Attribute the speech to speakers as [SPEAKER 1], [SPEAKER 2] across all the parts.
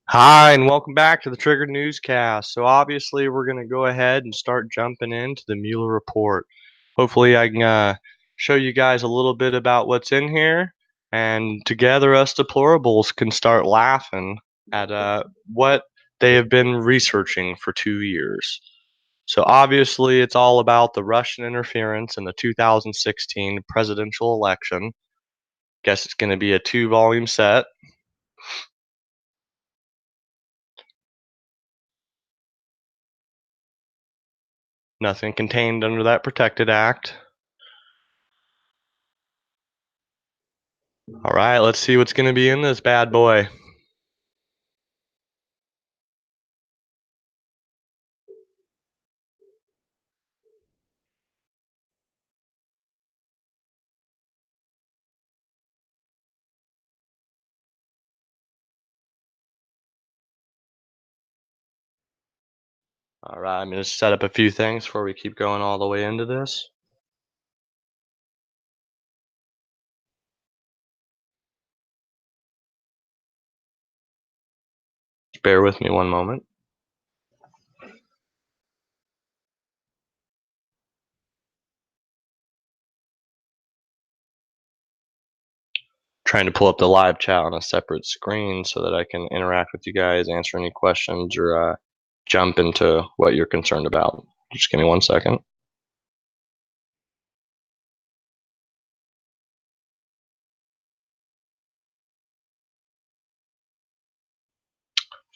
[SPEAKER 1] Hi, and welcome back to the Triggered Newscast. So obviously, we're going to go ahead and start jumping into the Mueller report. Hopefully, I can show you guys a little bit about what's in here, and together, us deplorables can start laughing at what they have been researching for 2 years. So obviously, it's all about the Russian interference in the 2016 presidential election. Guess it's going to be a two-volume set. Nothing contained under that protected act. All right, let's see what's going to be in this bad boy. All right, I'm going to set up a few things before we keep going all the way into this. Just bear with me one moment. Trying to pull up the live chat on a separate screen so that I can interact with you guys, answer any questions, or jump into what you're concerned about. Just give me 1 second.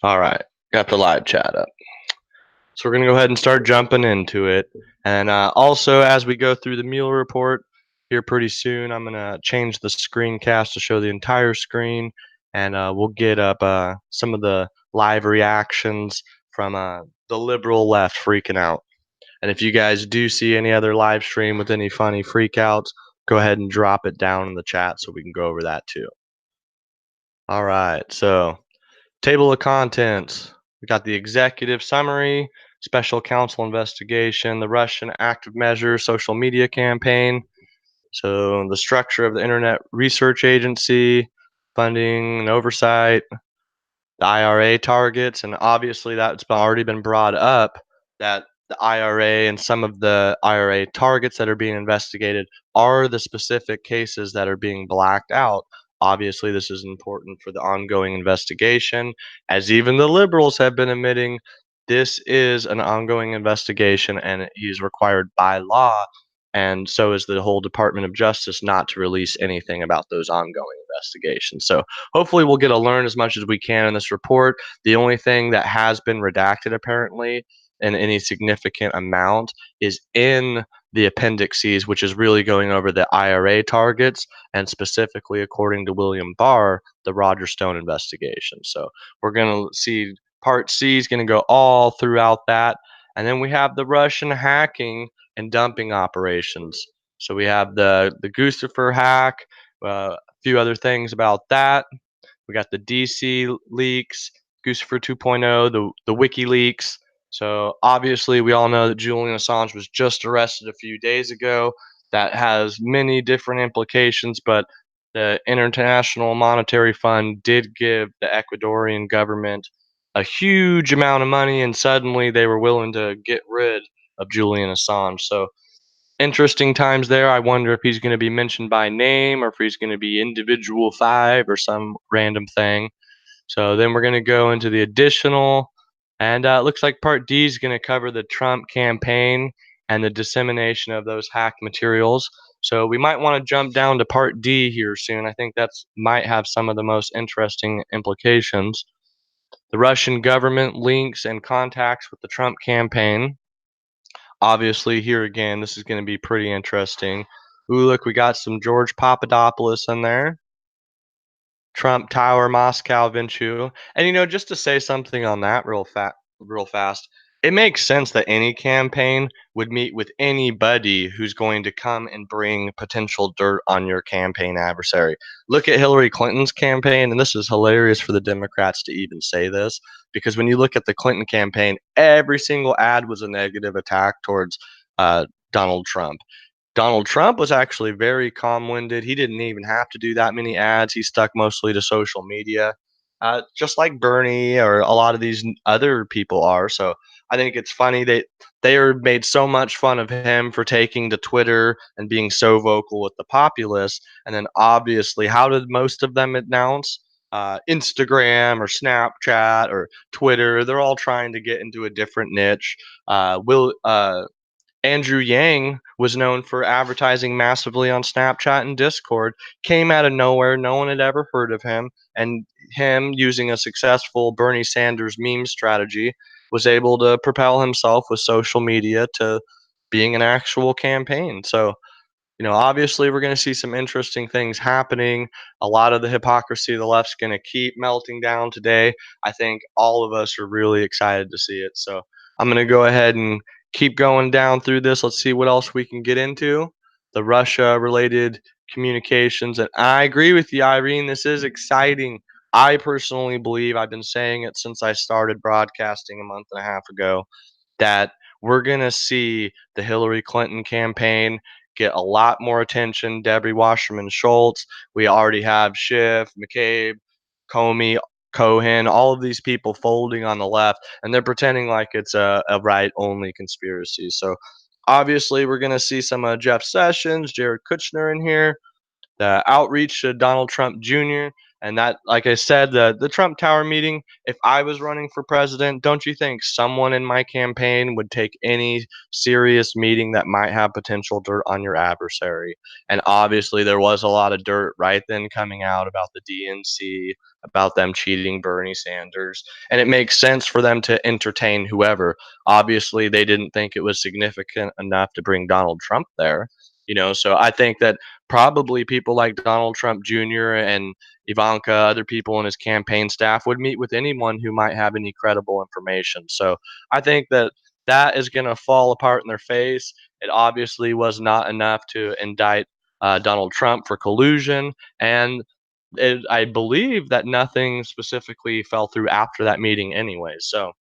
[SPEAKER 1] All right, got the live chat up. So we're going to go ahead and start jumping into it. And also, as we go through the Mueller report here pretty soon, I'm going to change the screencast to show the entire screen. And we'll get up some of the live reactions from the liberal left freaking out. And if you guys do see any other live stream with any funny freakouts, go ahead and drop it down in the chat so we can go over that too. All right, so table of contents. We got the executive summary, special counsel investigation, the Russian active measures, social media campaign. So the structure of the Internet Research Agency, funding and oversight, the IRA targets, and obviously that's already been brought up that the IRA and some of the IRA targets that are being investigated are the specific cases that are being blacked out. Obviously, this is important for the ongoing investigation, as even the liberals have been admitting this is an ongoing investigation and it is required by law. And so is the whole Department of Justice not to release anything about those ongoing investigations. So hopefully we'll get to learn as much as we can in this report. The only thing that has been redacted apparently in any significant amount is in the appendices, which is really going over the IRA targets and specifically, according to William Barr, the Roger Stone investigation. So we're going to see part C is going to go all throughout that. And then we have the Russian hacking and dumping operations. So we have the Guccifer hack, a few other things about that. We got the DC leaks, Guccifer 2.0, the WikiLeaks. So obviously, we all know that Julian Assange was just arrested a few days ago. That has many different implications, but the International Monetary Fund did give the Ecuadorian government a huge amount of money, and suddenly they were willing to get rid of Julian Assange. So interesting times there. I wonder if he's going to be mentioned by name or if he's going to be individual five or some random thing. So then we're going to go into the additional, and it looks like part D is going to cover the Trump campaign and the dissemination of those hacked materials. So we might want to jump down to part D here soon. I think that's might have some of the most interesting implications. The Russian government links and contacts with the Trump campaign. Obviously, here again, this is going to be pretty interesting. Ooh, look, we got some George Papadopoulos in there. Trump Tower, Moscow, Vinchu. And just to say something on that real fast, it makes sense that any campaign would meet with anybody who's going to come and bring potential dirt on your campaign adversary. Look at Hillary Clinton's campaign, and this is hilarious for the Democrats to even say this, because when you look at the Clinton campaign, every single ad was a negative attack towards Donald Trump. Donald Trump was actually very calm-winded. He didn't even have to do that many ads. He stuck mostly to social media. just like Bernie or a lot of these other people are. So I think it's funny that they are made so much fun of him for taking to Twitter and being so vocal with the populace. And then obviously, how did most of them announce? Instagram or Snapchat or Twitter. They're all trying to get into a different niche. Will Andrew Yang was known for advertising massively on Snapchat and Discord, came out of nowhere. No one had ever heard of him. And him using a successful Bernie Sanders meme strategy was able to propel himself with social media to being an actual campaign. So obviously we're going to see some interesting things happening. A lot of the hypocrisy of the left's going to keep melting down today. I think all of us are really excited to see it. So I'm going to go ahead and keep going down through this. Let's see what else we can get into. The Russia related communications. And I agree with you, Irene. This is exciting. I personally believe, I've been saying it since I started broadcasting a month and a half ago, that we're going to see the Hillary Clinton campaign get a lot more attention. Debbie Wasserman Schultz, we already have Schiff, McCabe, Comey, Cohen, all of these people folding on the left, and they're pretending like it's a right only conspiracy. So obviously, we're going to see some Jeff Sessions, Jared Kushner in here, the outreach to Donald Trump Jr. And that, like I said, the Trump Tower meeting, if I was running for president, don't you think someone in my campaign would take any serious meeting that might have potential dirt on your adversary? And obviously, there was a lot of dirt right then coming out about the DNC, about them cheating Bernie Sanders. And it makes sense for them to entertain whoever. Obviously, they didn't think it was significant enough to bring Donald Trump there. So I think that probably people like Donald Trump Jr. and Ivanka, other people in his campaign staff would meet with anyone who might have any credible information. So I think that that is going to fall apart in their face. It obviously was not enough to indict Donald Trump for collusion. And I believe that nothing specifically fell through after that meeting anyway. So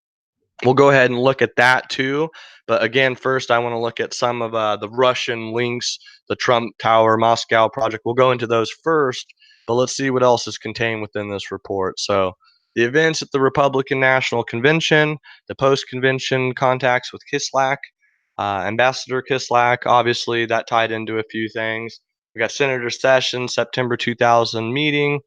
[SPEAKER 1] we'll go ahead and look at that too. But again, first, I want to look at some of the Russian links, the Trump Tower, Moscow project. We'll go into those first, but let's see what else is contained within this report. So, the events at the Republican National Convention, the post convention contacts with Kislyak, Ambassador Kislyak, obviously, that tied into a few things. We got Senator Sessions, September 2000 meeting.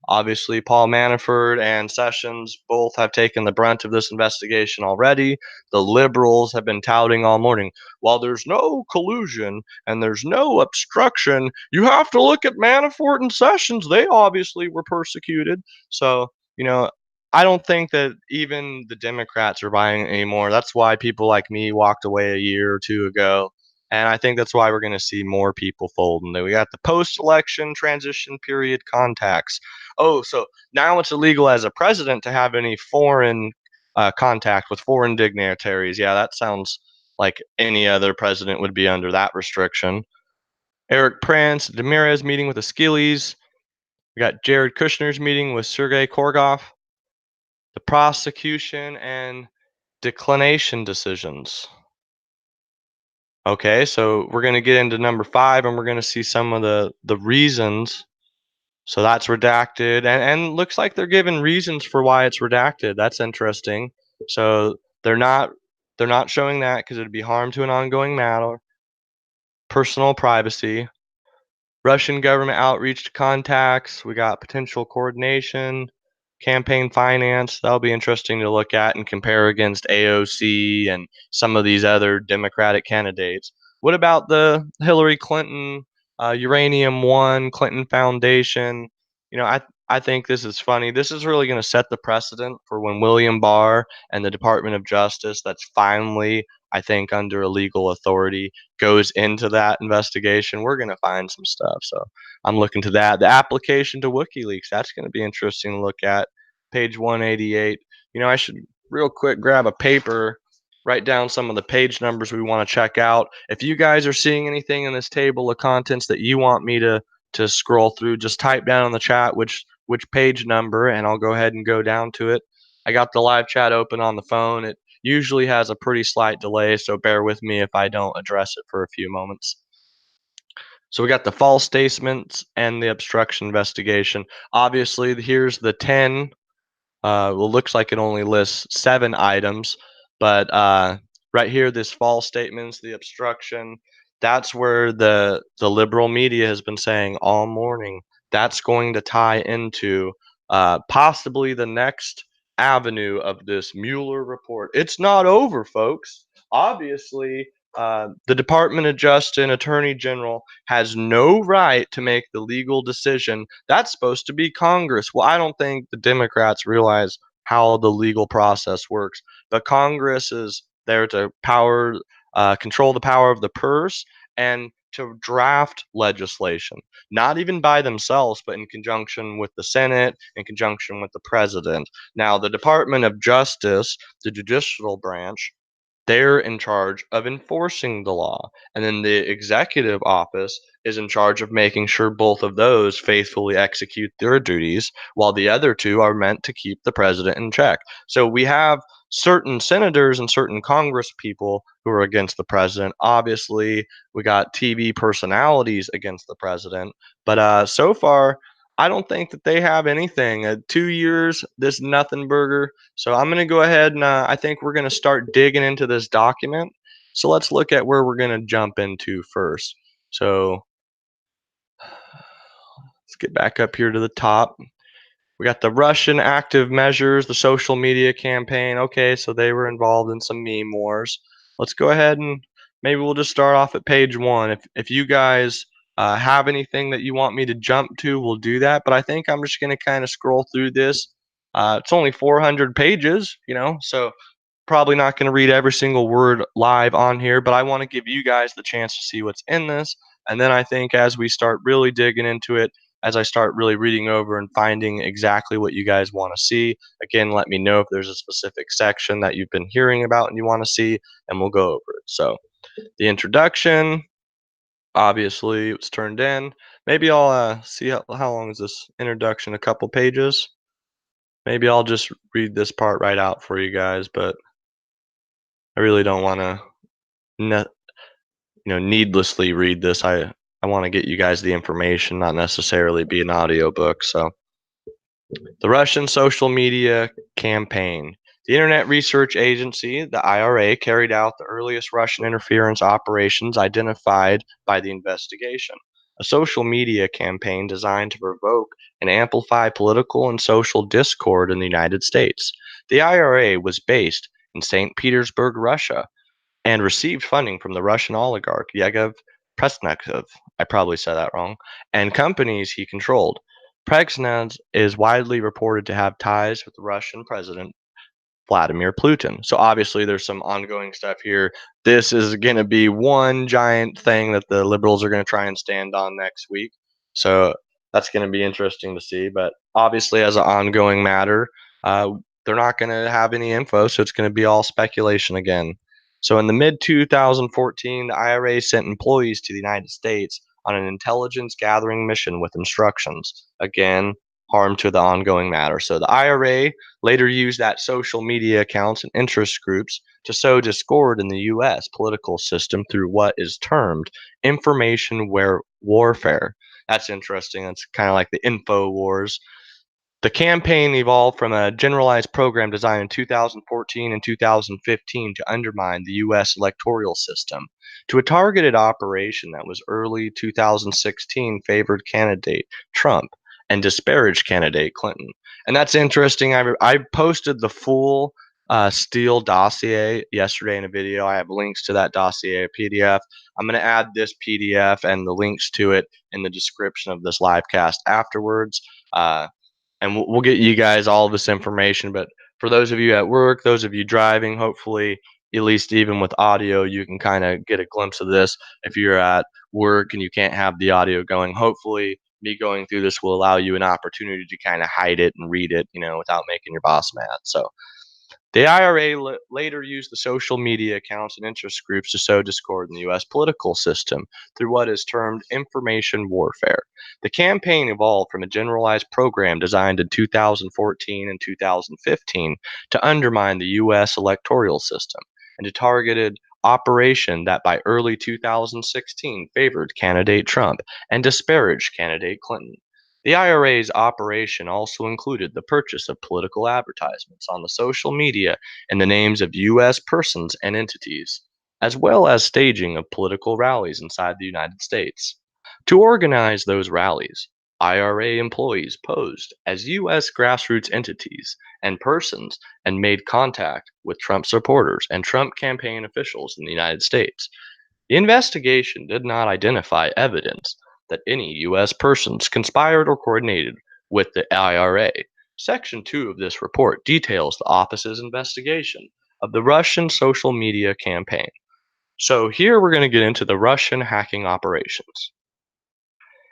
[SPEAKER 1] Obviously, Paul Manafort and Sessions both have taken the brunt of this investigation already. The liberals have been touting all morning, while there's no collusion and there's no obstruction, you have to look at Manafort and Sessions. They obviously were persecuted. So, you know, I don't think that even the Democrats are buying it anymore. That's why people like me walked away a year or two ago. And I think that's why we're going to see more people fold. And then we got the post election transition period contacts. Oh, so now it's illegal as a president to have any foreign contact with foreign dignitaries. Yeah, that sounds like any other president would be under that restriction. Eric Prince, Demirez meeting with the Skillies. We got Jared Kushner's meeting with Sergei Korgov. The prosecution and declination decisions. Okay, so we're going to get into number 5 and we're going to see some of the reasons. So that's redacted and looks like they're giving reasons for why it's redacted. That's interesting. So they're not showing that because it'd be harm to an ongoing matter, personal privacy, Russian government outreach to contacts. We got potential coordination, campaign finance. That'll be interesting to look at and compare against AOC and some of these other Democratic candidates. What about the Hillary Clinton Uranium One Clinton Foundation? I think this is funny. This is really going to set the precedent for when William Barr and the Department of Justice, that's finally, I think, under a legal authority, goes into that investigation. We're going to find some stuff. So I'm looking to that. The application to WikiLeaks, that's going to be interesting to look at. Page 188. I should real quick grab a paper, write down some of the page numbers we want to check out. If you guys are seeing anything in this table of contents that you want me to scroll through, just type down in the chat which page number, and I'll go ahead and go down to it. I got the live chat open on the phone. It usually has a pretty slight delay, so bear with me if I don't address it for a few moments. So we got the false statements and the obstruction investigation. Obviously, here's the 10 Well, looks like it only lists 7 items, but right here, this false statements, the obstruction, that's where the liberal media has been saying all morning. That's going to tie into possibly the next avenue of this Mueller report. It's not over, folks. Obviously, the Department of Justice and Attorney General has no right to make the legal decision. That's supposed to be Congress. Well, I don't think the Democrats realize how the legal process works, but Congress is there to control the power of the purse and to draft legislation, not even by themselves, but in conjunction with the Senate, in conjunction with the president. Now, the Department of Justice, the judicial branch, they're in charge of enforcing the law. And then the executive office is in charge of making sure both of those faithfully execute their duties, while the other two are meant to keep the president in check. So we have certain senators and certain Congress people who are against the president. Obviously, we got TV personalities against the president. But so far, I don't think that they have anything. 2 years, this nothing burger. So I'm going to go ahead and I think we're going to start digging into this document. So let's look at where we're going to jump into first. So let's get back up here to the top. We got the Russian active measures, the social media campaign. Okay, so they were involved in some meme wars. Let's go ahead and maybe we'll just start off at page 1. If you guys have anything that you want me to jump to, we'll do that. But I think I'm just going to kind of scroll through this. It's only 400 pages, so probably not going to read every single word live on here, but I want to give you guys the chance to see what's in this. And then I think as we start really digging into it, as I start really reading over and finding exactly what you guys want to see, again, let me know if there's a specific section that you've been hearing about and you want to see, and we'll go over it. So, the introduction, obviously, it's turned in. Maybe I'll see how long is this introduction? A couple pages. Maybe I'll just read this part right out for you guys, but I really don't want to needlessly read this. I want to get you guys the information, not necessarily be an audiobook. So, the Russian social media campaign. The Internet Research Agency, the IRA, carried out the earliest Russian interference operations identified by the investigation. A social media campaign designed to provoke and amplify political and social discord in the United States. The IRA was based in St. Petersburg, Russia, and received funding from the Russian oligarch Yegor Presnakov, I probably said that wrong, and companies he controlled. Presnakov is widely reported to have ties with the Russian president Vladimir Putin. So obviously there's some ongoing stuff here. This is going to be one giant thing that the liberals are going to try and stand on next week. So that's going to be interesting to see. But obviously, as an ongoing matter, they're not going to have any info, so it's going to be all speculation again. So in the mid 2014, the IRA sent employees to the United States on an intelligence gathering mission with instructions. Again, harm to the ongoing matter. So the IRA later used that social media accounts and interest groups to sow discord in the U.S. political system through what is termed information warfare. That's interesting. That's kind of like the info wars. The campaign evolved from a generalized program designed in 2014 and 2015 to undermine the U.S. electoral system to a targeted operation that was early 2016 favored candidate Trump and disparaged candidate Clinton. And that's interesting. I posted the full Steele dossier yesterday in a video. I have links to that dossier PDF. I'm going to add this PDF and the links to it in the description of this live cast afterwards. And we'll get you guys all this information. But for those of you at work, those of you driving, hopefully, at least even with audio, you can kind of get a glimpse of this. If you're at work and you can't have the audio going, hopefully, me going through this will allow you an opportunity to kind of hide it and read it, without making your boss mad. So, the IRA later used the social media accounts and interest groups to sow discord in the U.S. political system through what is termed information warfare. The campaign evolved from a generalized program designed in 2014 and 2015 to undermine the U.S. electoral system and a targeted operation that by early 2016 favored candidate Trump and disparaged candidate Clinton. The IRA's operation also included the purchase of political advertisements on the social media in the names of U.S. persons and entities, as well as staging of political rallies inside the United States. To organize those rallies, IRA employees posed as U.S. grassroots entities and persons and made contact with Trump supporters and Trump campaign officials in the United States. The investigation did not identify evidence that any U.S. persons conspired or coordinated with the IRA. Section 2 of this report details the office's investigation of the Russian social media campaign. So, here we're going to get into the Russian hacking operations.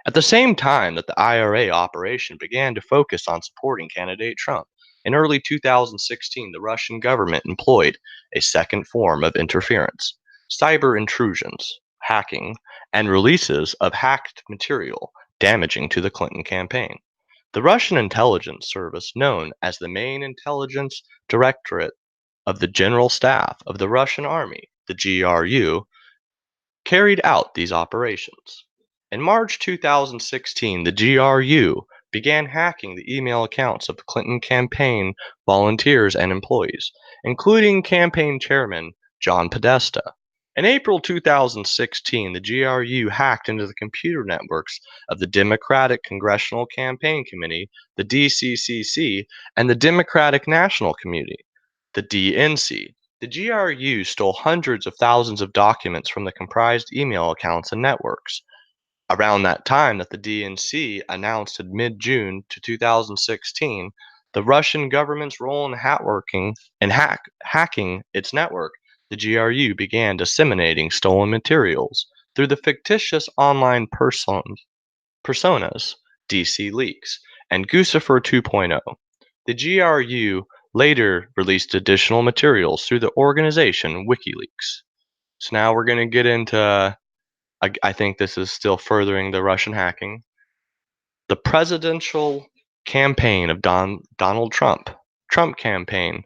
[SPEAKER 1] At the same time that the IRA operation began to focus on supporting candidate Trump, in early 2016, the Russian government employed a second form of interference: cyber intrusions, hacking, and releases of hacked material damaging to the Clinton campaign. The Russian intelligence service, known as the Main Intelligence Directorate of the General Staff of the Russian Army, the GRU, carried out these operations. In March 2016, the GRU began hacking the email accounts of Clinton campaign volunteers and employees, including campaign chairman John Podesta. In April 2016, the GRU hacked into the computer networks of the Democratic Congressional Campaign Committee, the DCCC, and the Democratic National Committee, the DNC. The GRU stole hundreds of thousands of documents from the comprised email accounts and networks. Around that time that the DNC announced in mid-June to 2016 the Russian government's role in hacking its network, the GRU began disseminating stolen materials through the fictitious online personas, DC Leaks, and Guccifer 2.0. The GRU later released additional materials through the organization WikiLeaks. So now we're going to get into, I think this is still furthering the Russian hacking. The presidential campaign of Donald Trump. Trump campaign.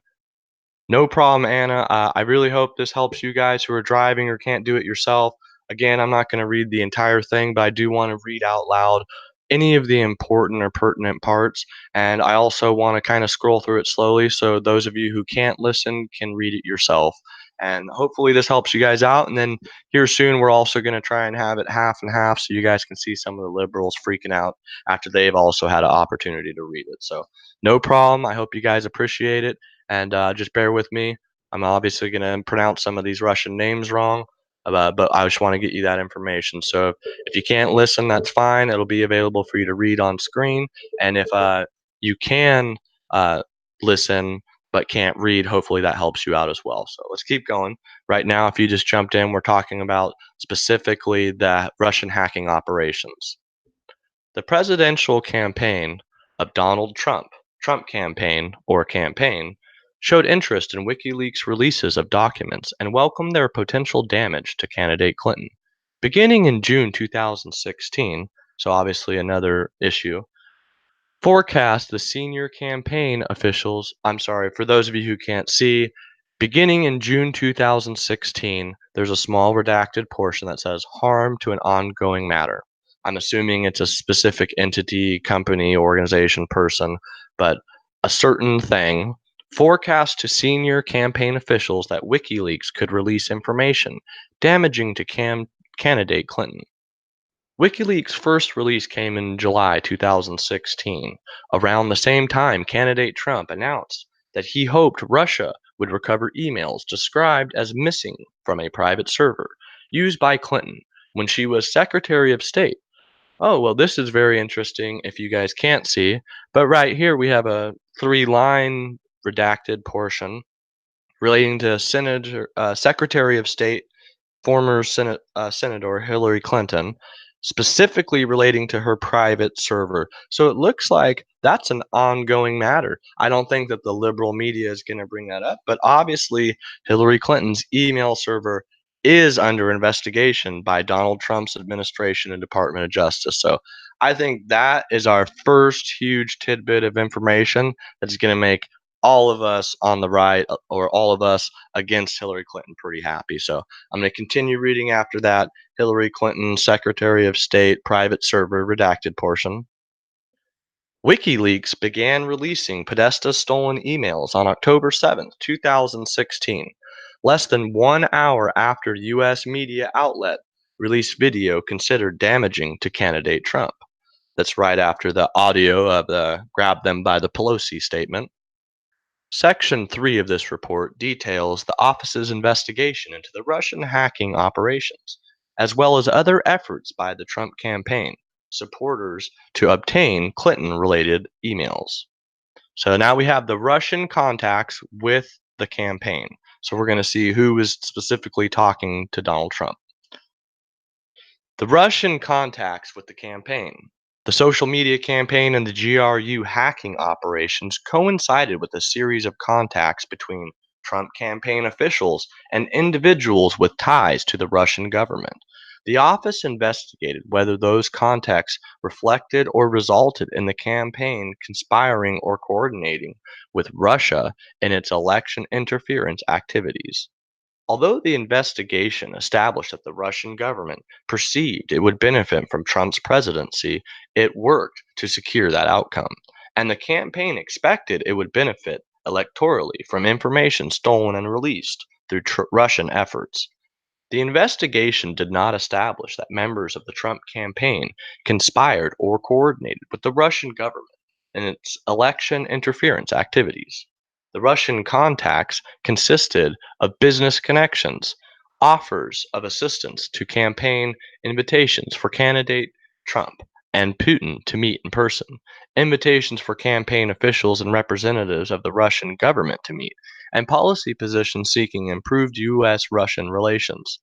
[SPEAKER 1] No problem, Anna. I really hope this helps you guys who are driving or can't do it yourself. Again, I'm not going to read the entire thing, but I do want to read out loud any of the important or pertinent parts. And I also want to kind of scroll through it slowly so those of you who can't listen can read it yourself. And hopefully this helps you guys out. And then here soon, we're also going to try and have it half and half so you guys can see some of the liberals freaking out after they've also had an opportunity to read it. So no problem. I hope you guys appreciate it. And just bear with me. I'm obviously going to pronounce some of these Russian names wrong, but I just want to get you that information. So if you can't listen, that's fine. It'll be available for you to read on screen. And if you can listen but can't read, hopefully that helps you out as well. So let's keep going. Right now, if you just jumped in, we're talking about specifically the Russian hacking operations. The presidential campaign of Donald Trump, Trump campaign or campaign, showed interest in WikiLeaks releases of documents and welcomed their potential damage to candidate Clinton. Beginning in June 2016, so obviously another issue, forecast the senior campaign officials. I'm sorry, for those of you who can't see, beginning in June 2016, there's a small redacted portion that says harm to an ongoing matter. I'm assuming it's a specific entity, company, organization, person, but a certain thing. Forecast to senior campaign officials that WikiLeaks could release information damaging to candidate Clinton. WikiLeaks' first release came in July 2016. Around the same time, candidate Trump announced that he hoped Russia would recover emails described as missing from a private server used by Clinton when she was Secretary of State. Oh, well, this is very interesting if you guys can't see, but right here we have a 3-line redacted portion relating to Secretary of State, former Senator Hillary Clinton, specifically relating to her private server. So it looks like that's an ongoing matter. I don't think that the liberal media is going to bring that up, but obviously Hillary Clinton's email server is under investigation by Donald Trump's administration and Department of Justice. So I think that is our first huge tidbit of information that's going to make all of us on the right or all of us against Hillary Clinton pretty happy. So I'm going to continue reading after that. Hillary Clinton, Secretary of State, private server, redacted portion. WikiLeaks began releasing Podesta's stolen emails on October 7th, 2016, less than 1 hour after U.S. media outlet released video considered damaging to candidate Trump. That's right after the audio of the grab them by the Pelosi statement. Section 3 of this report details the office's investigation into the Russian hacking operations, as well as other efforts by the Trump campaign supporters to obtain Clinton related emails. So now we have the Russian contacts with the campaign. So we're going to see who is specifically talking to Donald Trump. The Russian contacts with the campaign. The social media campaign and the GRU hacking operations coincided with a series of contacts between Trump campaign officials and individuals with ties to the Russian government. The office investigated whether those contacts reflected or resulted in the campaign conspiring or coordinating with Russia in its election interference activities. Although the investigation established that the Russian government perceived it would benefit from Trump's presidency, it worked to secure that outcome. And the campaign expected it would benefit electorally from information stolen and released through Russian efforts. The investigation did not establish that members of the Trump campaign conspired or coordinated with the Russian government in its election interference activities. The Russian contacts consisted of business connections, offers of assistance to campaign invitations for candidate Trump and Putin to meet in person, invitations for campaign officials and representatives of the Russian government to meet, and policy positions seeking improved U.S. Russian relations.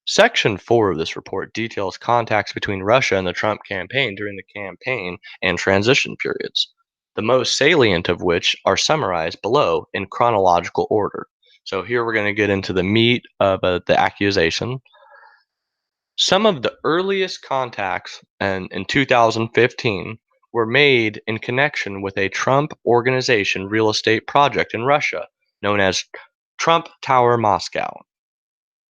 [SPEAKER 1] Section 4 of this report details contacts between Russia and the Trump campaign during the campaign and transition periods, the most salient of which are summarized below in chronological order. So here we're going to get into the meat of the accusation. Some of the earliest contacts in 2015 were made in connection with a Trump Organization real estate project in Russia known as Trump Tower Moscow.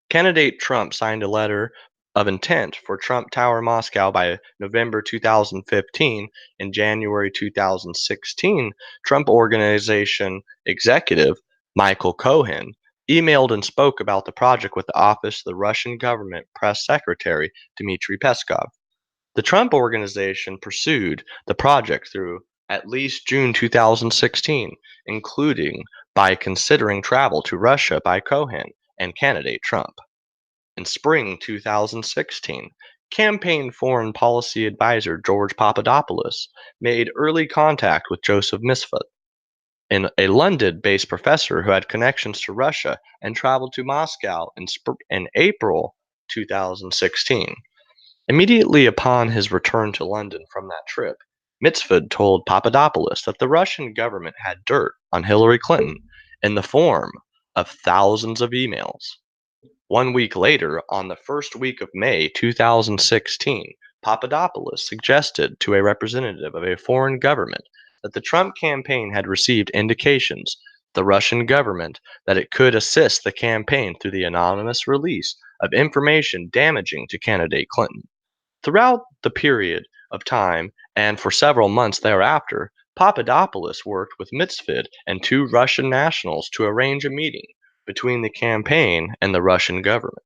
[SPEAKER 1] Candidate Trump signed a letter of intent for Trump Tower Moscow by November 2015. In January 2016, Trump Organization executive Michael Cohen emailed and spoke about the project with the office of the Russian government press secretary Dmitry Peskov. The Trump Organization pursued the project through at least June 2016, including by considering travel to Russia by Cohen and candidate Trump. In spring 2016, campaign foreign policy advisor George Papadopoulos made early contact with Joseph Misfit, a London-based professor who had connections to Russia and traveled to Moscow in April 2016. Immediately upon his return to London from that trip, Misfit told Papadopoulos that the Russian government had dirt on Hillary Clinton in the form of thousands of emails. 1 week later, on the first week of May 2016, Papadopoulos suggested to a representative of a foreign government that the Trump campaign had received indications the Russian government that it could assist the campaign through the anonymous release of information damaging to candidate Clinton. Throughout the period of time and for several months thereafter, Papadopoulos worked with Misfit and two Russian nationals to arrange a meeting between the campaign and the Russian government.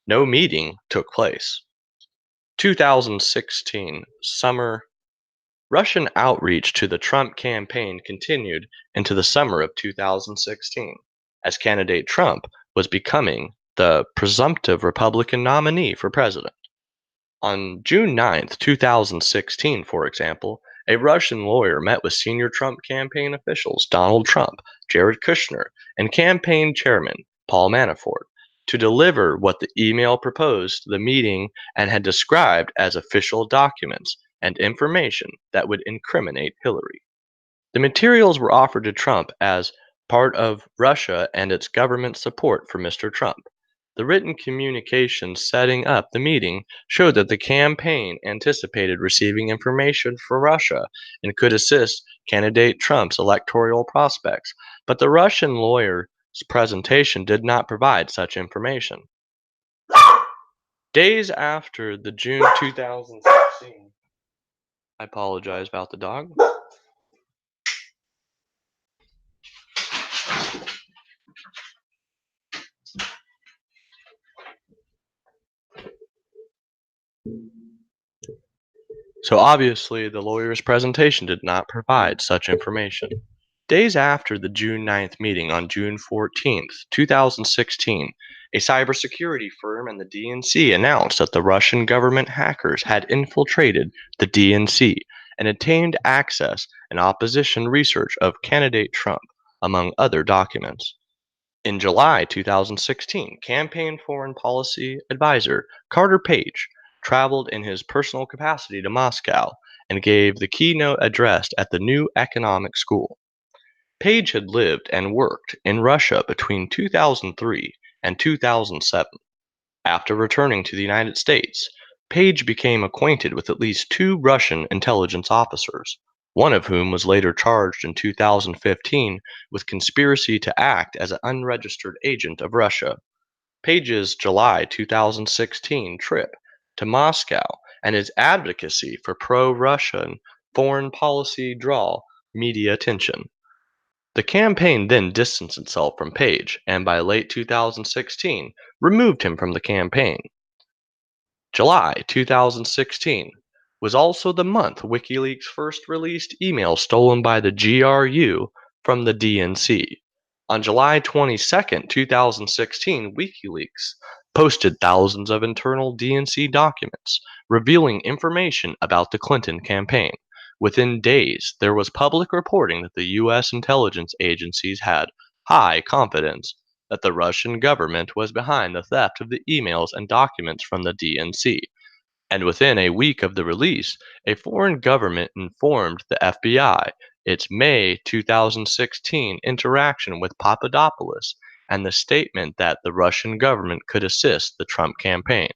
[SPEAKER 1] No meeting took place. 2016 summer. Russian outreach to the Trump campaign continued into the summer of 2016 as candidate Trump was becoming the presumptive Republican nominee for president. On June 9th, 2016, for example, a Russian lawyer met with senior Trump campaign officials Donald Trump, Jared Kushner, and campaign chairman Paul Manafort to deliver what the email proposed the meeting and had described as official documents and information that would incriminate Hillary. The materials were offered to Trump as part of Russia and its government support for Mr. Trump. The written communication setting up the meeting showed that the campaign anticipated receiving information from Russia and could assist candidate Trump's electoral prospects, but the Russian lawyer's presentation did not provide such information. Days after the June 2016, I apologize about the dog. So obviously, the lawyer's presentation did not provide such information. Days after the June 9th meeting on June 14th, 2016, a cybersecurity firm and the DNC announced that the Russian government hackers had infiltrated the DNC and obtained access and opposition research of candidate Trump, among other documents. In July 2016, campaign foreign policy advisor Carter Page traveled in his personal capacity to Moscow and gave the keynote address at the New Economic School. Page had lived and worked in Russia between 2003 and 2007. After returning to the United States, Page became acquainted with at least two Russian intelligence officers, one of whom was later charged in 2015 with conspiracy to act as an unregistered agent of Russia. Page's July 2016 trip to Moscow and his advocacy for pro Russian foreign policy draw media attention. The campaign then distanced itself from Page and by late 2016 removed him from the campaign. July 2016 was also the month WikiLeaks first released emails stolen by the GRU from the DNC. On July 22nd, 2016, WikiLeaks posted thousands of internal DNC documents revealing information about the Clinton campaign. Within days, there was public reporting that the U.S. intelligence agencies had high confidence that the Russian government was behind the theft of the emails and documents from the DNC. And within a week of the release, a foreign government informed the FBI its May 2016 interaction with Papadopoulos and the statement that the Russian government could assist the Trump campaign.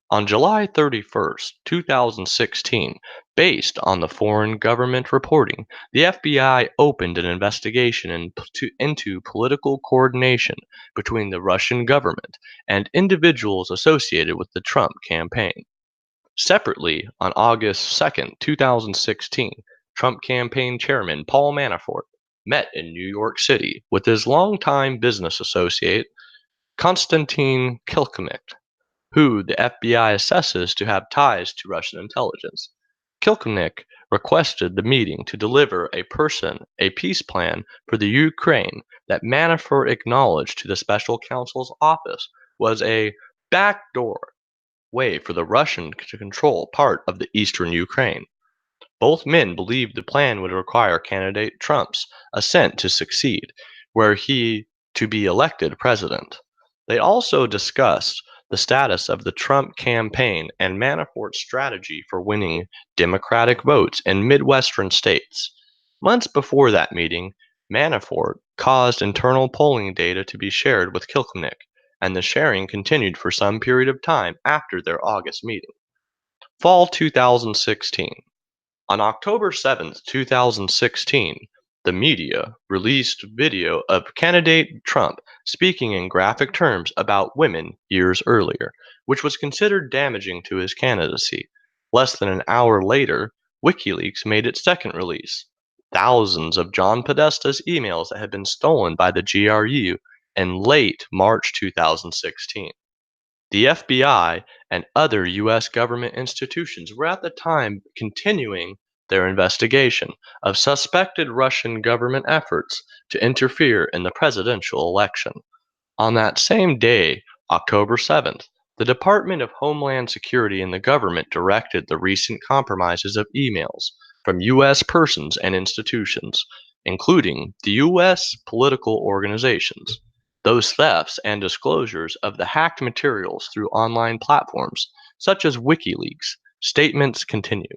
[SPEAKER 1] On July 31st, 2016, based on the foreign government reporting, the FBI opened an investigation into political coordination between the Russian government and individuals associated with the Trump campaign. Separately, on August 2nd, 2016, Trump campaign chairman Paul Manafort met in New York City with his longtime business associate Konstantin Kilkmich, who the FBI assesses to have ties to Russian intelligence. Kilkmich requested the meeting to deliver a peace plan for the Ukraine that Manafort acknowledged to the special counsel's office was a backdoor way for the Russian to control part of the eastern Ukraine. Both men believed the plan would require candidate Trump's assent to succeed, were he to be elected president. They also discussed the status of the Trump campaign and Manafort's strategy for winning Democratic votes in Midwestern states. Months before that meeting, Manafort caused internal polling data to be shared with Kilkmich, and the sharing continued for some period of time after their August meeting. Fall 2016. On October 7th, 2016, the media released video of candidate Trump speaking in graphic terms about women years earlier, which was considered damaging to his candidacy. Less than an hour later, WikiLeaks made its second release. Thousands of John Podesta's emails that had been stolen by the GRU in late March 2016. The FBI and other U.S. government institutions were at the time continuing their investigation of suspected Russian government efforts to interfere in the presidential election. On that same day, October 7th, the Department of Homeland Security and the government directed the recent compromises of emails from U.S. persons and institutions, including the U.S. political organizations. Those thefts and disclosures of the hacked materials through online platforms, such as WikiLeaks, statements continue,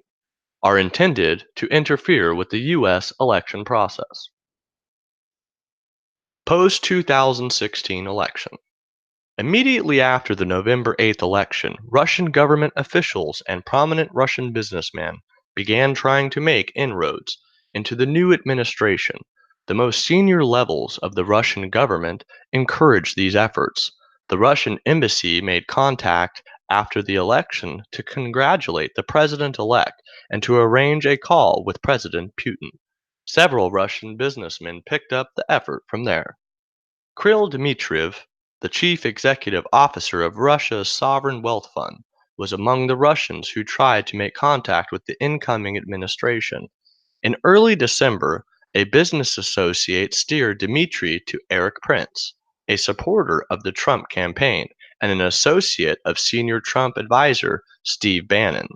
[SPEAKER 1] are intended to interfere with the U.S. election process. Post 2016 election. Immediately after the November 8th election, Russian government officials and prominent Russian businessmen began trying to make inroads into the new administration. The most senior levels of the Russian government encouraged these efforts. The Russian embassy made contact after the election to congratulate the president elect and to arrange a call with President Putin. Several Russian businessmen picked up the effort from there. Kirill Dmitriev, the chief executive officer of Russia's sovereign wealth fund, was among the Russians who tried to make contact with the incoming administration. In early December, a business associate steered Dmitry to Eric Prince, a supporter of the Trump campaign and an associate of senior Trump advisor Steve Bannon.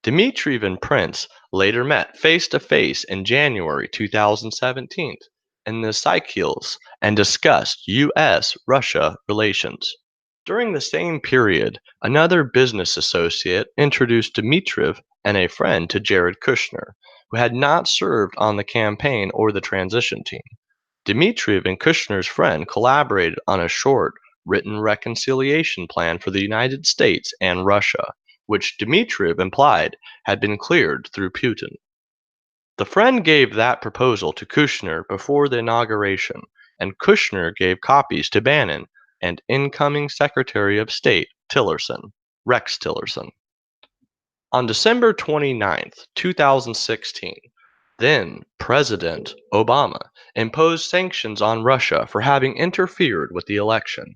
[SPEAKER 1] Dmitry and Prince later met face to face in January 2017 in the Seychelles and discussed U.S. Russia relations. During the same period, another business associate introduced Dmitriev and a friend to Jared Kushner, who had not served on the campaign or the transition team. Dmitriev and Kushner's friend collaborated on a short, written reconciliation plan for the United States and Russia, which Dmitriev implied had been cleared through Putin. The friend gave that proposal to Kushner before the inauguration, and Kushner gave copies to Bannon and incoming Secretary of State Tillerson, Rex Tillerson. On December 29th, 2016, then President Obama imposed sanctions on Russia for having interfered with the election.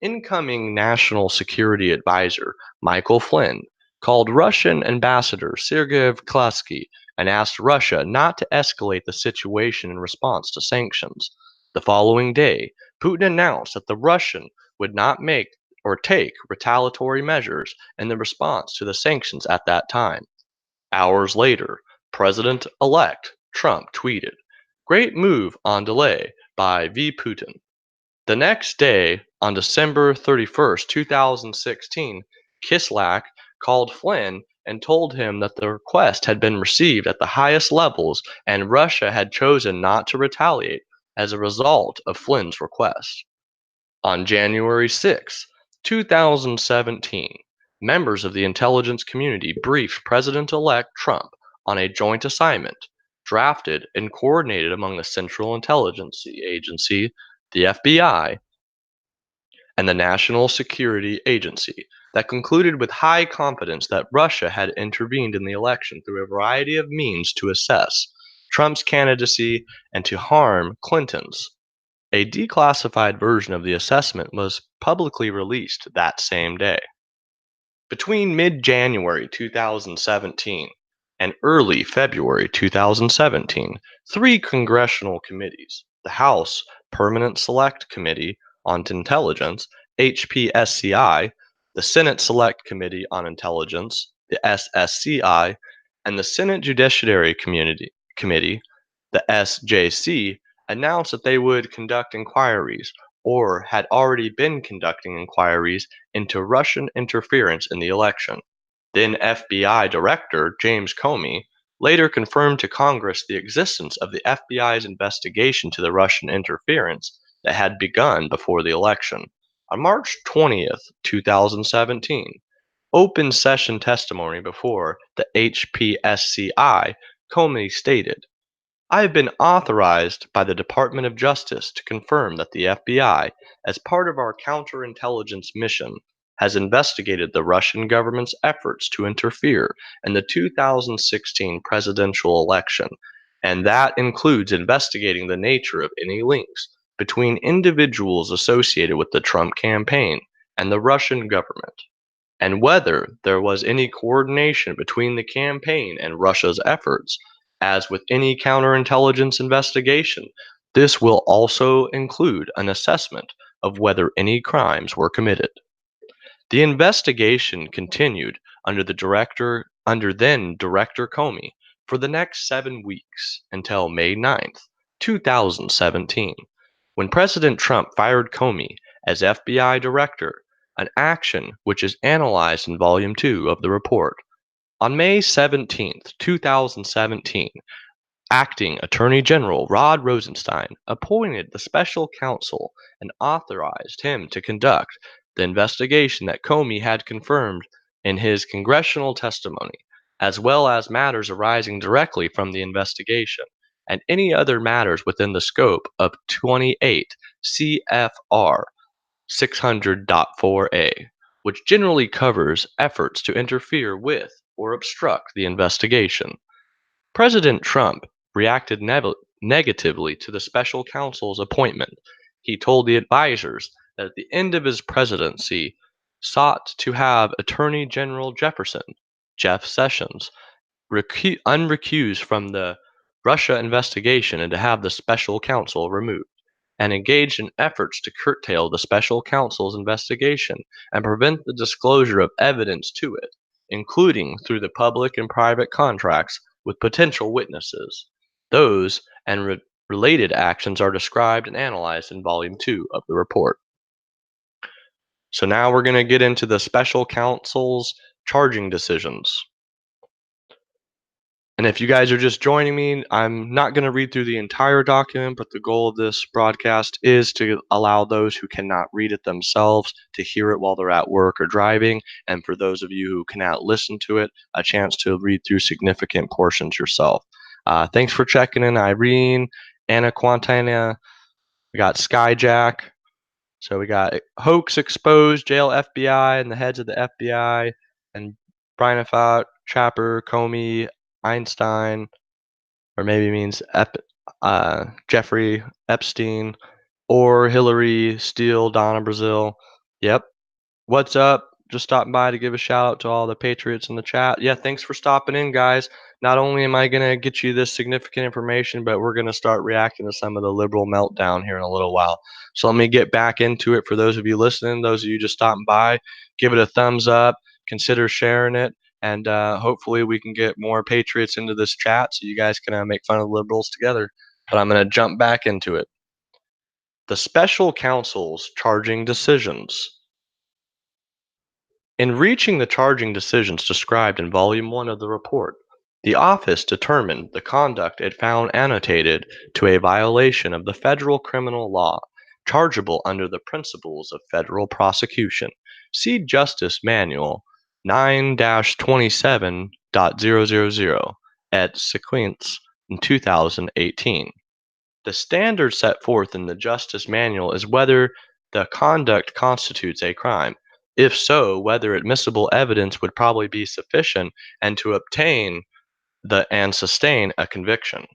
[SPEAKER 1] Incoming National Security Advisor Michael Flynn called Russian Ambassador Sergei Klasky and asked Russia not to escalate the situation in response to sanctions. The following day, Putin announced that the Russian would not make or take retaliatory measures in the response to the sanctions at that time. Hours later, President elect Trump tweeted, "Great move on delay by V. Putin." The next day, on December 31st, 2016, Kislak called Flynn and told him that the request had been received at the highest levels and Russia had chosen not to retaliate as a result of Flynn's request. On January 6, 2017, members of the intelligence community briefed President elect Trump on a joint assignment drafted and coordinated among the Central Intelligence Agency, the FBI, and the National Security Agency that concluded with high confidence that Russia had intervened in the election through a variety of means to assess Trump's candidacy and to harm Clinton's. A declassified version of the assessment was publicly released that same day. Between mid January 2017 and early February 2017, three congressional committees, the House Permanent Select Committee on Intelligence, HPSCI, the Senate Select Committee on Intelligence, the SSCI, and the Senate Judiciary Committee, the SJC, announced that they would conduct inquiries or had already been conducting inquiries into Russian interference in the election. Then FBI Director James Comey later confirmed to Congress the existence of the FBI's investigation to the Russian interference that had begun before the election. On March 20th, 2017, open session testimony before the HPSCI, Comey stated, "I have been authorized by the Department of Justice to confirm that the FBI, as part of our counterintelligence mission, has investigated the Russian government's efforts to interfere in the 2016 presidential election, and that includes investigating the nature of any links between individuals associated with the Trump campaign and the Russian government, and whether there was any coordination between the campaign and Russia's efforts. As with any counterintelligence investigation, this will also include an assessment of whether any crimes were committed." The investigation continued under then Director Comey for the next 7 weeks until May 9th, 2017, when President Trump fired Comey as FBI Director, an action which is analyzed in Volume 2 of the report. On May 17th, 2017, Acting Attorney General Rod Rosenstein appointed the special counsel and authorized him to conduct the investigation that Comey had confirmed in his congressional testimony, as well as matters arising directly from the investigation and any other matters within the scope of 28 CFR 600.4a, which generally covers efforts to interfere with or obstruct the investigation. President Trump reacted negatively to the special counsel's appointment. He told the advisors that at the end of his presidency, sought to have Attorney General Jeff Sessions, unrecused from the Russia investigation and to have the special counsel removed, and engaged in efforts to curtail the special counsel's investigation and prevent the disclosure of evidence to it, including through the public and private contracts with potential witnesses. Those and related actions are described and analyzed in Volume 2 of the report. So now we're going to get into the special counsel's charging decisions. And if you guys are just joining me, I'm not going to read through the entire document, but the goal of this broadcast is to allow those who cannot read it themselves to hear it while they're at work or driving, and for those of you who cannot listen to it, a chance to read through significant portions yourself. Thanks for checking in, Irene, Anna Quintana. We got Skyjack. So we got hoax exposed, jail FBI, and the heads of the FBI, and Brian Chapper, Comey, Einstein, or maybe means Jeffrey Epstein, or Hillary Steele, Donna Brazil. Yep. What's up? Just stopping by to give a shout out to all the patriots in the chat. Yeah, thanks for stopping in, guys. Not only am I going to get you this significant information, but we're going to start reacting to some of the liberal meltdown here in a little while. So let me get back into it. For those of you listening, those of you just stopping by, give it a thumbs up, consider sharing it, and hopefully we can get more patriots into this chat so you guys can make fun of the liberals together. But I'm going to jump back into it. The special counsel's charging decisions. In reaching the charging decisions described in Volume 1 of the report, the office determined the conduct it found annotated to a violation of the federal criminal law, chargeable under the principles of federal prosecution. See Justice Manual 9-27.000 et sequence in 2018. The standard set forth in the Justice Manual is whether the conduct constitutes a crime. If so, whether admissible evidence would probably be sufficient and to obtain and sustain a conviction,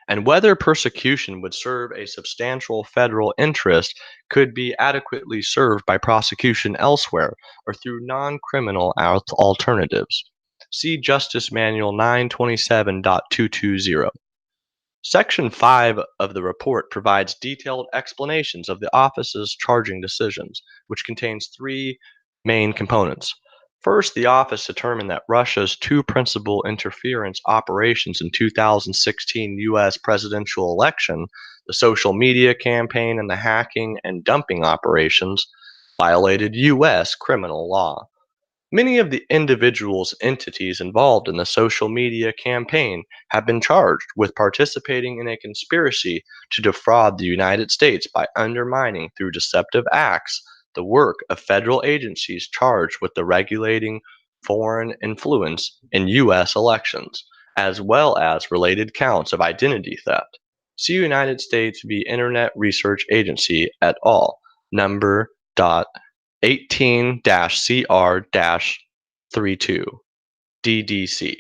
[SPEAKER 1] and whether persecution would serve a substantial federal interest could be adequately served by prosecution elsewhere or through non-criminal alternatives. See Justice Manual 927.220. Section 5 of the report provides detailed explanations of the office's charging decisions, which contains three main components. First, the office determined that Russia's two principal interference operations in 2016 U.S. presidential election, the social media campaign and the hacking and dumping operations, violated U.S. criminal law. Many of the individuals and entities involved in the social media campaign have been charged with participating in a conspiracy to defraud the United States by undermining through deceptive acts the work of federal agencies charged with the regulating foreign influence in U.S. elections, as well as related counts of identity theft. See United States v. Internet Research Agency et al. Number 18-CR-32 DDC.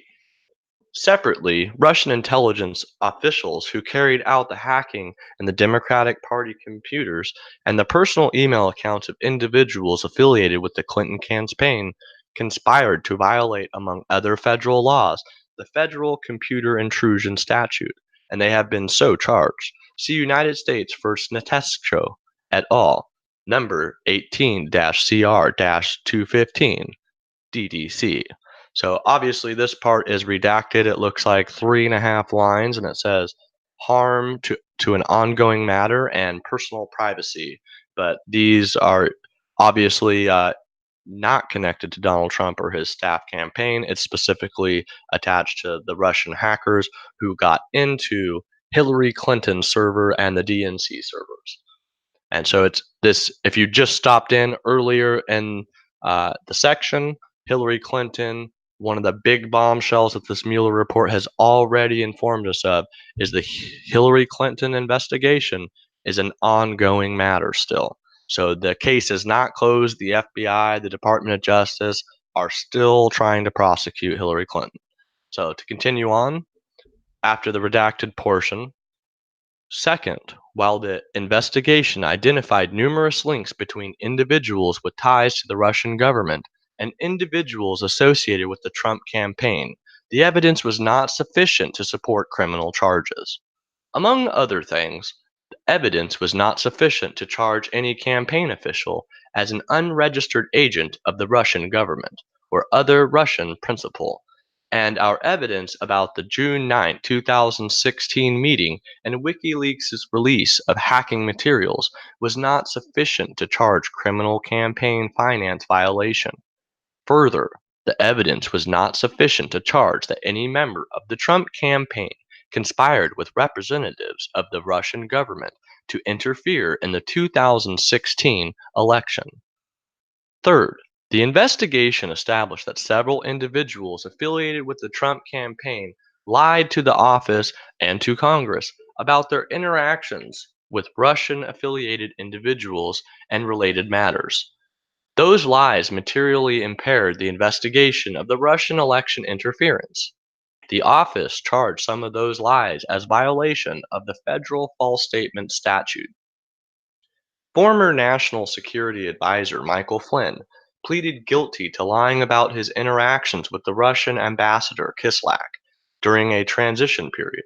[SPEAKER 1] Separately, Russian intelligence officials who carried out the hacking in the Democratic Party computers and the personal email accounts of individuals affiliated with the Clinton campaign conspired to violate, among other federal laws, the Federal Computer Intrusion Statute, and they have been so charged. See United States v. Netesco et al. Number 18-CR-215 DDC. So obviously this part is redacted. It looks like 3.5 lines, and it says harm to an ongoing matter and personal privacy. But these are obviously not connected to Donald Trump or his staff campaign. It's specifically attached to the Russian hackers who got into Hillary Clinton's server and the DNC servers. And so it's this, if you just stopped in earlier in the section, Hillary Clinton, one of the big bombshells that this Mueller report has already informed us of is the Hillary Clinton investigation is an ongoing matter still. So the case is not closed. The FBI, the Department of Justice are still trying to prosecute Hillary Clinton. So to continue on, after the redacted portion, second, While the investigation identified numerous links between individuals with ties to the Russian government and individuals associated with the Trump campaign, the evidence was not sufficient to support criminal charges. Among other things, the evidence was not sufficient to charge any campaign official as an unregistered agent of the Russian government or other Russian principal, and our evidence about the June 9, 2016 meeting and WikiLeaks' release of hacking materials was not sufficient to charge criminal campaign finance violation. Further, the evidence was not sufficient to charge that any member of the Trump campaign conspired with representatives of the Russian government to interfere in the 2016 election. Third, the investigation established that several individuals affiliated with the Trump campaign lied to the office and to Congress about their interactions with Russian affiliated individuals and related matters. Those lies materially impaired the investigation of the Russian election interference. The office charged some of those lies as violation of the federal false statement statute. Former National Security Advisor Michael Flynn pleaded guilty to lying about his interactions with the Russian ambassador Kislyak during a transition period.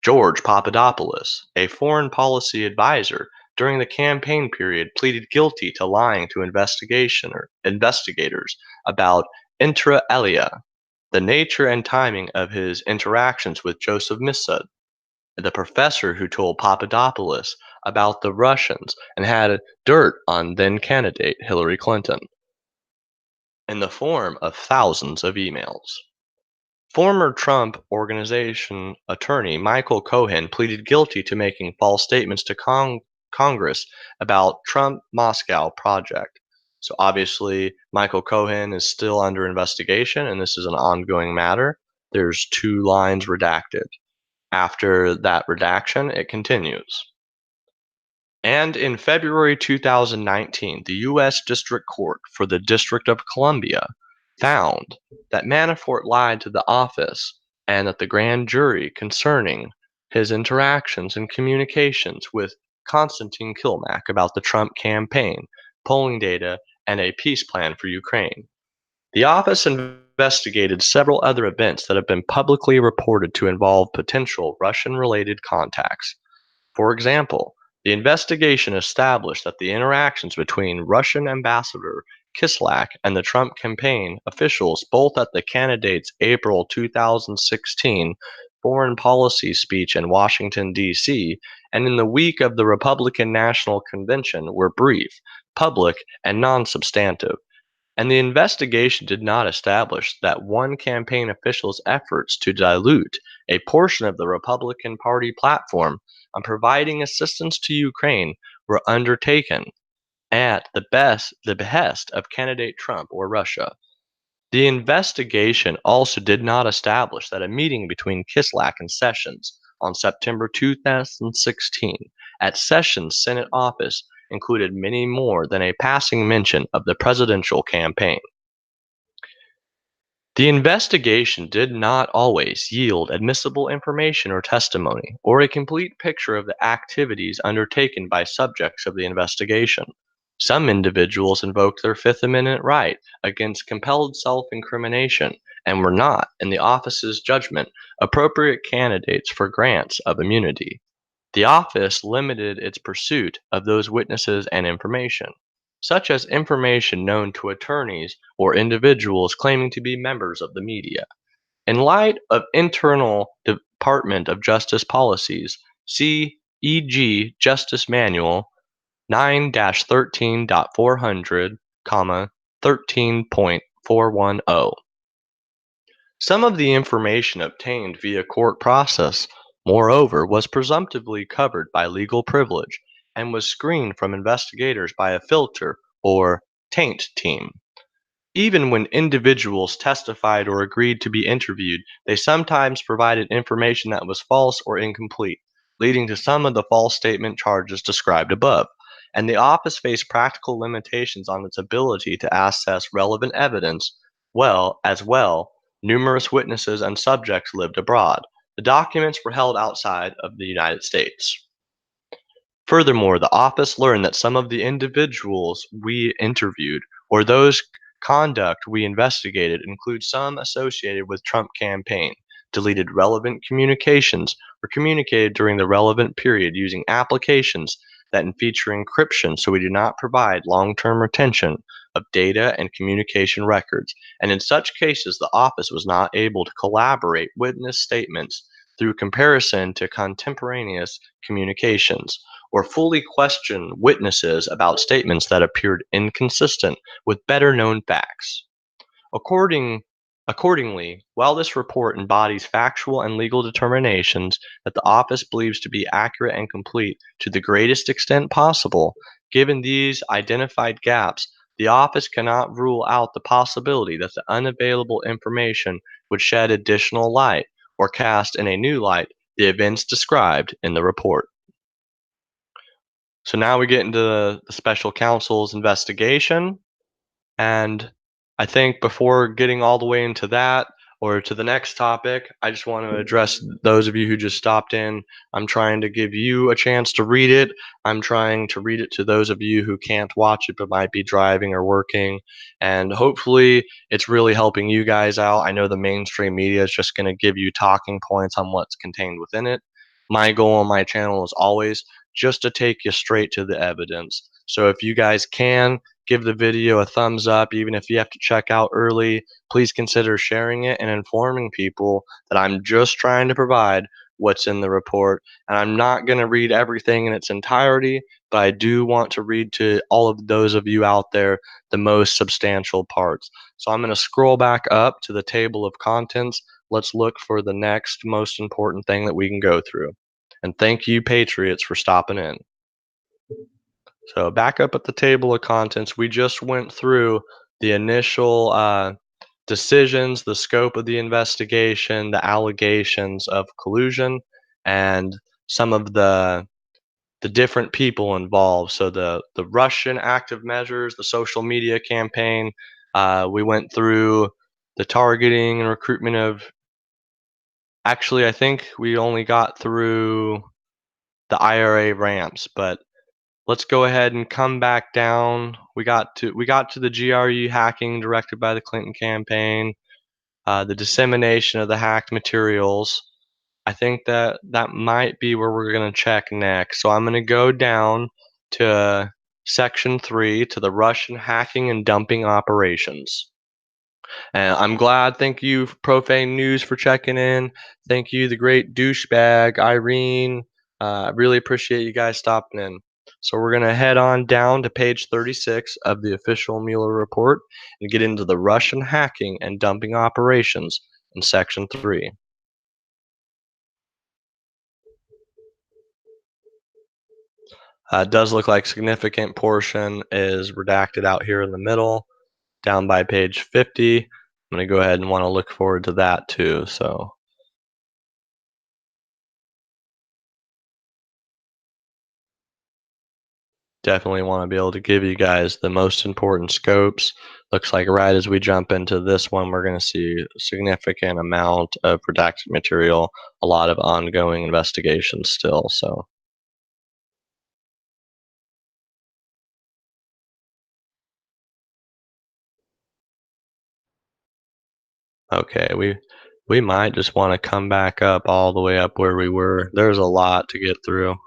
[SPEAKER 1] George Papadopoulos, a foreign policy advisor during the campaign period, pleaded guilty to lying to investigators about inter alia, the nature and timing of his interactions with Joseph Mifsud, the professor who told Papadopoulos about the Russians and had dirt on then candidate Hillary Clinton, in the form of thousands of emails. Former Trump Organization attorney Michael Cohen pleaded guilty to making false statements to Congress about Trump Moscow project. So obviously, Michael Cohen is still under investigation, and this is an ongoing matter. There's two lines redacted. After that redaction, it continues. And in February 2019, the U.S. District Court for the District of Columbia found that Manafort lied to the office and that the grand jury concerning his interactions and communications with Konstantin Kilmack about the Trump campaign, polling data, and a peace plan for Ukraine. The office investigated several other events that have been publicly reported to involve potential Russian related contacts. For example, the investigation established that the interactions between Russian Ambassador Kislyak and the Trump campaign officials, both at the candidate's April 2016 foreign policy speech in Washington, D.C., and in the week of the Republican National Convention, were brief, public, and non substantive. And the investigation did not establish that one campaign official's efforts to dilute a portion of the Republican Party platform on providing assistance to Ukraine were undertaken at the behest of candidate Trump or Russia. The investigation also did not establish that a meeting between Kislyak and Sessions on September 2016 at Sessions' Senate office included many more than a passing mention of the presidential campaign. The investigation did not always yield admissible information or testimony, or a complete picture of the activities undertaken by subjects of the investigation. Some individuals invoked their Fifth Amendment right against compelled self incrimination and were not, in the office's judgment, appropriate candidates for grants of immunity. The office limited its pursuit of those witnesses and information, such as information known to attorneys or individuals claiming to be members of the media. In light of internal Department of Justice policies, see e.g. Justice Manual 9-13.400, 13.410. Some of the information obtained via court process, moreover, was presumptively covered by legal privilege and was screened from investigators by a filter or taint team. Even when individuals testified or agreed to be interviewed, they sometimes provided information that was false or incomplete, leading to some of the false statement charges described above. And the office faced practical limitations on its ability to access relevant evidence. Numerous witnesses and subjects lived abroad. The documents were held outside of the United States. Furthermore, the office learned that some of the individuals we interviewed or those conduct we investigated include some associated with Trump campaign, deleted relevant communications, or communicated during the relevant period using applications that feature encryption so we do not provide long-term retention of data and communication records. And in such cases, the office was not able to collaborate witness statements through comparison to contemporaneous communications or fully question witnesses about statements that appeared inconsistent with better known facts. According, Accordingly, while this report embodies factual and legal determinations that the office believes to be accurate and complete to the greatest extent possible, given these identified gaps, the office cannot rule out the possibility that the unavailable information would shed additional light or cast in a new light the events described in the report. So now we get into the special counsel's investigation. And I think before getting all the way into that or to the next topic, I just want to address those of you who just stopped in. I'm trying to give you a chance to read it. I'm trying to read it to those of you who can't watch it but might be driving or working. And hopefully, it's really helping you guys out. I know the mainstream media is just going to give you talking points on what's contained within it. My goal on my channel is always just to take you straight to the evidence. So if you guys can, give the video a thumbs up. Even if you have to check out early, please consider sharing it and informing people that I'm just trying to provide what's in the report. And I'm not going to read everything in its entirety, but I do want to read to all of those of you out there the most substantial parts. So I'm going to scroll back up to the table of contents. Let's look for the next most important thing that we can go through. And thank you, Patriots, for stopping in. So back up at the table of contents, we just went through the initial decisions, the scope of the investigation, the allegations of collusion, and some of the different people involved. So the Russian active measures, the social media campaign. We went through the targeting and recruitment of. Actually, I think we only got through the IRA ramps, but let's go ahead and come back down. We got to the GRU hacking directed by the Clinton campaign, the dissemination of the hacked materials. I think that that might be where we're going to check next. So I'm going to go down to section 3 to the Russian hacking and dumping operations. And I'm glad. Thank you, Profane News, for checking in. Thank you, the great douchebag Irene. I really appreciate you guys stopping in. So we're gonna head on down to page 36 of the official Mueller report and get into the Russian hacking and dumping operations in section 3. It does look like significant portion is redacted out here in the middle, down by page 50. I'm gonna go ahead and want to look forward to that too. So. Definitely want to be able to give you guys the most important scopes. Looks like right as we jump into this one, we're going to see a significant amount of redacted material, a lot of ongoing investigations still. So, okay, we might just want to come back up all the way up where we were. There's a lot to get through.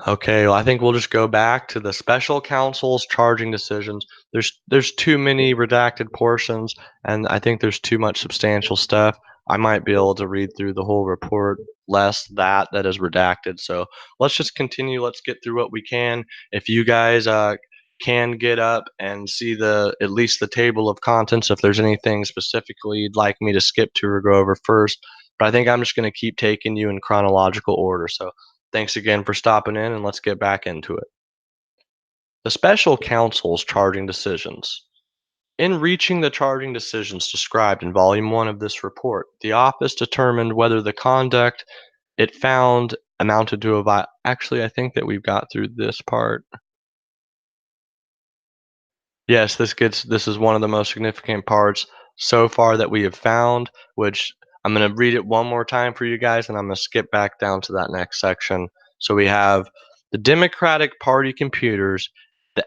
[SPEAKER 1] Okay, well, I think we'll just go back to the special counsel's charging decisions. There's too many redacted portions, and I think there's too much substantial stuff. I might be able to read through the whole report, less that is redacted. So let's just continue. Let's get through what we can. If you guys can get up and see the at least the table of contents, if there's anything specifically you'd like me to skip to or go over first, but I think I'm just going to keep taking you in chronological order. So thanks again for stopping in, and let's get back into it. The special counsel's charging decisions. In reaching the charging decisions described in Volume 1 of this report, the office determined whether the conduct it found amounted to a Actually, I think that we've got through this part. Yes, this is one of the most significant parts so far that we have found, which I'm going to read it one more time for you guys, and I'm going to skip back down to that next section. So we have the Democratic Party computers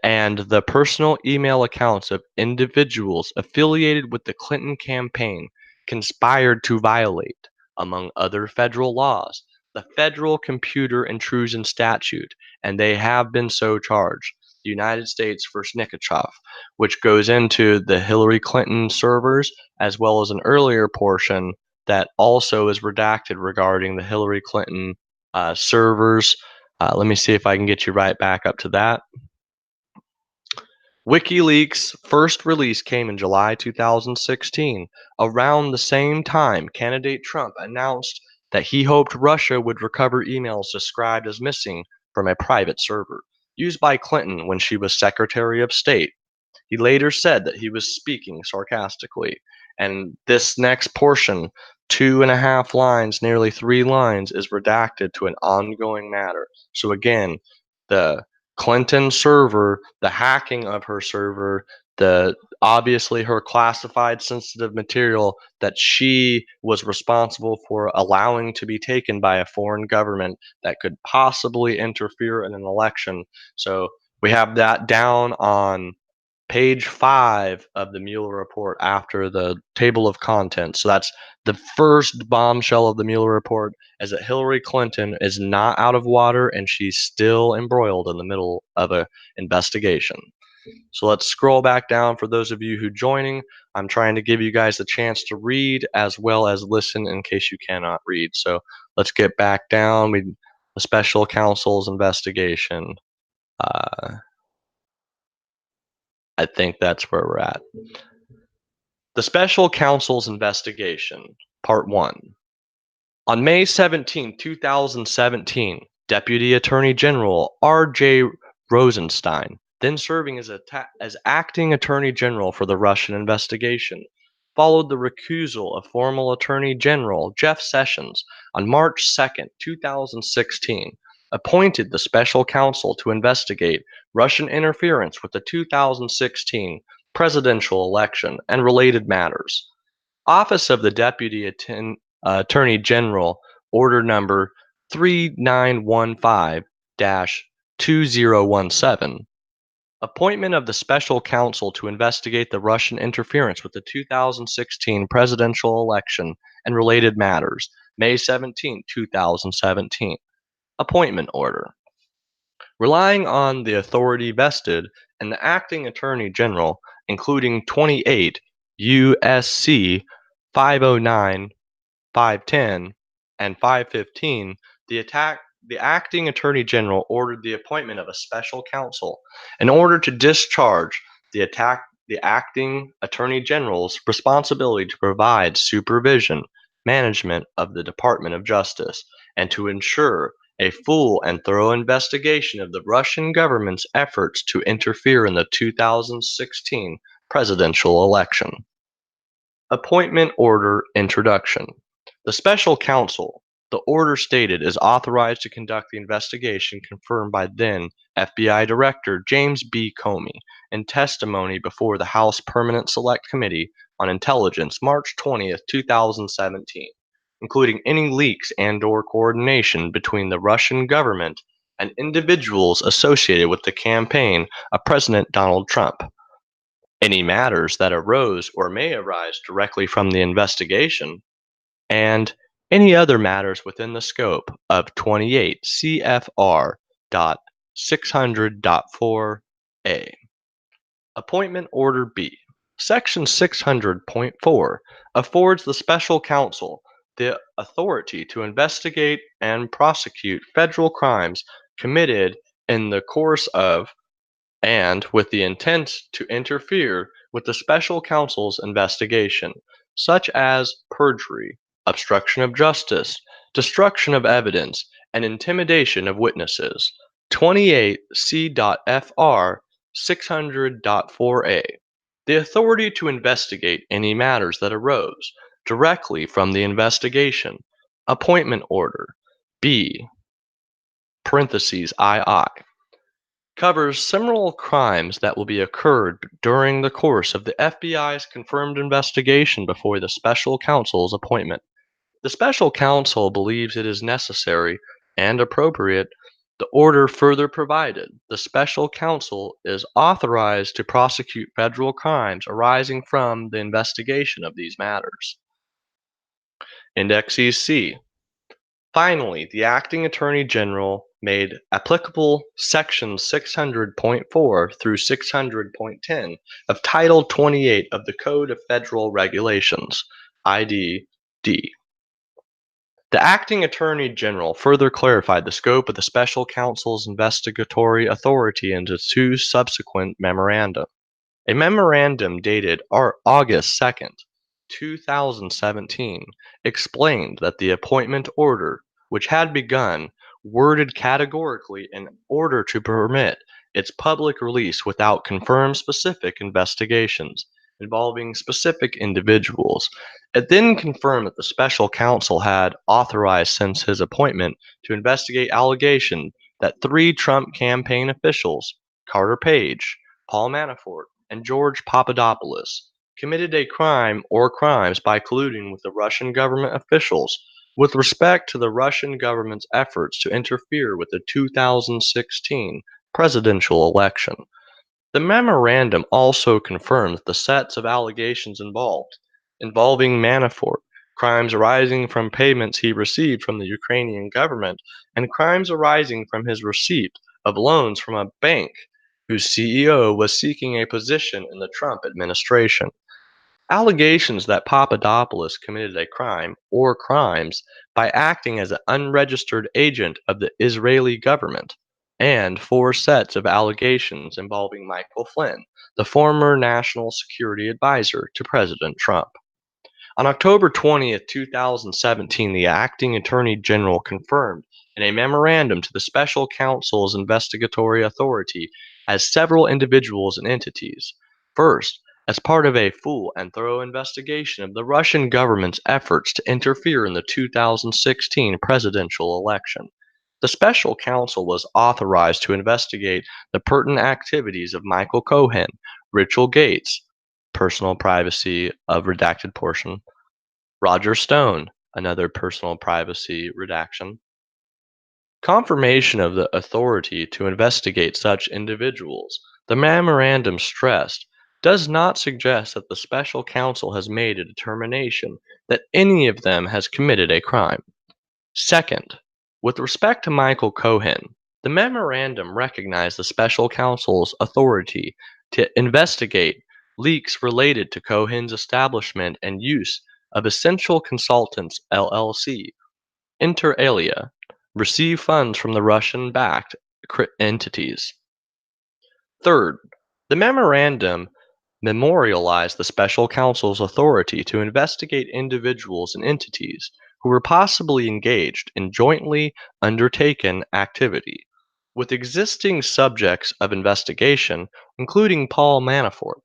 [SPEAKER 1] and the personal email accounts of individuals affiliated with the Clinton campaign conspired to violate, among other federal laws, the Federal Computer Intrusion Statute, and they have been so charged. The United States versus Nikichov, which goes into the Hillary Clinton servers, as well as an earlier portion that also is redacted regarding the Hillary Clinton servers. Let me see if I can get you right back up to that. WikiLeaks' first release came in July 2016. Around the same time, candidate Trump announced that he hoped Russia would recover emails described as missing from a private server used by Clinton when she was Secretary of State. He later said that he was speaking sarcastically. And this next portion, 2.5 lines, nearly 3 lines, is redacted to an ongoing matter. So again, the Clinton server, the hacking of her server, the obviously her classified sensitive material that she was responsible for allowing to be taken by a foreign government that could possibly interfere in an election. So we have that down on page 5 of the Mueller report after the table of contents. So that's the first bombshell of the Mueller report, is that Hillary Clinton is not out of water and she's still embroiled in the middle of an investigation. So let's scroll back down. For those of you who joining, I'm trying to give you guys the chance to read as well as listen in case you cannot read. So let's get back down. The special counsel's investigation. I think that's where we're at. The Special Counsel's Investigation, Part 1. On May 17, 2017, Deputy Attorney General R.J. Rosenstein, then serving as acting Attorney General for the Russian investigation, followed the recusal of former Attorney General Jeff Sessions on March 2, 2016, appointed the special counsel to investigate Russian interference with the 2016 presidential election and related matters. Office of the Deputy Attorney General, Order Number 3915 2017. Appointment of the special counsel to investigate the Russian interference with the 2016 presidential election and related matters, May 17, 2017. Appointment order. Relying on the authority vested in the acting attorney general, including 28 USC 509, 510, and 515, the acting attorney general ordered the appointment of a special counsel in order to discharge the acting attorney general's responsibility to provide supervision, management of the Department of Justice, and to ensure a full and thorough investigation of the Russian government's efforts to interfere in the 2016 presidential election. Appointment Order Introduction. The special counsel, the order stated, is authorized to conduct the investigation confirmed by then FBI Director James B. Comey in testimony before the House Permanent Select Committee on Intelligence March 20th, 2017, including any leaks and/or coordination between the Russian government and individuals associated with the campaign of President Donald Trump. Any matters that arose or may arise directly from the investigation, and any other matters within the scope of 28 CFR. 600.4a. Appointment Order B. Section 600.4 affords the special counsel the authority to investigate and prosecute federal crimes committed in the course of and with the intent to interfere with the special counsel's investigation, such as perjury, obstruction of justice, destruction of evidence, and intimidation of witnesses. 28 C.FR 600.4a. The authority to investigate any matters that arose directly from the investigation. Appointment Order B. Parentheses II. Covers similar crimes that will be occurred during the course of the FBI's confirmed investigation before the special counsel's appointment. The special counsel believes it is necessary and appropriate. The order further provided the special counsel is authorized to prosecute federal crimes arising from the investigation of these matters. Index C. Finally, the acting attorney general made applicable section 600.4 through 600.10 of Title 28 of the Code of Federal Regulations, IDD. The acting attorney general further clarified the scope of the special counsel's investigatory authority into two subsequent memoranda. A memorandum dated August 2nd, 2017, explained that the appointment order, which had begun, worded categorically in order to permit its public release without confirmed specific investigations involving specific individuals. It then confirmed that the special counsel had authorized since his appointment to investigate allegations that three Trump campaign officials, Carter Page, Paul Manafort, and George Papadopoulos, committed a crime or crimes by colluding with the Russian government officials with respect to the Russian government's efforts to interfere with the 2016 presidential election. The memorandum also confirms the sets of allegations involving Manafort, crimes arising from payments he received from the Ukrainian government, and crimes arising from his receipt of loans from a bank whose CEO was seeking a position in the Trump administration. Allegations that Papadopoulos committed a crime or crimes by acting as an unregistered agent of the Israeli government, and four sets of allegations involving Michael Flynn, the former national security advisor to President Trump. On October 20th, 2017, the acting attorney general confirmed in a memorandum to the special counsel's investigatory authority as several individuals and entities. First, as part of a full and thorough investigation of the Russian government's efforts to interfere in the 2016 presidential election. The special counsel was authorized to investigate the pertinent activities of Michael Cohen, Rachel Gates, personal privacy of redacted portion, Roger Stone, another personal privacy redaction. Confirmation of the authority to investigate such individuals, the memorandum stressed, does not suggest that the special counsel has made a determination that any of them has committed a crime. Second, with respect to Michael Cohen, the memorandum recognized the special counsel's authority to investigate leaks related to Cohen's establishment and use of Essential Consultants LLC, inter alia, receive funds from the Russian backed entities. Third, the memorandum memorialized the special counsel's authority to investigate individuals and entities who were possibly engaged in jointly undertaken activity with existing subjects of investigation, including Paul Manafort.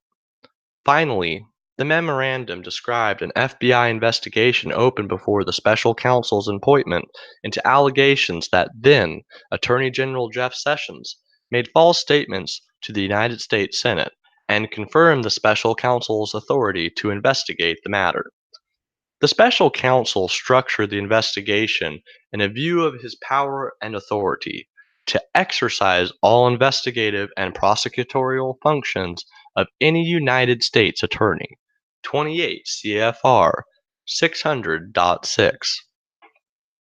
[SPEAKER 1] Finally, the memorandum described an FBI investigation opened before the special counsel's appointment into allegations that then Attorney General Jeff Sessions made false statements to the United States Senate and confirmed the special counsel's authority to investigate the matter. The special counsel structured the investigation in a view of his power and authority to exercise all investigative and prosecutorial functions of any United States attorney. 28 CFR 600.6.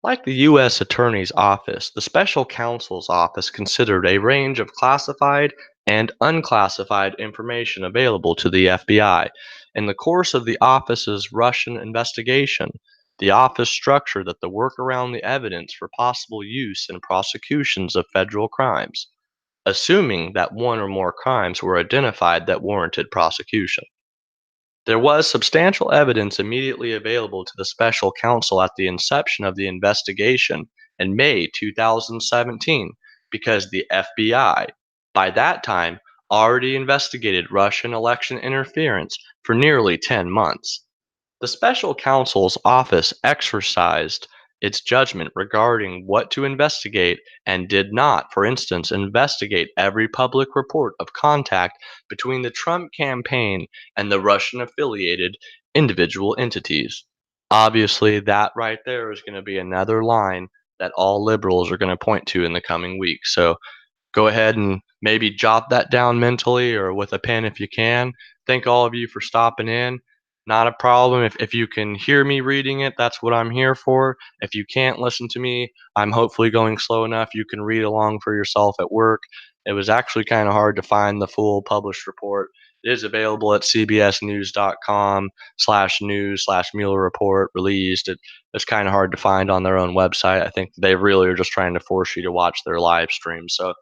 [SPEAKER 1] Like the U.S. Attorney's Office, the Special Counsel's Office considered a range of classified and unclassified information available to the FBI. In the course of the office's Russian investigation, the office structured that the work around the evidence for possible use in prosecutions of federal crimes, assuming that one or more crimes were identified that warranted prosecution. There was substantial evidence immediately available to the special counsel at the inception of the investigation in May 2017 because the FBI, by that time, already investigated Russian election interference for nearly 10 months. The special counsel's office exercised its judgment regarding what to investigate and did not, for instance, investigate every public report of contact between the Trump campaign and the Russian affiliated individual entities. Obviously, that right there is going to be another line that all liberals are going to point to in the coming weeks. So go ahead and maybe jot that down mentally or with a pen if you can. Thank all of you for stopping in. Not a problem. If you can hear me reading it, that's what I'm here for. If you can't listen to me, I'm hopefully going slow enough you can read along for yourself at work. It was actually kind of hard to find the full published report. It is available at cbsnews.com/news/Mueller report released. It's kind of hard to find on their own website. I think they really are just trying to force you to watch their live stream. So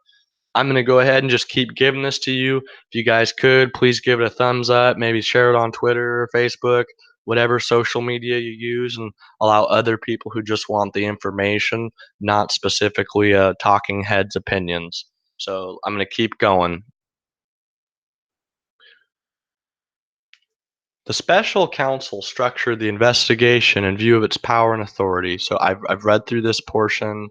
[SPEAKER 1] I'm going to go ahead and just keep giving this to you. If you guys could, please give it a thumbs up, maybe share it on Twitter, Facebook, whatever social media you use, and allow other people who just want the information, not specifically talking heads' opinions. So I'm going to keep going. The special counsel structured the investigation in view of its power and authority. So I've read through this portion.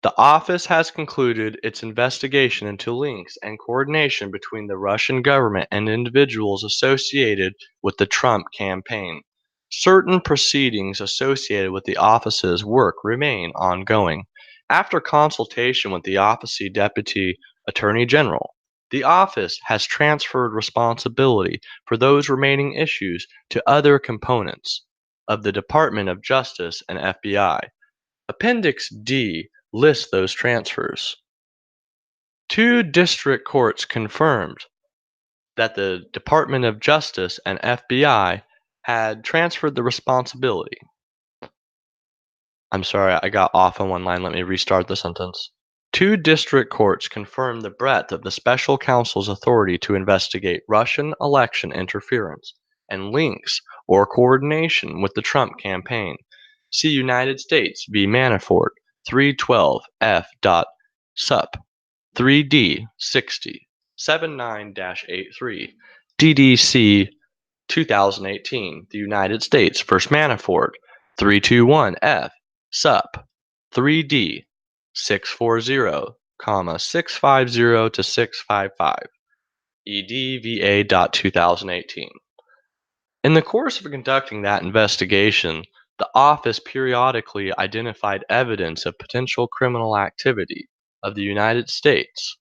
[SPEAKER 1] The office has concluded its investigation into links and coordination between the Russian government and individuals associated with the Trump campaign. Certain proceedings associated with the office's work remain ongoing. After consultation with the Office of Deputy Attorney General, the office has transferred responsibility for those remaining issues to other components of the Department of Justice and FBI. Appendix D lists those transfers. Two district courts confirmed that the Department of Justice and FBI had transferred the responsibility. I'm sorry, I got off on one line. Let me restart the sentence. Two district courts confirmed the breadth of the special counsel's authority to investigate Russian election interference and links or coordination with the Trump campaign. See United States v. Manafort 312 F. Sup 3D 60 79-83 DDC 2018, the United States vs. Manafort 321 F. Sup 3D 640, 650 to 655 EDVA 2018. In the course of conducting that investigation, the office periodically identified evidence of potential criminal activity of the United States,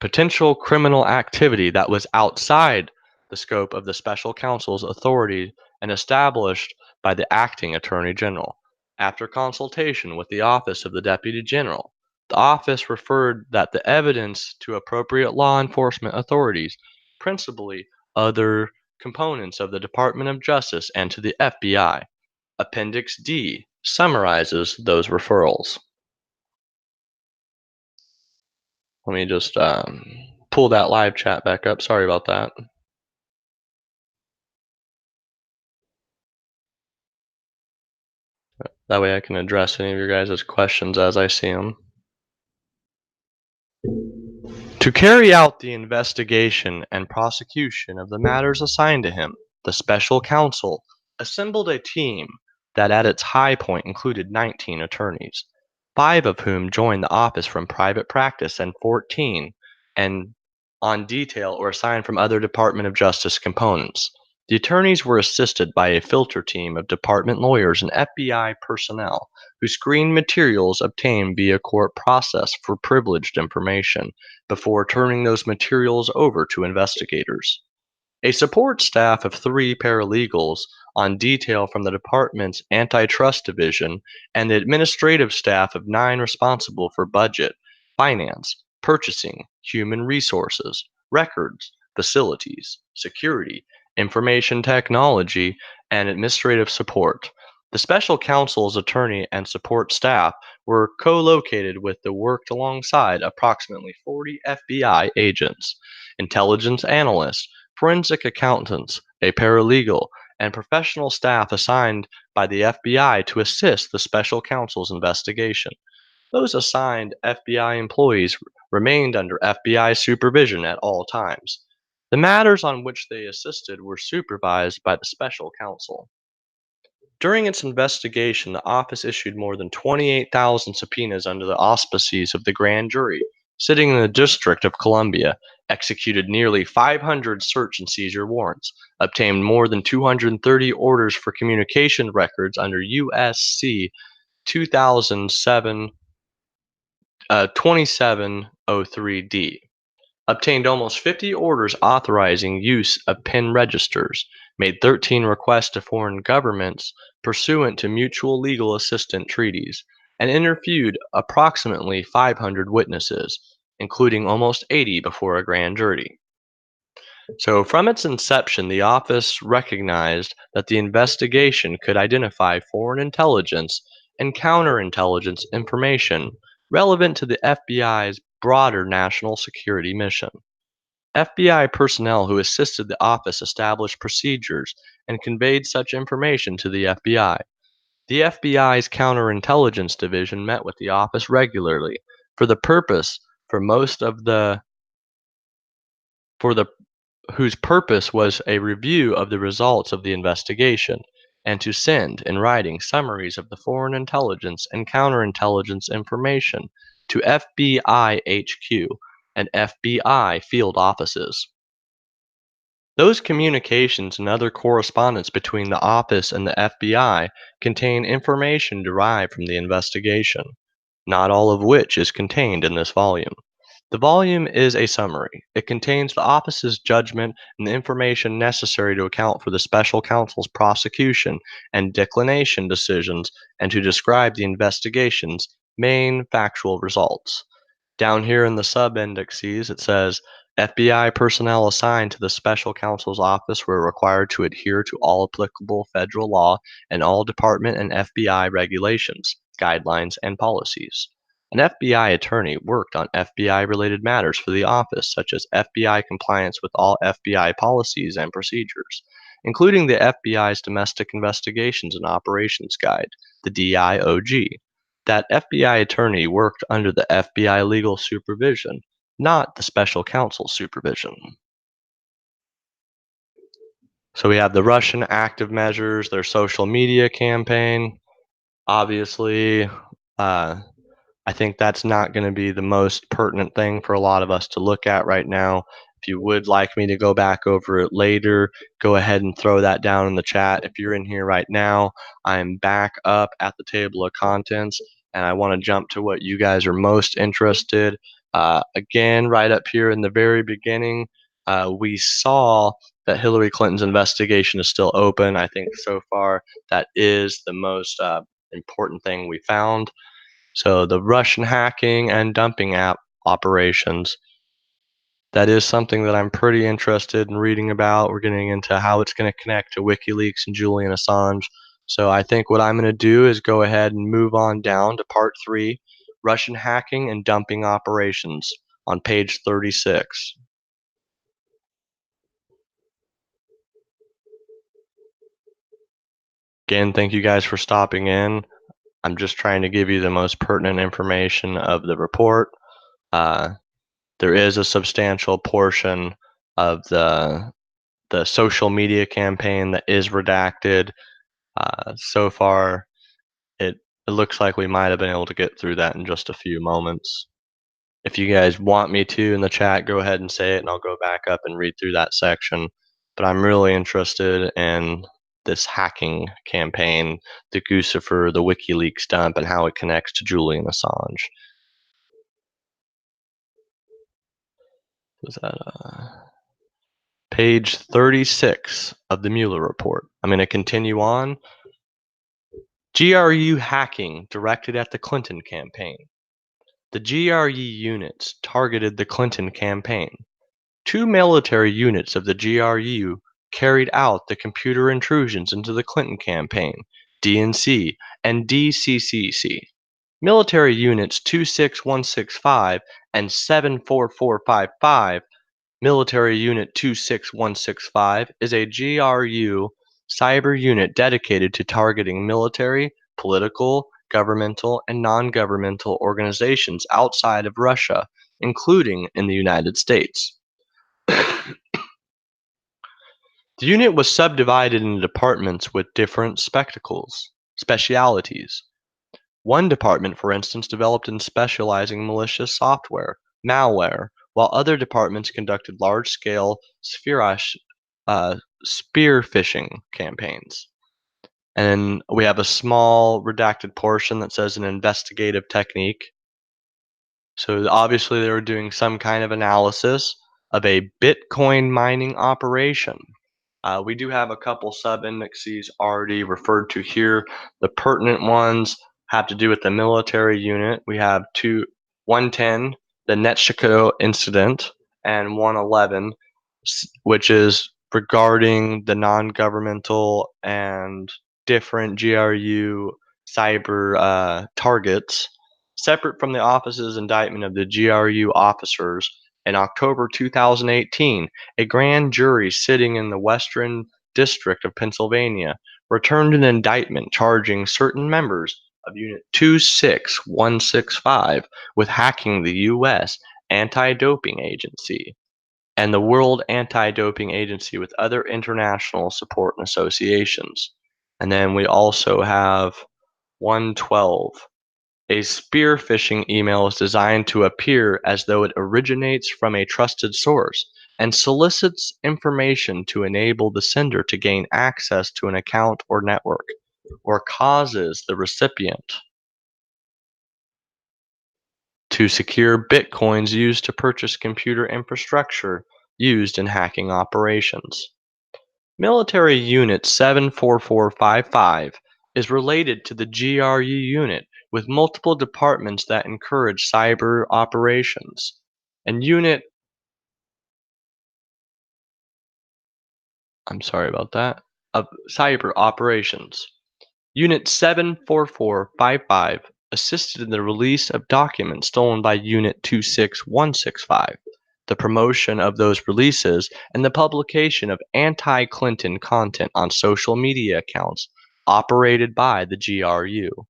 [SPEAKER 1] potential criminal activity that was outside the scope of the special counsel's authority and established by the acting attorney general. After consultation with the office of the deputy general, the office referred that the evidence to appropriate law enforcement authorities, principally other components of the Department of Justice, and to the FBI. Appendix D summarizes those referrals. Let me just pull that live chat back up. Sorry about that. That way I can address any of your guys' questions as I see them. To carry out the investigation and prosecution of the matters assigned to him, the special counsel assembled a team that at its high point included 19 attorneys, 5 of whom joined the office from private practice and 14 and on detail or assigned from other Department of Justice components. The attorneys were assisted by a filter team of department lawyers and FBI personnel who screened materials obtained via court process for privileged information before turning those materials over to investigators. A support staff of 3 paralegals on detail from the department's antitrust division and the administrative staff of 9 responsible for budget, finance, purchasing, human resources, records, facilities, security, information technology, and administrative support. The special counsel's attorney and support staff were co-located with the worked alongside approximately 40 FBI agents, intelligence analysts, forensic accountants, a paralegal, and professional staff assigned by the FBI to assist the special counsel's investigation. Those assigned FBI employees remained under FBI supervision at all times. The matters on which they assisted were supervised by the special counsel. During its investigation, the office issued more than 28,000 subpoenas under the auspices of the grand jury sitting in the District of Columbia executed nearly 500 search and seizure warrants, obtained more than 230 orders for communication records under USC 2007 2703D, obtained almost 50 orders authorizing use of PIN registers, made 13 requests to foreign governments pursuant to mutual legal assistance treaties, and interviewed approximately 500 witnesses, including almost 80 before a grand jury. So, from its inception, the office recognized that the investigation could identify foreign intelligence and counterintelligence information relevant to the FBI's broader national security mission. FBI personnel who assisted the office established procedures and conveyed such information to the FBI. The FBI's counterintelligence division met with the office regularly for the purpose for most of the for the whose purpose was a review of the results of the investigation and to send in writing summaries of the foreign intelligence and counterintelligence information to FBI HQ and FBI field offices. Those communications and other correspondence between the office and the FBI contain information derived from the investigation, not all of which is contained in this volume. The volume is a summary. It contains the office's judgment and the information necessary to account for the special counsel's prosecution and declination decisions and to describe the investigation's main factual results. Down here in the sub-indexes, it says FBI personnel assigned to the special counsel's office were required to adhere to all applicable federal law and all department and FBI regulations, guidelines, and policies. An FBI attorney worked on FBI-related matters for the office, such as FBI compliance with all FBI policies and procedures, including the FBI's Domestic Investigations and Operations Guide, the DIOG. That FBI attorney worked under the FBI legal supervision, not the special counsel's supervision. So we have the Russian active measures, their social media campaign. Obviously, I think that's not going to be the most pertinent thing for a lot of us to look at right now. If you would like me to go back over it later, go ahead and throw that down in the chat. If you're in here right now, I'm back up at the table of contents, and I want to jump to what you guys are most interested. Again, right up here in the very beginning, we saw that Hillary Clinton's investigation is still open. I think so far that is the most important thing we found. So the Russian hacking and dumping app operations, that is something that I'm pretty interested in reading about. We're getting into how it's going to connect to WikiLeaks and Julian Assange. So I think what I'm going to do is go ahead and move on down to part 3, Russian hacking and dumping operations on page 36. Again, thank you guys for stopping in. I'm just trying to give you the most pertinent information of the report. There is a substantial portion of the social media campaign that is redacted. So far, it looks like we might have been able to get through that in just a few moments. If you guys want me to in the chat, go ahead and say it, and I'll go back up and read through that section. But I'm really interested in this hacking campaign, the Guccifer, the WikiLeaks dump, and how it connects to Julian Assange. Was that page 36 of the Mueller report? I'm going to continue on. GRU hacking directed at the Clinton campaign. The GRU units targeted the Clinton campaign. 2 military units of the GRU carried out the computer intrusions into the Clinton campaign, DNC, and DCCC. Military units 26165 and 74455, Military Unit 26165 is a GRU cyber unit dedicated to targeting military, political, governmental, and non-governmental organizations outside of Russia, including in the United States. The unit was subdivided into departments with different specialities. One department, for instance, developed in specializing malicious software, malware, while other departments conducted large-scale uh, spear phishing campaigns. And we have a small redacted portion that says an investigative technique. So obviously they were doing some kind of analysis of a Bitcoin mining operation. We do have a couple sub-indices already referred to here. The pertinent ones have to do with the military unit. We have 110, the Netshiko incident, and 111, which is regarding the non-governmental and different GRU cyber targets. Separate from the office's indictment of the GRU officers, in October 2018, a grand jury sitting in the Western District of Pennsylvania returned an indictment charging certain members of Unit 26165 with hacking the U.S. Anti-Doping Agency and the World Anti-Doping Agency with other international support and associations. And then we also have 112. A spear phishing email is designed to appear as though it originates from a trusted source and solicits information to enable the sender to gain access to an account or network, or causes the recipient to secure bitcoins used to purchase computer infrastructure used in hacking operations. Military Unit 74455 is related to the GRU unit with multiple departments that encourage cyber operations. And I'm sorry about that, of cyber operations. Unit 74455 assisted in the release of documents stolen by Unit 26165, the promotion of those releases, and the publication of anti-Clinton content on social media accounts operated by the GRU.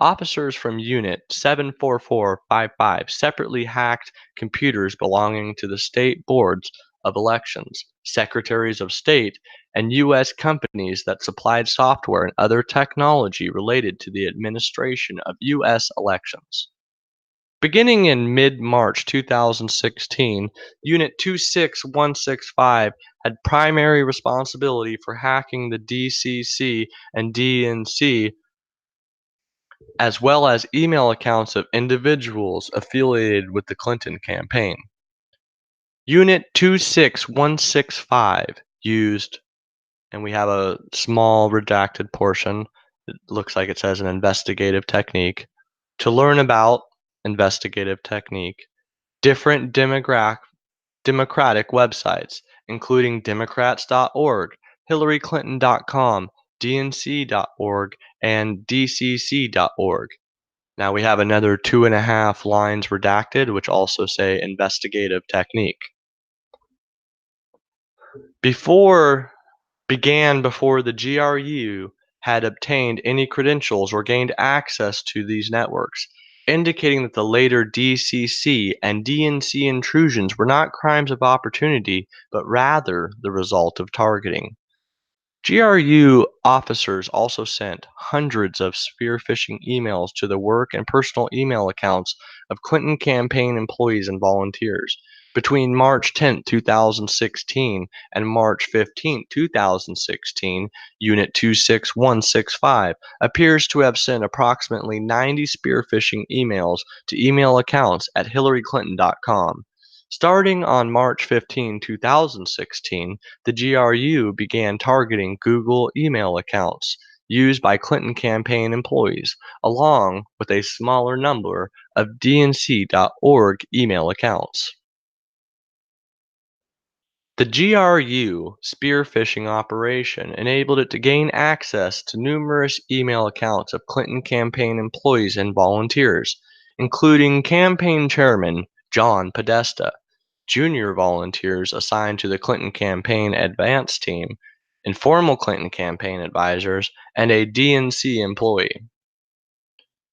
[SPEAKER 1] Officers from Unit 74455 separately hacked computers belonging to the state boards of elections, secretaries of state, and U.S. companies that supplied software and other technology related to the administration of U.S. elections. Beginning in mid-March 2016, Unit 26165 had primary responsibility for hacking the DCC and DNC as well as email accounts of individuals affiliated with the Clinton campaign. Unit 26165 used, and we have a small redacted portion, it looks like it says an investigative technique, to learn about investigative technique, different democratic websites, including Democrats.org, HillaryClinton.com, DNC.org, and DCC.org. Now we have another 2.5 lines redacted, which also say investigative technique. Before the GRU had obtained any credentials or gained access to these networks, indicating that the later DCC and DNC intrusions were not crimes of opportunity, but rather the result of targeting. GRU officers also sent hundreds of spear phishing emails to the work and personal email accounts of Clinton campaign employees and volunteers. Between March 10, 2016 and March 15, 2016, Unit 26165 appears to have sent approximately 90 spear phishing emails to email accounts at HillaryClinton.com. Starting on March 15, 2016, the GRU began targeting Google email accounts used by Clinton campaign employees, along with a smaller number of DNC.org email accounts. The GRU spear phishing operation enabled it to gain access to numerous email accounts of Clinton campaign employees and volunteers, including campaign chairman John Podesta, junior volunteers assigned to the Clinton campaign advance team, informal Clinton campaign advisors, and a DNC employee.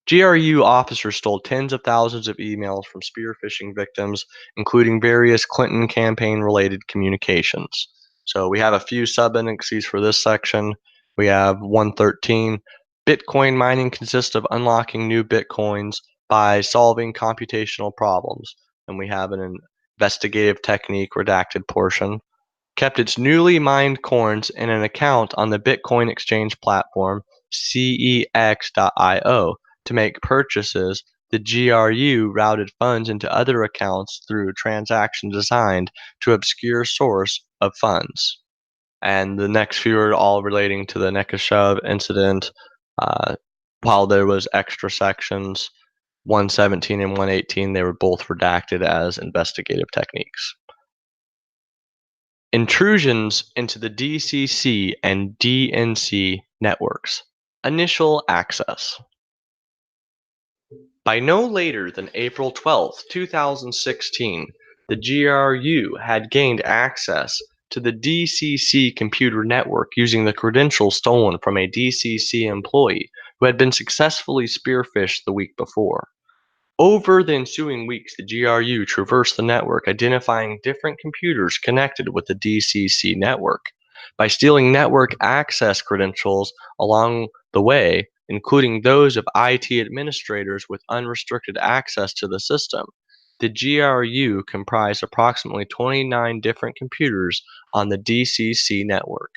[SPEAKER 1] GRU officers stole tens of thousands of emails from spear phishing victims, including various Clinton campaign related communications. So we have a few sub-indices for this section. We have 113. Bitcoin mining consists of unlocking new Bitcoins by solving computational problems. And we have an investigative technique redacted portion, kept its newly mined coins in an account on the Bitcoin exchange platform CEX.io to make purchases. The GRU routed funds into other accounts through transactions designed to obscure source of funds. And the next few are all relating to the Nekashov incident. Uh, while there was extra sections, 117 and 118, they were both redacted as investigative techniques. Intrusions into the DCC and DNC networks. Initial access. By no later than April 12, 2016, the GRU had gained access to the DCC computer network using the credentials stolen from a DCC employee who had been successfully spearphished the week before. Over the ensuing weeks, the GRU traversed the network, identifying different computers connected with the DCC network. By stealing network access credentials along the way, including those of IT administrators with unrestricted access to the system, the GRU comprised approximately 29 different computers on the DCC network.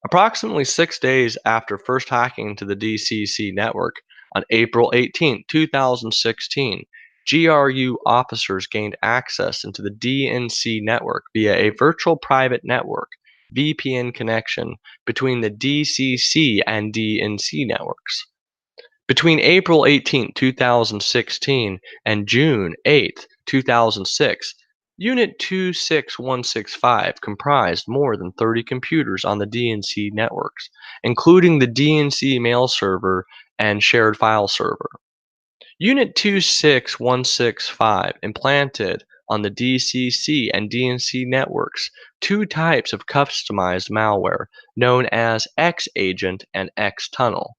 [SPEAKER 1] Approximately 6 days after first hacking into the DCC network, on April 18, 2016, GRU officers gained access into the DNC network via a virtual private network (VPN) connection between the DCC and DNC networks. Between April 18, 2016 and June 8, 2006, Unit 26165 comprised more than 30 computers on the DNC networks, including the DNC mail server and shared file server. Unit 26165 implanted on the DCC and DNC networks two types of customized malware known as X-Agent and X-Tunnel.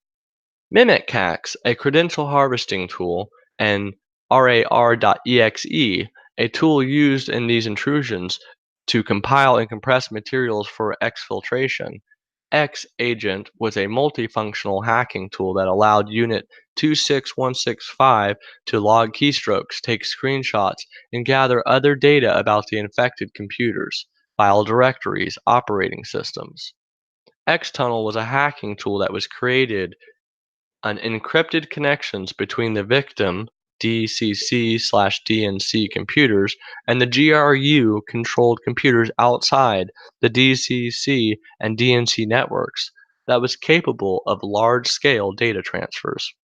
[SPEAKER 1] Mimikatz, a credential harvesting tool, and rar.exe, a tool used in these intrusions to compile and compress materials for exfiltration. X-Agent was a multifunctional hacking tool that allowed Unit 26165 to log keystrokes, take screenshots, and gather other data about the infected computers, file directories, operating systems. X-Tunnel was a hacking tool that was created on encrypted connections between the victim DCC/DNC computers and the GRU controlled computers outside the DCC and DNC networks that was capable of large scale data transfers.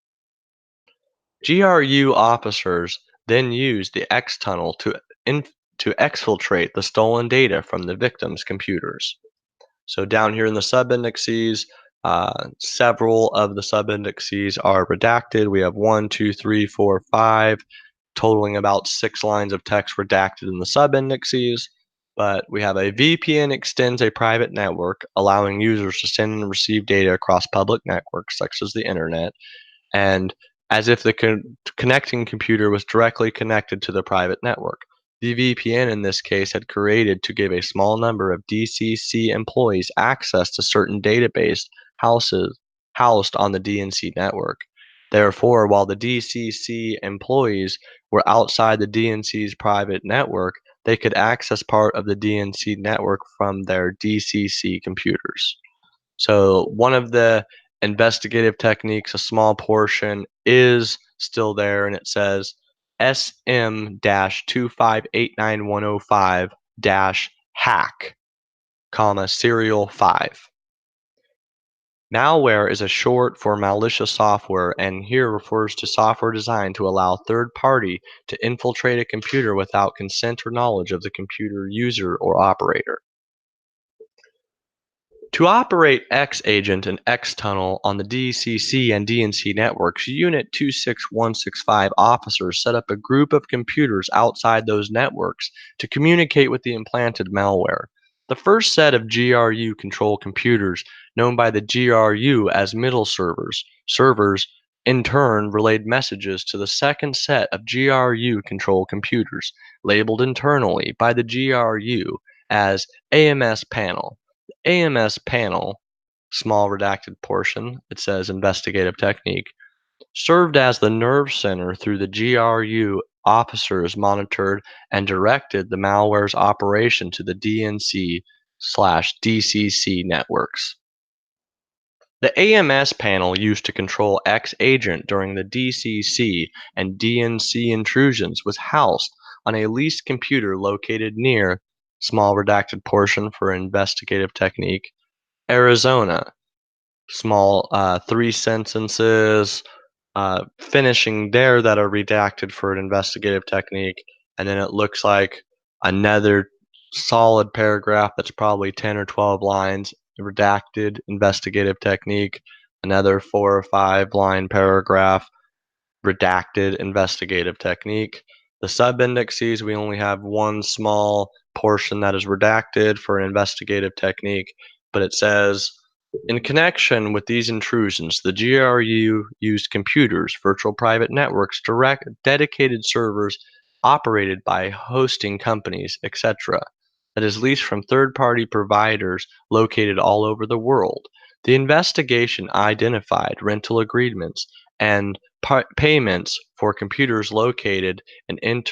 [SPEAKER 1] GRU officers then used the X tunnel to exfiltrate the stolen data from the victim's computers. So down here in the subindexes, several of the subindexes are redacted. We have 1, 2, 3, 4, 5, totaling about 6 lines of text redacted in the subindexes. But we have a VPN extends a private network, allowing users to send and receive data across public networks such as the internet, and as if the connecting computer was directly connected to the private network. The VPN in this case had created to give a small number of DCC employees access to certain database houses housed on the DNC network. Therefore, while the DCC employees were outside the DNC's private network, they could access part of the DNC network from their DCC computers. So one of the investigative techniques, a small portion, is still there, and it says SM-2589105-hack, serial 5. Malware is a short for malicious software, and here refers to software designed to allow third party to infiltrate a computer without consent or knowledge of the computer user or operator. To operate X-Agent and X-Tunnel on the DCC and DNC networks, Unit 26165 officers set up a group of computers outside those networks to communicate with the implanted malware. The first set of GRU control computers, known by the GRU as middle servers, in turn relayed messages to the second set of GRU control computers, labeled internally by the GRU as AMS panel. AMS panel, small redacted portion, it says investigative technique, served as the nerve center through the GRU officers monitored and directed the malware's operation to the DNC/DCC networks. The AMS panel used to control X agent during the DCC and DNC intrusions was housed on a leased computer located near small redacted portion for investigative technique, Arizona. Small three sentences finishing there that are redacted for an investigative technique, and then it looks like another solid paragraph that's probably 10 or 12 lines, redacted investigative technique, another 4 or 5 line paragraph, redacted investigative technique. The sub-indexes, we only have one small portion that is redacted for an investigative technique, but it says, in connection with these intrusions, the GRU used computers, virtual private networks, direct dedicated servers operated by hosting companies, etc., that is leased from third-party providers located all over the world. The investigation identified rental agreements and payments for computers located in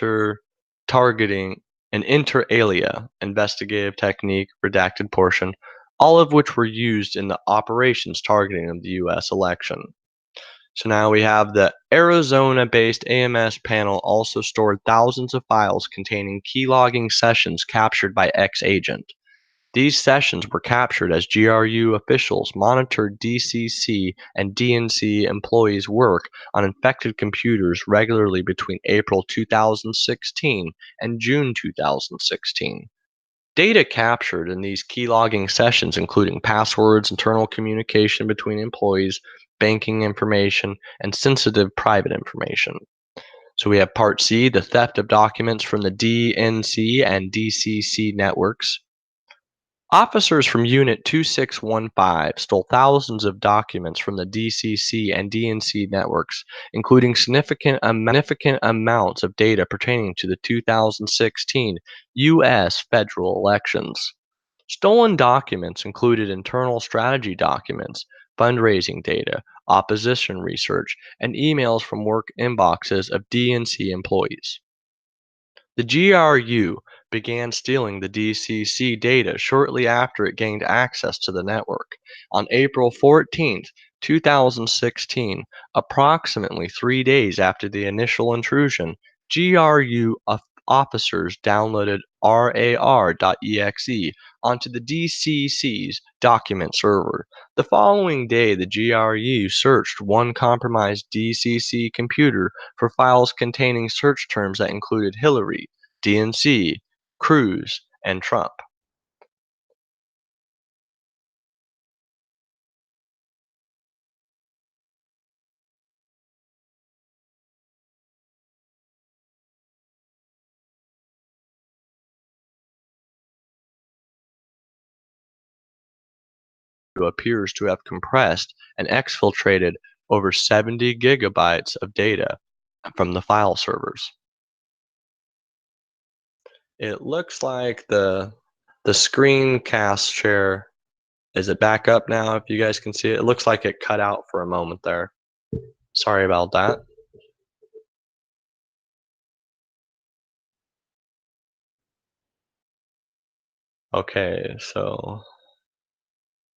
[SPEAKER 1] targeting an inter alia investigative technique redacted portion, all of which were used in the operations targeting of the US election. So now we have the Arizona-based AMS panel also stored thousands of files containing key logging sessions captured by X agent. These sessions were captured as GRU officials monitored DCC and DNC employees' work on infected computers regularly between April 2016 and June 2016. Data captured in these key logging sessions, including passwords, internal communication between employees, banking information, and sensitive private information. So we have Part C, the theft of documents from the DNC and DCC networks. Officers from Unit 2615 stole thousands of documents from the DCC and DNC networks, including significant amounts of data pertaining to the 2016 U.S. federal elections. Stolen documents included internal strategy documents, fundraising data, opposition research, and emails from work inboxes of DNC employees. The GRU began stealing the DCC data shortly after it gained access to the network. On April 14, 2016, approximately 3 days after the initial intrusion, GRU officers downloaded rar.exe onto the DCC's document server. The following day, the GRU searched one compromised DCC computer for files containing search terms that included Hillary, DNC, Cruz, and Trump. Who appears to have compressed and exfiltrated over 70 gigabytes of data from the file servers. It looks like the screencast share, is it back up now if you guys can see it? It looks like it cut out for a moment there. Sorry about that. Okay, so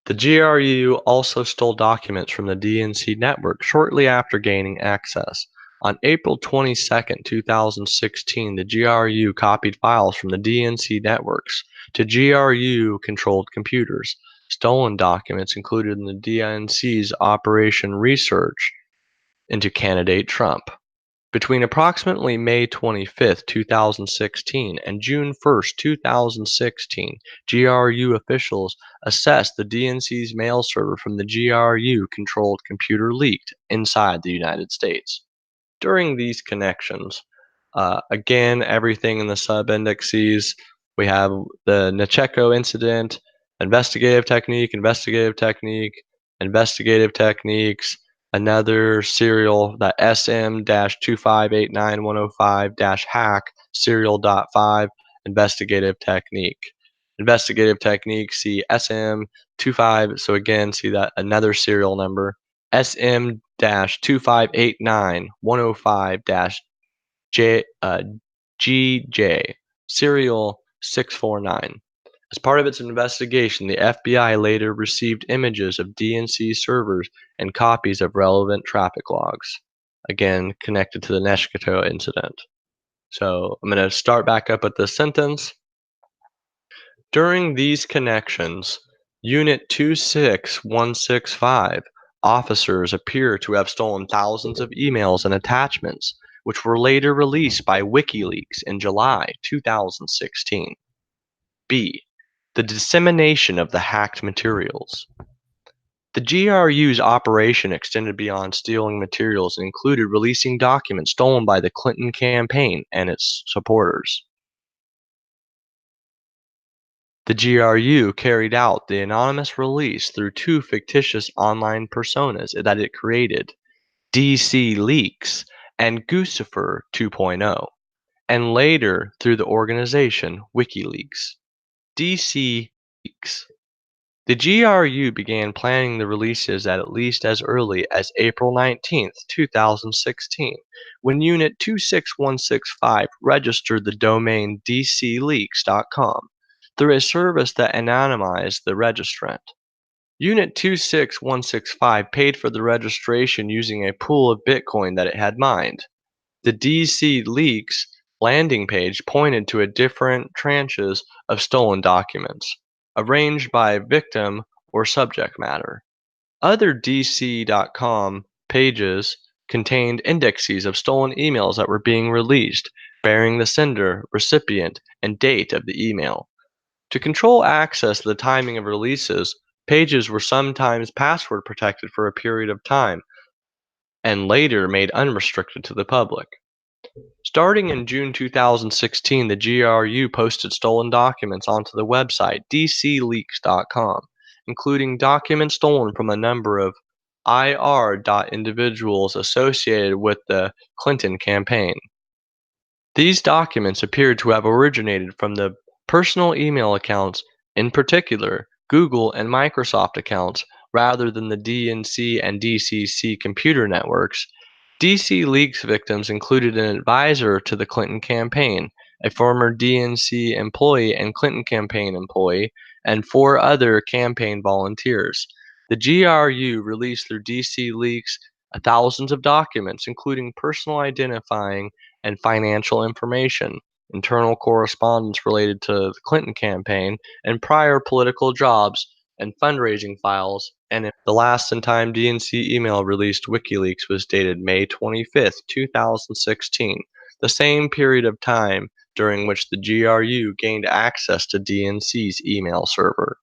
[SPEAKER 1] the GRU also stole documents from the DNC network shortly after gaining access. On April 22, 2016, the GRU copied files from the DNC networks to GRU-controlled computers. Stolen documents included in the DNC's Operation Research into candidate Trump. Between approximately May 25, 2016 and June 1, 2016, GRU officials assessed the DNC's mail server from the GRU-controlled computer leaked inside the United States. During these connections, again, everything in the sub-indexes, we have the Nacheko incident, investigative technique, investigative techniques, another serial, that SM-2589105-hack serial.5 investigative technique. Investigative technique, see SM25, so again, see that another serial number, SM-2589105- GJ, Serial 649. As part of its investigation, the FBI later received images of DNC servers and copies of relevant traffic logs, again connected to the Neshkato incident. So I'm going to start back up at this sentence. During these connections, Unit 26165 officers appear to have stolen thousands of emails and attachments, which were later released by WikiLeaks in July 2016. B. The dissemination of the hacked materials. The GRU's operation extended beyond stealing materials and included releasing documents stolen by the Clinton campaign and its supporters. The GRU carried out the anonymous release through two fictitious online personas that it created, DC Leaks and Guccifer 2.0, and later through the organization WikiLeaks. DC Leaks. The GRU began planning the releases at least as early as April 19, 2016, when Unit 26165 registered the domain dcleaks.com through a service that anonymized the registrant. Unit 26165 paid for the registration using a pool of Bitcoin that it had mined. The DC Leaks landing page pointed to different tranches of stolen documents, arranged by victim or subject matter. Other DC.com pages contained indexes of stolen emails that were being released, bearing the sender, recipient, and date of the email. To control access to the timing of releases, pages were sometimes password protected for a period of time and later made unrestricted to the public. Starting in June 2016, the GRU posted stolen documents onto the website dcleaks.com, including documents stolen from a number of individuals associated with the Clinton campaign. These documents appeared to have originated from the personal email accounts, in particular Google and Microsoft accounts, rather than the DNC and DCC computer networks. DC Leaks victims included an advisor to the Clinton campaign, a former DNC employee and Clinton campaign employee, and 4 other campaign volunteers. The GRU released through DC Leaks thousands of documents, including personal identifying and financial information, internal correspondence related to the Clinton campaign, and prior political jobs and fundraising files. And the last in time DNC email released WikiLeaks was dated May 25th, 2016, the same period of time during which the GRU gained access to DNC's email server.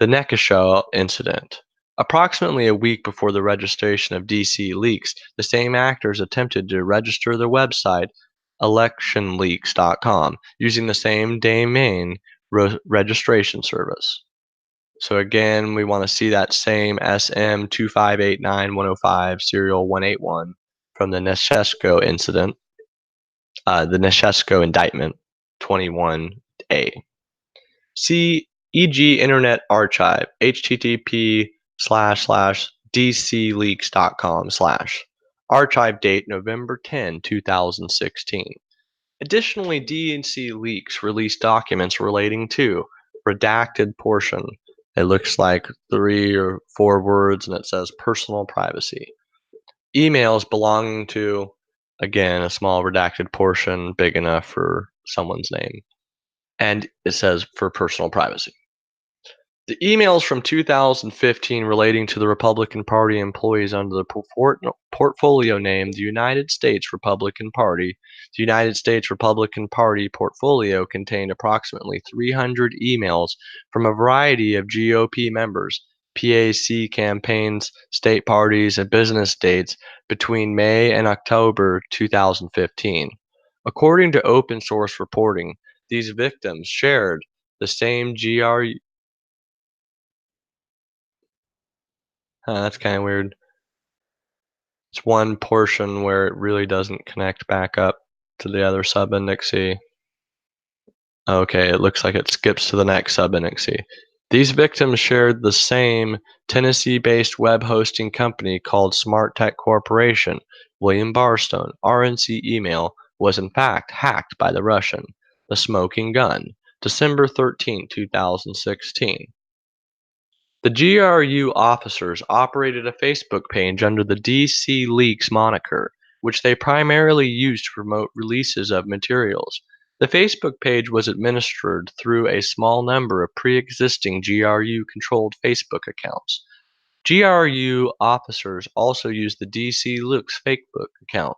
[SPEAKER 1] The Nekasha incident. Approximately a week before the registration of DC Leaks, the same actors attempted to register their website electionleaks.com using the same domain registration service. So again, we want to see that same SM2589105 serial 181 from the Neshesco incident, the Neshesco indictment 21A. See e.g. Internet Archive, http://dcleaks.com/ archive date November 10, 2016. Additionally, DNC Leaks released documents relating to redacted portion. It looks like 3 or 4 words and it says personal privacy. Emails belonging to, again, a small redacted portion big enough for someone's name. And it says for personal privacy. The emails from 2015 relating to the Republican Party employees under the portfolio name the United States Republican Party. The United States Republican Party portfolio contained approximately 300 emails from a variety of GOP members, PAC campaigns, state parties, and business states between May and October 2015. According to open source reporting, these victims shared the same GRU. That's kind of weird. It's one portion where it really doesn't connect back up to the other subindex C. Okay, it looks like it skips to the next subindex C. These victims shared the same Tennessee-based web hosting company called Smart Tech Corporation, William Barstone, RNC email, was in fact hacked by the Russian. The Smoking Gun, December 13, 2016. The GRU officers operated a Facebook page under the DC Leaks moniker, which they primarily used to promote releases of materials. The Facebook page was administered through a small number of pre-existing GRU-controlled Facebook accounts. GRU officers also used the DC Leaks Facebook account.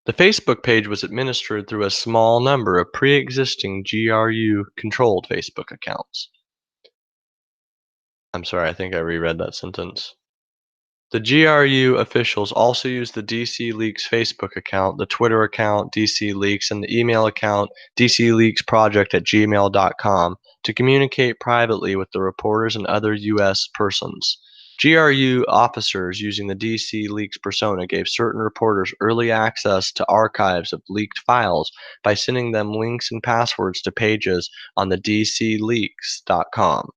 [SPEAKER 1] The Facebook page was administered through a small number of pre-existing GRU-controlled Facebook accounts. I'm sorry, I think I reread that sentence. The GRU officials also used the DC Leaks Facebook account, the Twitter account, DC Leaks, and the email account, dcleaksproject@gmail.com, to communicate privately with the reporters and other U.S. persons. GRU officers using the DC Leaks persona gave certain reporters early access to archives of leaked files by sending them links and passwords to pages on the dcleaks.com.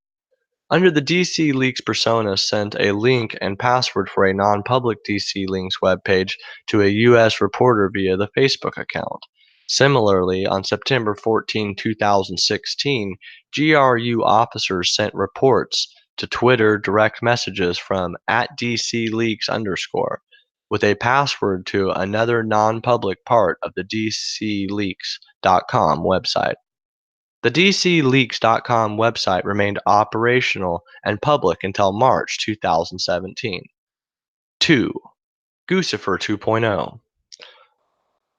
[SPEAKER 1] Under the DC Leaks persona sent a link and password for a non-public DC Leaks webpage to a U.S. reporter via the Facebook account. Similarly, on September 14, 2016, GRU officers sent reports to Twitter direct messages from @DCLeaks_ with a password to another non-public part of the dcleaks.com website. The dcleaks.com website remained operational and public until March 2017. 2. Guccifer 2.0.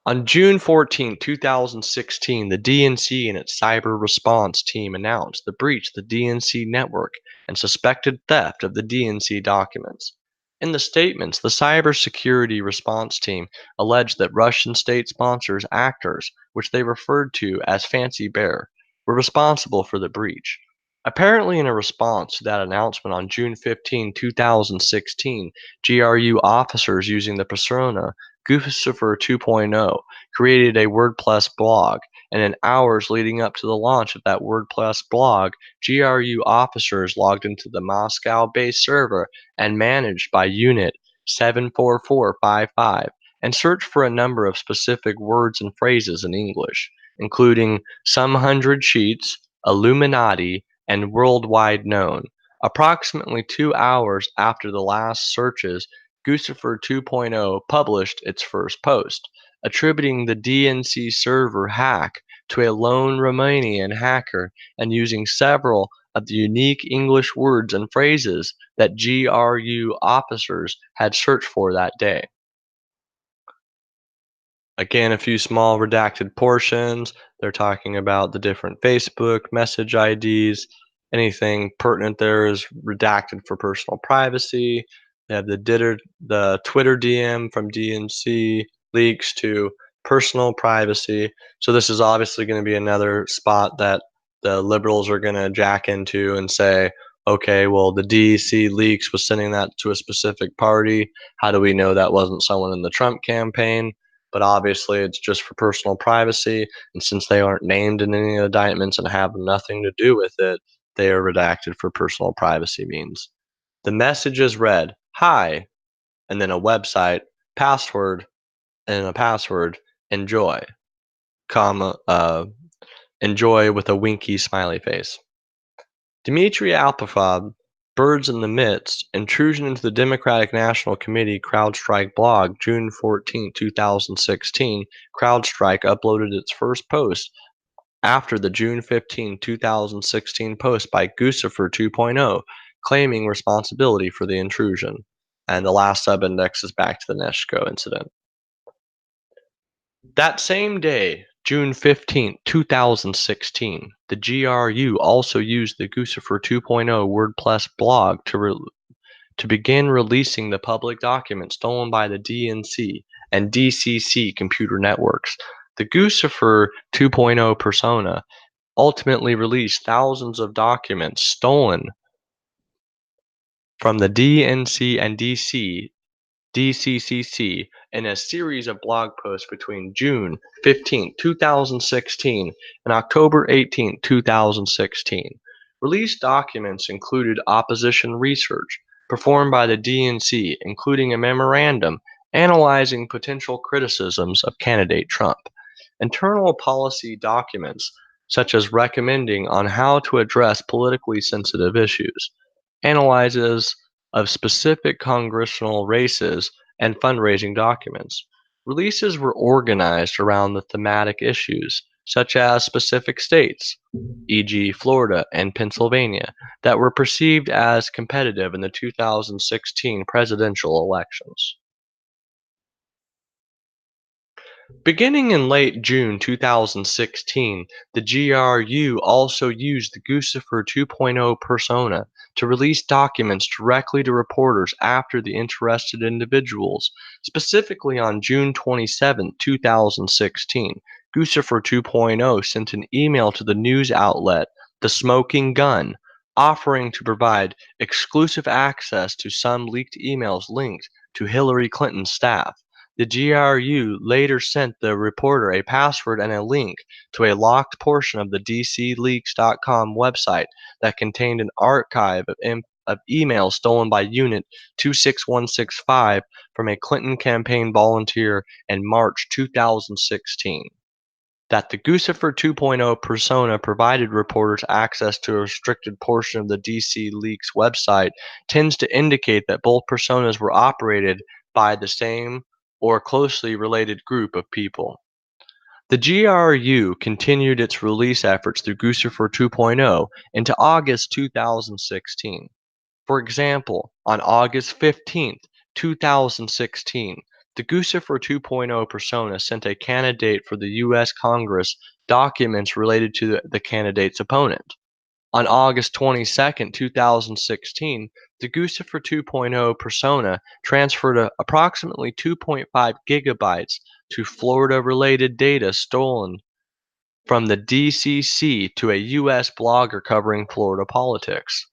[SPEAKER 1] On June 14, 2016, the DNC and its cyber response team announced the breach of the DNC network and suspected theft of the DNC documents. In the statements, the cybersecurity response team alleged that Russian state sponsors actors, which they referred to as Fancy Bear, were responsible for the breach. Apparently, in a response to that announcement on June 15, 2016, GRU officers using the persona Guccifer 2.0 created a WordPress blog, and in hours leading up to the launch of that WordPress blog, GRU officers logged into the Moscow-based server and managed by Unit 74455 and searched for a number of specific words and phrases in English, including some hundred sheets, Illuminati, and worldwide known. Approximately 2 hours after the last searches, Guccifer 2.0 published its first post, attributing the DNC server hack to a lone Romanian hacker and using several of the unique English words and phrases that GRU officers had searched for that day. Again, a few small redacted portions. They're talking about the different Facebook message IDs. Anything pertinent there is redacted for personal privacy. They have the Twitter DM from DNC leaks to personal privacy. So this is obviously going to be another spot that the liberals are going to jack into and say, okay, well, the DEC leaks was sending that to a specific party. How do we know that wasn't someone in the Trump campaign? But obviously it's just for personal privacy, and since they aren't named in any of the indictments and have nothing to do with it, they are redacted for personal privacy means. The message is read, hi, and then a website, password, and a password, enjoy, comma, enjoy with a winky smiley face. Dmitry Alpafov, Birds in the Midst, Intrusion into the Democratic National Committee CrowdStrike blog, June 14, 2016. CrowdStrike uploaded its first post after the June 15, 2016 post by Guccifer 2.0, claiming responsibility for the intrusion. And the last subindex is back to the Neshko incident. That same day, June 15, 2016, the GRU also used the Guccifer 2.0 WordPress blog to begin releasing the public documents stolen by the DNC and DCC computer networks. The Guccifer 2.0 persona ultimately released thousands of documents stolen from the DNC and DCCC in a series of blog posts between June 15, 2016 and October 18, 2016. Released documents included opposition research performed by the DNC, including a memorandum analyzing potential criticisms of candidate Trump, internal policy documents such as recommending on how to address politically sensitive issues, analyses of specific congressional races, and fundraising documents. Releases were organized around the thematic issues, such as specific states, e.g., Florida and Pennsylvania, that were perceived as competitive in the 2016 presidential elections. Beginning in late June 2016, the GRU also used the Guccifer 2.0 persona to release documents directly to reporters after the interested individuals. Specifically on June 27, 2016, Guccifer 2.0 sent an email to the news outlet The Smoking Gun, offering to provide exclusive access to some leaked emails linked to Hillary Clinton's staff. The GRU later sent the reporter a password and a link to a locked portion of the DCLeaks.com website that contained an archive of emails stolen by Unit 26165 from a Clinton campaign volunteer in March 2016. That the Guccifer 2.0 persona provided reporters access to a restricted portion of the DC Leaks website tends to indicate that both personas were operated by the same or closely related group of people. The GRU continued its release efforts through Guccifer 2.0 into August 2016. For example, on August 15, 2016, the Guccifer 2.0 persona sent a candidate for the U.S. Congress documents related to the candidate's opponent. On August 22, 2016, the Guccifer 2.0 persona transferred approximately 2.5 gigabytes to Florida-related data stolen from the DCC to a U.S. blogger covering Florida politics.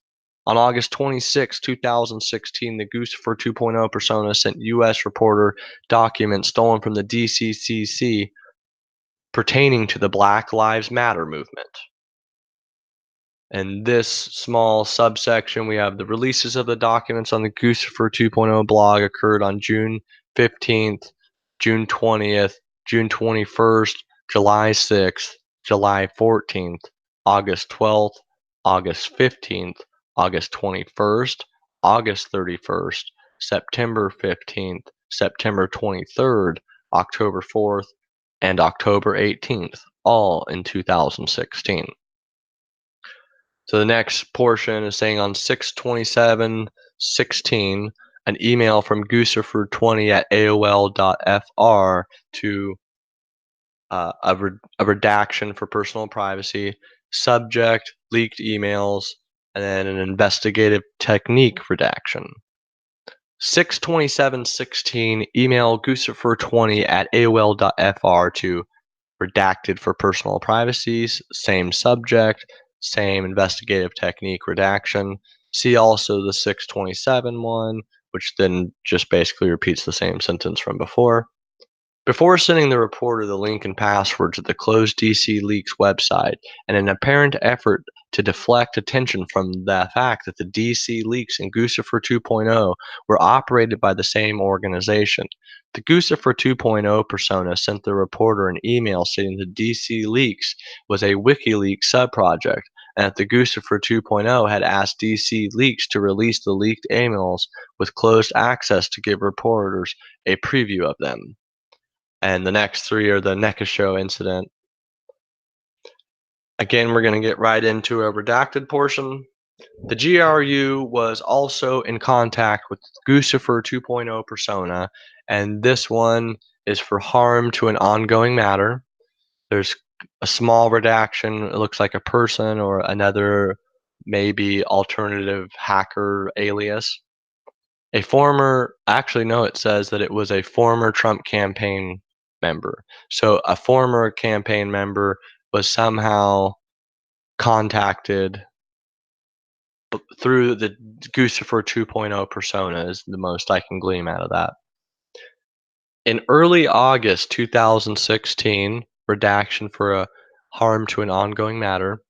[SPEAKER 1] On August 26, 2016, the Guccifer 2.0 persona sent U.S. reporter documents stolen from the DCCC pertaining to the Black Lives Matter movement. In this small subsection, we have the releases of the documents on the Guccifer 2.0 blog occurred on June 15th, June 20th, June 21st, July 6th, July 14th, August 12th, August 15th, August 21st, August 31st, September 15th, September 23rd, October 4th, and October 18th, all in 2016. So the next portion is saying on 6/27/16, an email from Guccifer20 at AOL.fr to a redaction for personal privacy, subject, leaked emails, and then an investigative technique redaction. 6/27/16, email Guccifer20 at AOL.fr to redacted for personal privacy, same subject, same investigative technique redaction. See also the 6/27 one, which then just basically repeats the same sentence from before. Before sending the reporter the link and password to the closed DC Leaks website, in an apparent effort to deflect attention from the fact that the DC Leaks and Guccifer 2.0 were operated by the same organization, the Guccifer 2.0 persona sent the reporter an email stating that DC Leaks was a WikiLeaks subproject and that the Guccifer 2.0 had asked DC Leaks to release the leaked emails with closed access to give reporters a preview of them. And the next three are the NECA show incident. Again, we're going to get right into a redacted portion. The GRU was also in contact with Guccifer 2.0 persona, and this one is for harm to an ongoing matter. There's a small redaction. It looks like a person or another maybe alternative hacker alias. A former, actually, no, it says that it was a former Trump campaign member. So a former campaign member was somehow contacted through the Guccifer 2.0 persona is the most I can glean out of that. In early August 2016, redaction for a harm to an ongoing matter,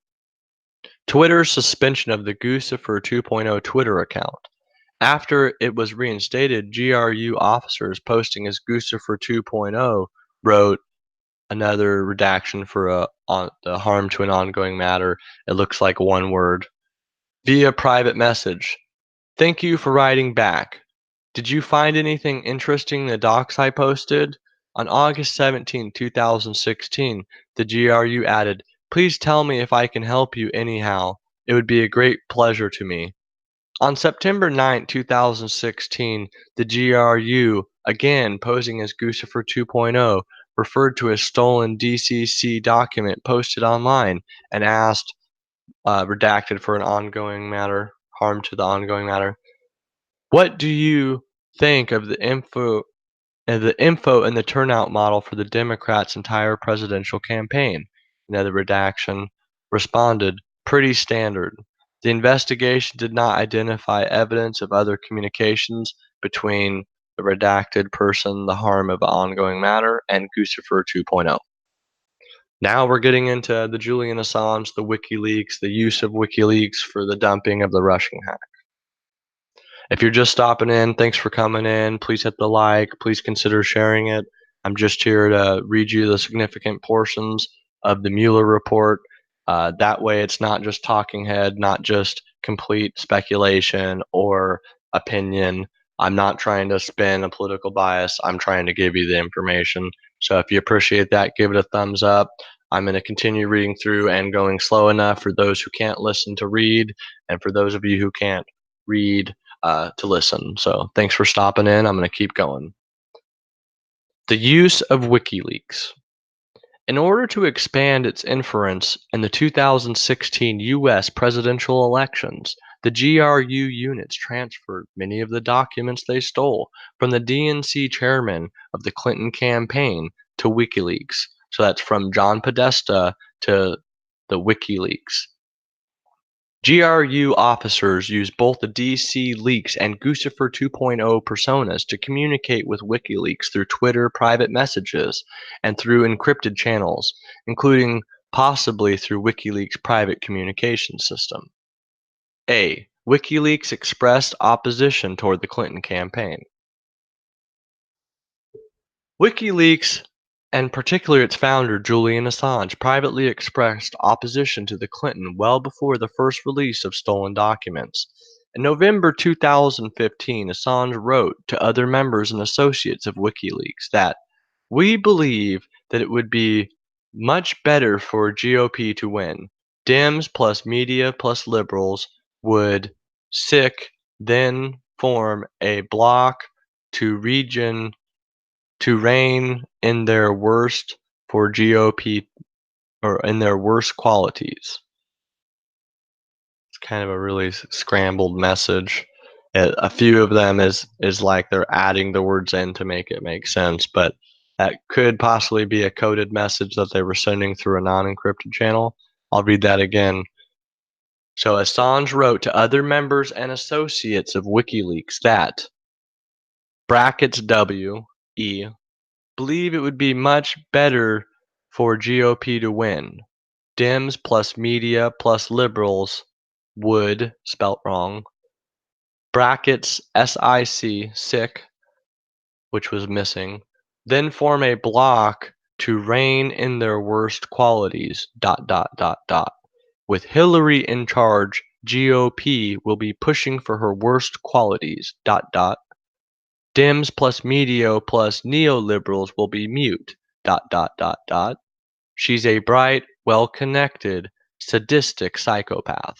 [SPEAKER 1] Twitter's suspension of the Guccifer 2.0 Twitter account. After it was reinstated, GRU officers posting as Guccifer 2.0 wrote another redaction for on the harm to an ongoing matter. It looks like one word. Via private message. Thank you for writing back. Did you find anything interesting in the docs I posted? On August 17, 2016, the GRU added, please tell me if I can help you anyhow. It would be a great pleasure to me. On September 9, 2016, the GRU, again posing as Guccifer 2.0, referred to a stolen DCC document posted online and asked, redacted for an ongoing matter, harm to the ongoing matter. What do you think of the info and the turnout model for the Democrats' entire presidential campaign? Another redaction responded, pretty standard. The investigation did not identify evidence of other communications between the redacted person, the harm of the ongoing matter, and Guccifer 2.0. Now we're getting into the Julian Assange, the WikiLeaks, the use of WikiLeaks for the dumping of the Russian hack. If you're just stopping in, thanks for coming in. Please hit the like. Please consider sharing it. I'm just here to read you the significant portions of the Mueller report. That way, it's not just talking head, not just complete speculation or opinion. I'm not trying to spin a political bias. I'm trying to give you the information. So if you appreciate that, give it a thumbs up. I'm going to continue reading through and going slow enough for those who can't listen to read, and for those of you who can't read to listen. So thanks for stopping in. I'm going to keep going. The use of WikiLeaks. In order to expand its influence in the 2016 U.S. presidential elections, the GRU units transferred many of the documents they stole from the DNC chairman of the Clinton campaign to WikiLeaks. So that's from John Podesta to the WikiLeaks. GRU officers use both the DC Leaks and Guccifer 2.0 personas to communicate with WikiLeaks through Twitter private messages and through encrypted channels, including possibly through WikiLeaks' private communication system. A. WikiLeaks expressed opposition toward the Clinton campaign. WikiLeaks, and particularly its founder, Julian Assange, privately expressed opposition to the Clinton well before the first release of stolen documents. In November 2015, Assange wrote to other members and associates of WikiLeaks that, we believe that it would be much better for GOP to win. Dems plus media plus liberals would then form a bloc to reign in their worst for GOP, or in their worst qualities. It's kind of a really scrambled message. A few of them is like they're adding the words in to make it make sense, but that could possibly be a coded message that they were sending through a non-encrypted channel. I'll read that again. So Assange wrote to other members and associates of WikiLeaks that brackets W.E. believe it would be much better for GOP to win. Dems plus media plus liberals would, spelt wrong, brackets sick, which was missing, then form a bloc to reign in their worst qualities, ... With Hillary in charge, GOP will be pushing for her worst qualities, ... Dems plus media plus neoliberals will be mute, ... She's a bright, well-connected, sadistic psychopath.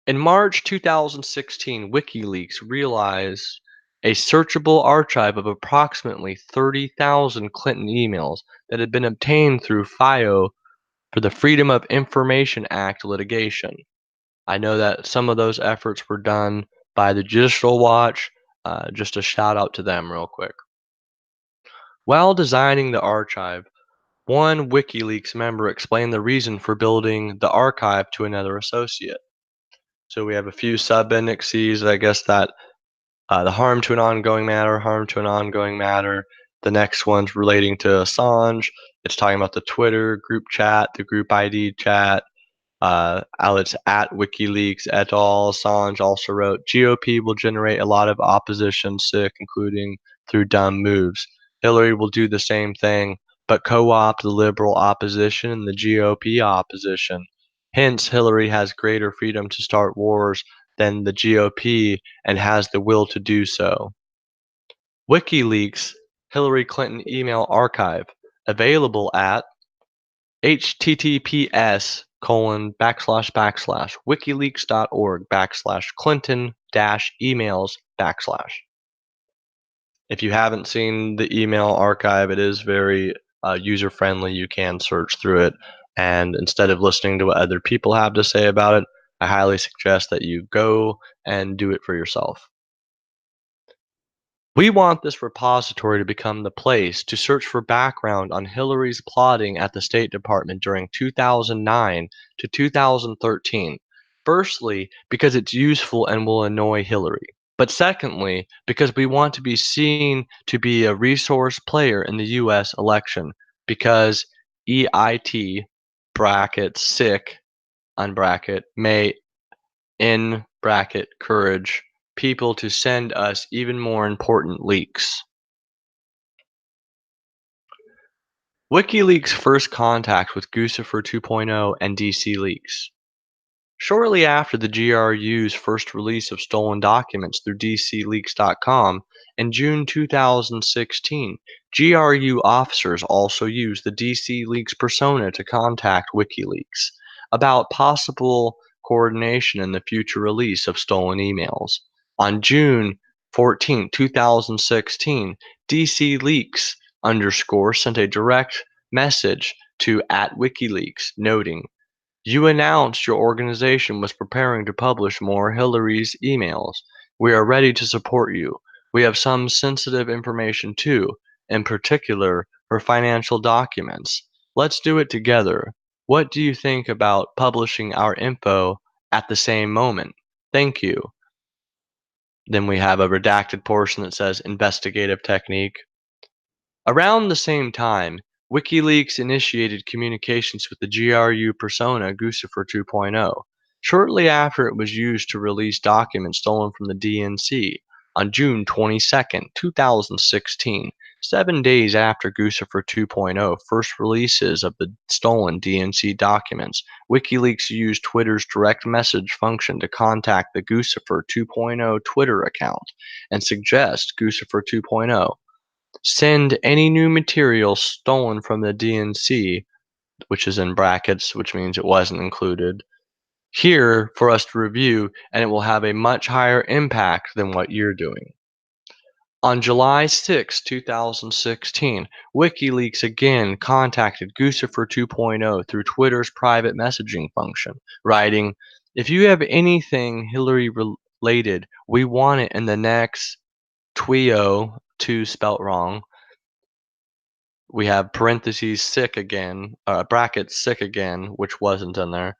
[SPEAKER 1] In March 2016, WikiLeaks realized a searchable archive of approximately 30,000 Clinton emails that had been obtained through FIO for the Freedom of Information Act litigation. I know that some of those efforts were done by the Judicial Watch. Just a shout out to them real quick. While designing the archive, one WikiLeaks member explained the reason for building the archive to another associate. So we have a few sub-indices, I guess, that the harm to an ongoing matter, harm to an ongoing matter. The next one's relating to Assange. It's talking about the Twitter group chat, the group ID chat. Outlets at WikiLeaks et al. Assange also wrote, GOP will generate a lot of opposition, including through dumb moves. Hillary will do the same thing, but co-opt the liberal opposition and the GOP opposition. Hence, Hillary has greater freedom to start wars than the GOP and has the will to do so. WikiLeaks Hillary Clinton email archive available at https://wikileaks.org/clinton-emails/. If you haven't seen the email archive, it is very user friendly. You can search through it, and instead of listening to what other people have to say about it, I highly suggest that you go and do it for yourself. We want this repository to become the place to search for background on Hillary's plotting at the State Department during 2009 to 2013. Firstly, because it's useful and will annoy Hillary. But secondly, because we want to be seen to be a resource player in the US election, because EIT bracket sick unbracket may in bracket courage people to send us even more important leaks. WikiLeaks' first contact with Guccifer 2.0 and DC leaks. Shortly after the GRU's first release of stolen documents through DCleaks.com in June 2016, GRU officers also used the DC Leaks persona to contact WikiLeaks about possible coordination in the future release of stolen emails. On June 14, 2016, DC Leaks _ sent a direct message to @WikiLeaks noting, you announced your organization was preparing to publish more Hillary's emails. We are ready to support you. We have some sensitive information too, in particular her financial documents. Let's do it together. What do you think about publishing our info at the same moment? Thank you. Then we have a redacted portion that says investigative technique. Around the same time, WikiLeaks initiated communications with the GRU persona Guccifer 2.0, shortly after it was used to release documents stolen from the DNC on June 22, 2016, 7 days after Guccifer 2.0 first releases of the stolen DNC documents. WikiLeaks used Twitter's direct message function to contact the Guccifer 2.0 Twitter account and suggest Guccifer 2.0 send any new material stolen from the DNC, which is in brackets, which means it wasn't included, here for us to review, and it will have a much higher impact than what you're doing. On July 6, 2016, WikiLeaks again contacted Guccifer 2.0 through Twitter's private messaging function, writing, if you have anything Hillary related, we want it in the next twio, 2 spelt wrong. We have parentheses sick again, brackets sick again, which wasn't in there.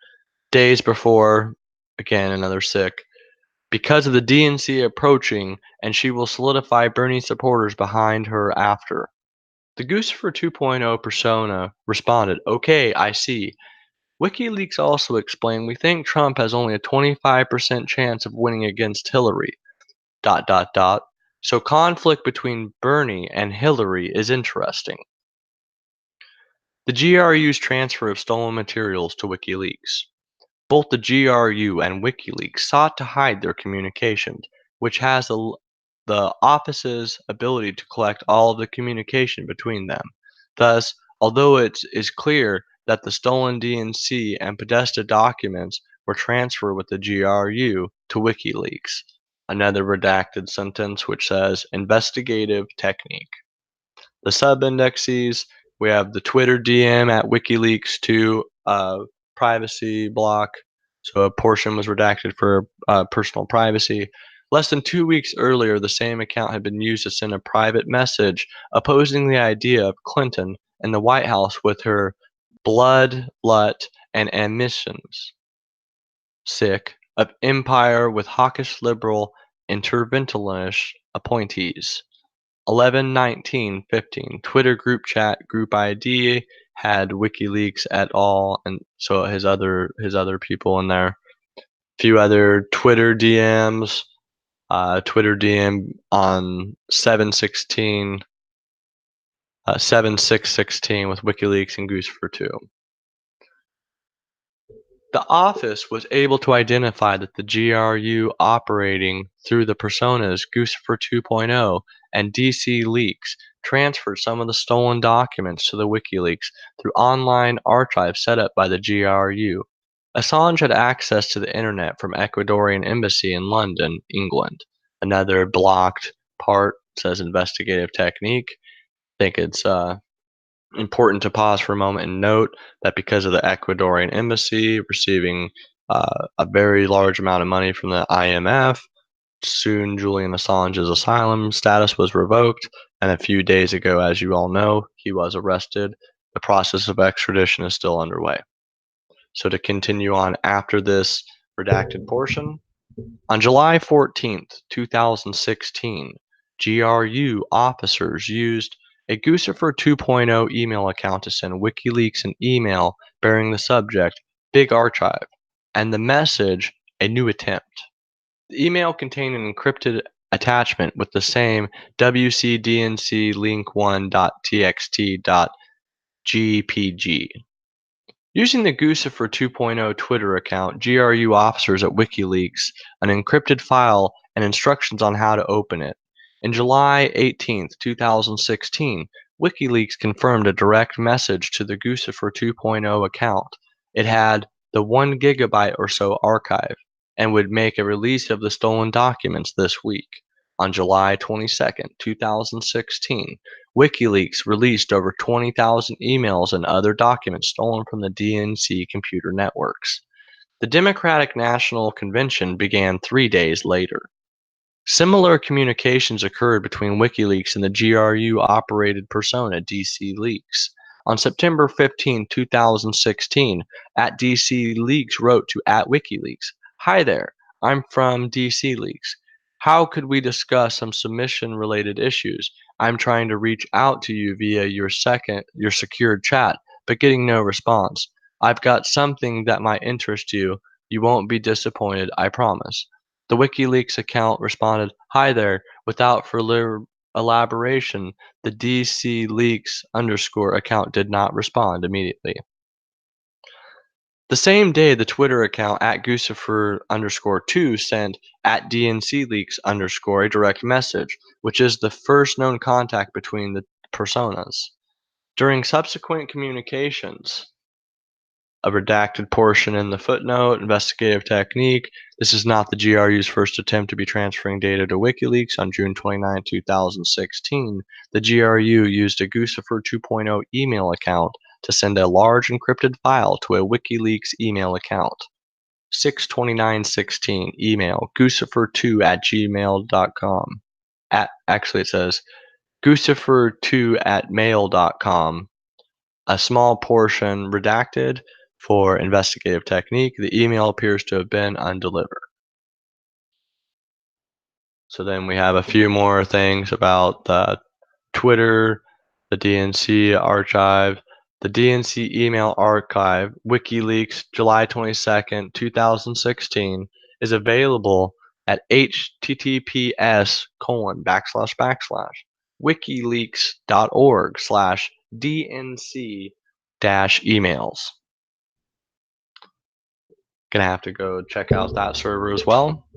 [SPEAKER 1] Days before, again, another sick. Because of the DNC approaching, and she will solidify Bernie supporters behind her after. The Guccifer 2.0 persona responded, okay, I see. WikiLeaks also explained, we think Trump has only a 25% chance of winning against Hillary. ... So conflict between Bernie and Hillary is interesting. The GRU's transfer of stolen materials to WikiLeaks. Both the GRU and WikiLeaks sought to hide their communications, which has the office's ability to collect all of the communication between them. Thus, although it is clear that the stolen DNC and Podesta documents were transferred with the GRU to WikiLeaks. Another redacted sentence which says investigative technique. The sub-indexes, we have the Twitter DM at WikiLeaks to privacy block. So a portion was redacted for personal privacy. Less than 2 weeks earlier, the same account had been used to send a private message opposing the idea of Clinton in the White House with her blood, and ambitions. Sick of empire with hawkish liberal interventionist appointees. 11/19/15 Twitter group chat group ID had WikiLeaks et al. And so his other people in there. Few other Twitter DMs. Twitter DM on 7/16, 7/6/16 with WikiLeaks and Guccifer 2. The office was able to identify that the GRU operating through the personas Guccifer 2.0 and DC Leaks transferred some of the stolen documents to the WikiLeaks through online archives set up by the GRU. Assange had access to the internet from Ecuadorian embassy in London, England. Another blocked part says investigative technique. I think it's important to pause for a moment and note that because of the Ecuadorian embassy receiving a very large amount of money from the IMF, soon Julian Assange's asylum status was revoked, and a few days ago, as you all know, he was arrested. The process of extradition is still underway. So to continue on after this redacted portion, on July 14th, 2016, GRU officers used a Guccifer 2.0 email account to send WikiLeaks an email bearing the subject Big Archive and the message A New Attempt. The email contained an encrypted attachment with the same wcdnc link1.txt.gpg. Using the Guccifer 2.0 Twitter account, GRU officers at WikiLeaks an encrypted file and instructions on how to open it. On July 18th, 2016, WikiLeaks confirmed a direct message to the Guccifer 2.0 account. It had the 1 gigabyte or so archive and would make a release of the stolen documents this week. On July 22nd, 2016, WikiLeaks released over 20,000 emails and other documents stolen from the DNC computer networks. The Democratic National Convention began 3 days later. Similar communications occurred between WikiLeaks and the GRU-operated persona DC Leaks. On September 15, 2016, at DC Leaks wrote to at WikiLeaks, "Hi there, I'm from DC Leaks. How could we discuss some submission-related issues? I'm trying to reach out to you via your secured chat, but getting no response. I've got something that might interest you. You won't be disappointed, I promise." The WikiLeaks account responded, "Hi there," without further elaboration. The DC Leaks _ account did not respond immediately. The same day, the Twitter account at Guccifer _2 sent at DNC Leaks _ a direct message, which is the first known contact between the personas. During subsequent communications, a redacted portion in the footnote, investigative technique. This is not the GRU's first attempt to be transferring data to WikiLeaks. On June 29, 2016, the GRU used a Guccifer 2.0 email account to send a large encrypted file to a WikiLeaks email account. 6/29/16 email guccifer2@gmail.com. Actually, it says guccifer2@mail.com. A small portion redacted for investigative technique. The email appears to have been undelivered. So then we have a few more things about the Twitter, the DNC archive, the DNC email archive, WikiLeaks, July 22nd, 2016, is available at https://wikileaks.org/dnc-emails. Gonna have to go check out that server as well.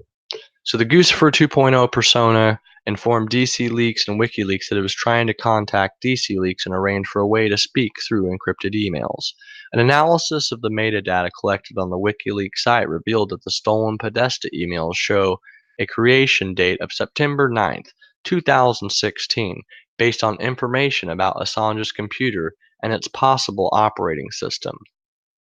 [SPEAKER 1] So the Guccifer 2.0 persona informed DC Leaks and WikiLeaks that it was trying to contact DC Leaks and arrange for a way to speak through encrypted emails. An analysis of the metadata collected on the WikiLeaks site revealed that the stolen Podesta emails show a creation date of September 9th, 2016, based on information about Assange's computer and its possible operating system.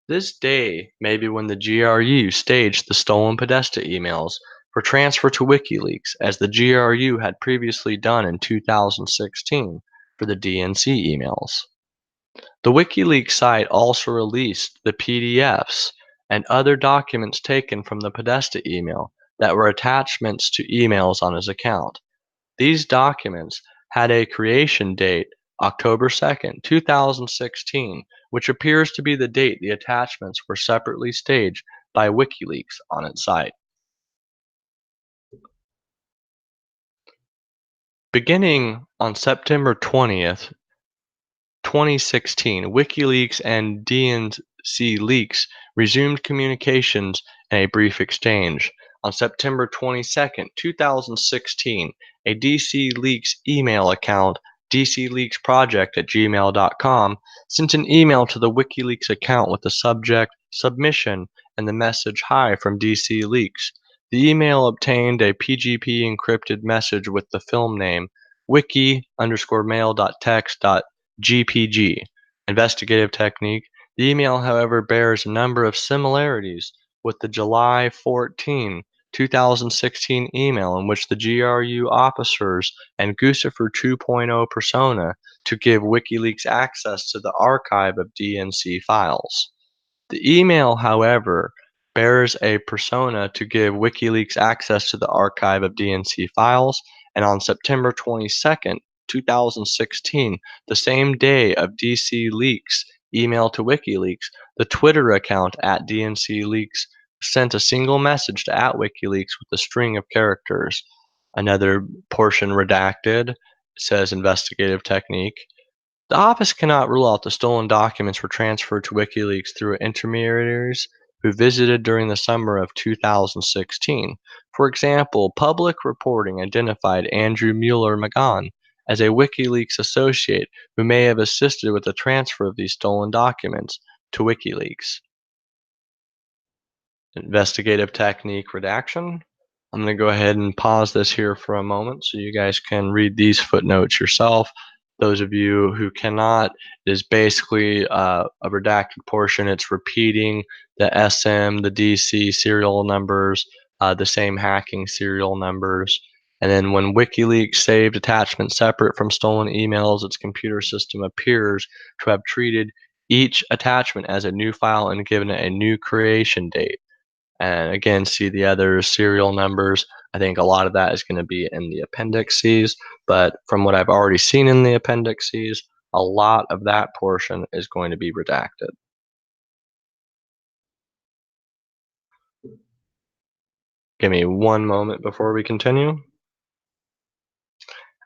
[SPEAKER 1] This day may be when the GRU staged the stolen Podesta emails for transfer to WikiLeaks, as the GRU had previously done in 2016 for the DNC emails. The WikiLeaks site also released the PDFs and other documents taken from the Podesta email that were attachments to emails on his account. These documents had a creation date October 2nd, 2016, which appears to be the date the attachments were separately staged by WikiLeaks on its site. Beginning on September 20th, 2016, WikiLeaks and DNC Leaks resumed communications in a brief exchange. On September 22nd, 2016, a DC Leaks email account, dcleaksproject@gmail.com, sent an email to the WikiLeaks account with the subject "Submission" and the message "Hi" from DC Leaks. The email obtained a PGP encrypted message with the film name wiki_mail.text.gpg. Investigative technique. The email, however, bears a number of similarities with the July 14, 2016 email in which the GRU officers and Guccifer 2.0 persona to give WikiLeaks access to the archive of DNC files. The email, however, bears a persona to give WikiLeaks access to the archive of DNC files, and on September 22nd, 2016, the same day of DC Leaks' email to WikiLeaks, the Twitter account @DNC Leaks sent a single message to @WikiLeaks with a string of characters. Another portion redacted says investigative technique. The office cannot rule out the stolen documents were transferred to WikiLeaks through intermediaries who visited during the summer of 2016. For example, public reporting identified Andrew Mueller as a WikiLeaks associate who may have assisted with the transfer of these stolen documents to WikiLeaks. Investigative technique redaction. I'm going to go ahead and pause this here for a moment so you guys can read these footnotes yourself. Those of you who cannot, it is basically a redacted portion. It's repeating the SM, the DC serial numbers, the same hacking serial numbers. And then when WikiLeaks saved attachments separate from stolen emails, its computer system appears to have treated each attachment as a new file and given it a new creation date. And again, see the other serial numbers. I think a lot of that is going to be in the appendices, but from what I've already seen in the appendices, a lot of that portion is going to be redacted. Give me one moment before we continue.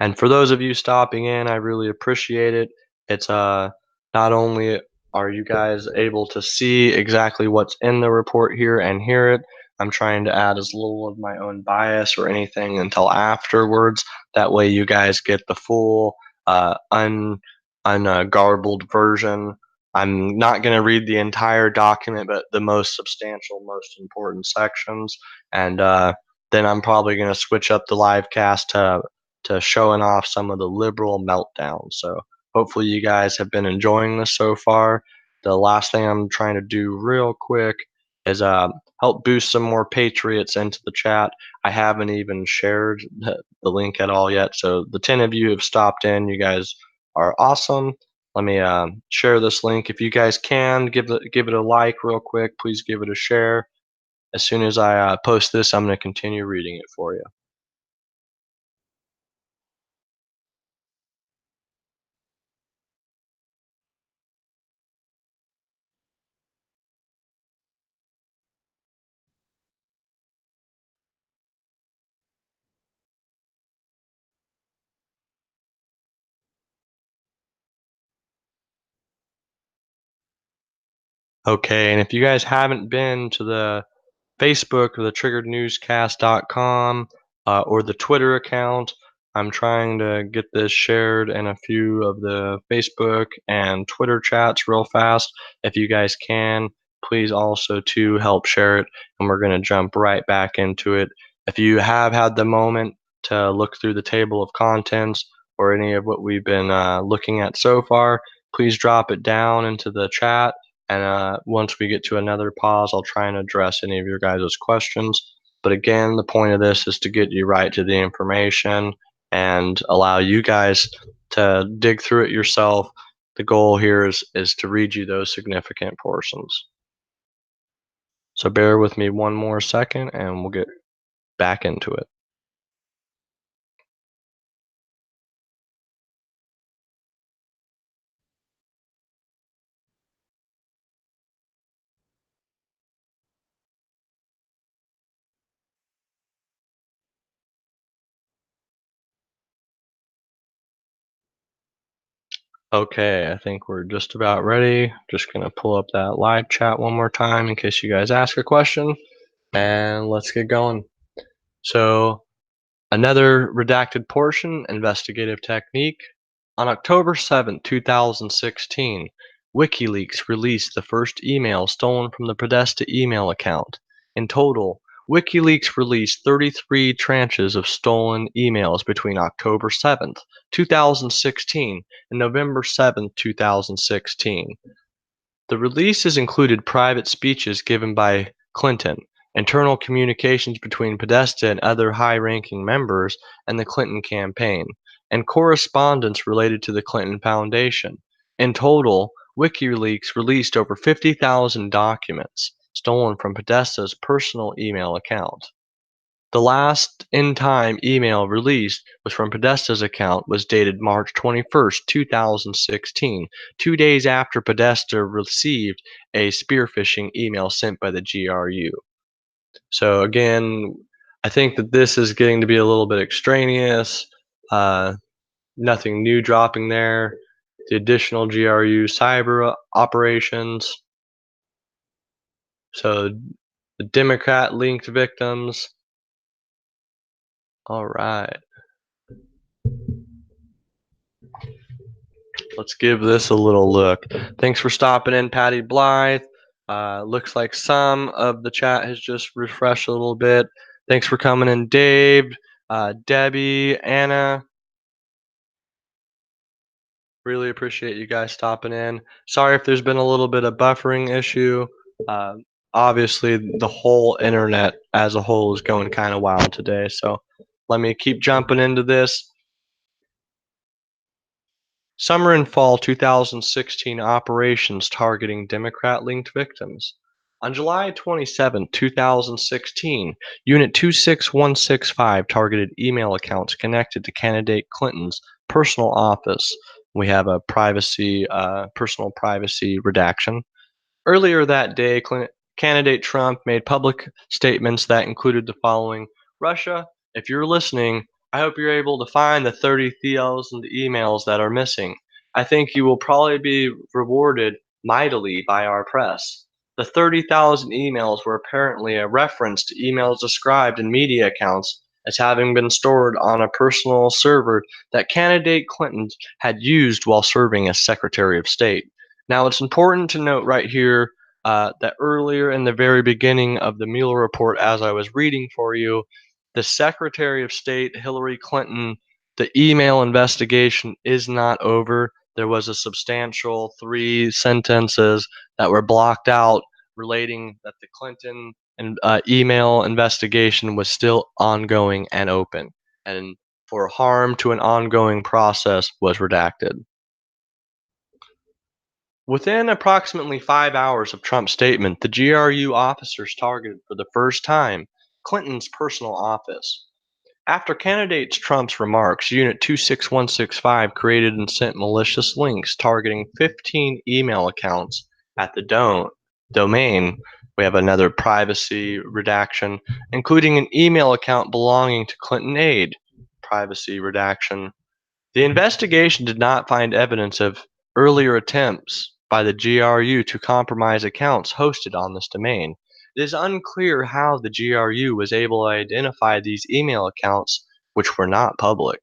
[SPEAKER 1] And for those of you stopping in, I really appreciate it. It's not only are you guys able to see exactly what's in the report here and hear it, I'm trying to add as little of my own bias or anything until afterwards. That way you guys get the full ungarbled version. I'm not going to read the entire document, but the most substantial, most important sections. And then I'm probably going to switch up the live cast to showing off some of the liberal meltdowns. So hopefully you guys have been enjoying this so far. The last thing I'm trying to do real quick is help boost some more patriots into the chat. I haven't even shared the link at all yet. So the 10 of you who have stopped in, you guys are awesome. Let me share this link. If you guys can give it a like real quick, please give it a share. As soon as I post this, I'm going to continue reading it for you. Okay, and if you guys haven't been to the Facebook or the triggerednewscast.com or the Twitter account, I'm trying to get this shared in a few of the Facebook and Twitter chats real fast. If you guys can, please also to help share it, and we're going to jump right back into it. If you have had the moment to look through the table of contents or any of what we've been looking at so far, please drop it down into the chat, and once we get to another pause, I'll try and address any of your guys' questions. But again, the point of this is to get you right to the information and allow you guys to dig through it yourself. The goal here is to read you those significant portions. So bear with me one more second and we'll get back into it. Okay, I think we're just about ready. Just gonna pull up that live chat one more time in case you guys ask a question, and let's get going. So, another redacted portion, investigative technique. On October 7th, 2016, WikiLeaks released the first email stolen from the Podesta email account. In total, WikiLeaks released 33 tranches of stolen emails between October 7th, 2016 and November 7th, 2016. The releases included private speeches given by Clinton, internal communications between Podesta and other high-ranking members and the Clinton campaign, and correspondence related to the Clinton Foundation. In total, WikiLeaks released over 50,000 documents stolen from Podesta's personal email account. The last in-time email released was from Podesta's account was dated March 21st, 2016, 2 days after Podesta received a spearphishing email sent by the GRU. So again, I think that this is getting to be a little bit extraneous. Uh, Nothing new dropping there. The additional GRU cyber operations. So the Democrat linked victims. All right. Let's give this a little look. Thanks for stopping in, Patty Blythe. Looks like some of the chat has just refreshed a little bit. Thanks for coming in, Dave, Debbie, Anna. Really appreciate you guys stopping in. Sorry if there's been a little bit of buffering issue. Uh, Obviously, the whole internet as a whole is going kind of wild today. So let me keep jumping into this. Summer and fall 2016 operations targeting Democrat-linked victims. On July 27, 2016, Unit 26165 targeted email accounts connected to candidate Clinton's personal office. We have a personal privacy redaction. Earlier that day, candidate Trump made public statements that included the following: Russia, if you're listening, I hope you're able to find the 30,000 emails that are missing. I think you will probably be rewarded mightily by our press. The 30,000 emails were apparently a reference to emails described in media accounts as having been stored on a personal server that candidate Clinton had used while serving as Secretary of State. Now, it's important to note right here that earlier in the very beginning of the Mueller report, as I was reading for you, the Secretary of State, Hillary Clinton, the email investigation is not over. There was a substantial 3 sentences that were blocked out relating that the Clinton email investigation was still ongoing and open, and for harm to an ongoing process was redacted. Within approximately 5 hours of Trump's statement, the GRU officers targeted for the first time Clinton's personal office. After candidate Trump's remarks, Unit 26165 created and sent malicious links targeting 15 email accounts at the domain. We have another privacy redaction, including an email account belonging to Clinton Aid. Privacy redaction. The investigation did not find evidence of earlier attempts by the GRU to compromise accounts hosted on this domain. It is unclear how the GRU was able to identify these email accounts, which were not public.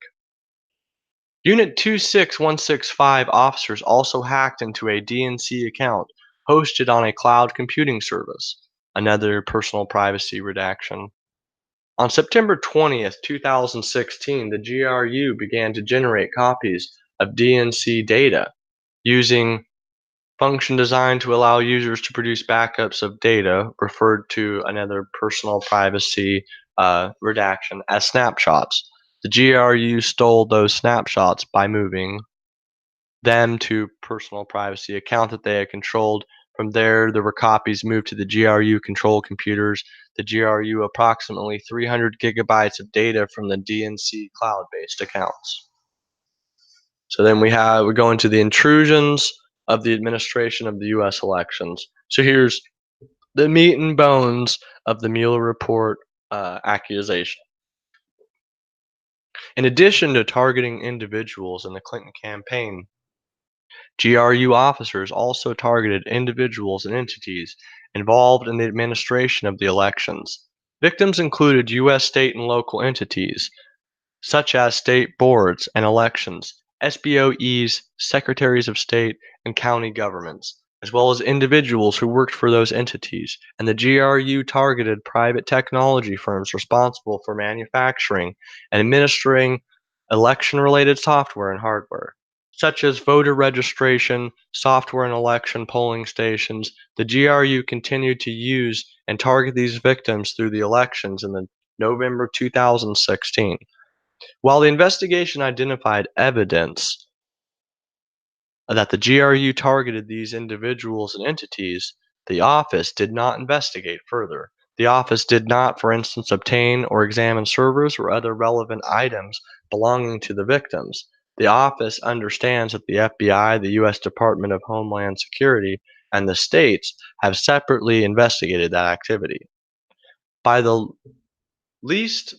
[SPEAKER 1] Unit 26165 officers also hacked into a DNC account hosted on a cloud computing service, another personal privacy redaction. On September 20th, 2016, the GRU began to generate copies of DNC data using function designed to allow users to produce backups of data, referred to another personal privacy redaction as snapshots. The GRU stole those snapshots by moving them to personal privacy account that they had controlled. From there were copies moved to the GRU control computers. The GRU approximately 300 gigabytes of data from the DNC cloud-based accounts. So then we go into the intrusions of the administration of the U.S. elections. So here's the meat and bones of the Mueller report accusation. In addition to targeting individuals in the Clinton campaign, GRU officers also targeted individuals and entities involved in the administration of the elections. Victims included U.S. state and local entities, such as state boards and elections, SBOEs, secretaries of state, and county governments, as well as individuals who worked for those entities. And the GRU targeted private technology firms responsible for manufacturing and administering election related software and hardware, such as voter registration, software and election polling stations. The GRU continued to use and target these victims through the elections in the November 2016. While the investigation identified evidence that the GRU targeted these individuals and entities, the office did not investigate further. The office did not, for instance, obtain or examine servers or other relevant items belonging to the victims. The office understands that the FBI, the U.S. Department of Homeland Security, and the states have separately investigated that activity. By the least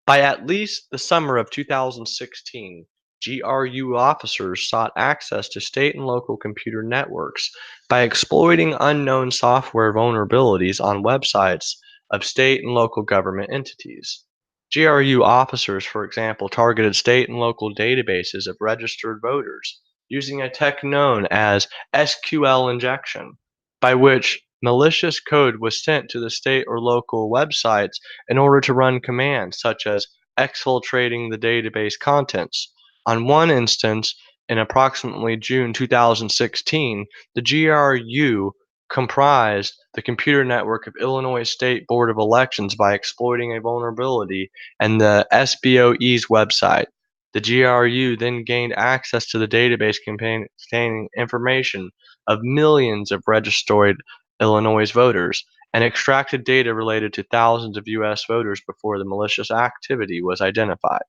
[SPEAKER 1] By at least the summer of 2016, GRU officers sought access to state and local computer networks by exploiting unknown software vulnerabilities on websites of state and local government entities. GRU officers, for example, targeted state and local databases of registered voters using a tech known as SQL injection, by which malicious code was sent to the state or local websites in order to run commands such as exfiltrating the database contents. On one instance, in approximately June 2016, the GRU comprised the computer network of Illinois State Board of Elections by exploiting a vulnerability in the SBOE's website. The GRU then gained access to the database containing information of millions of registered Illinois voters and extracted data related to thousands of U.S. voters before the malicious activity was identified.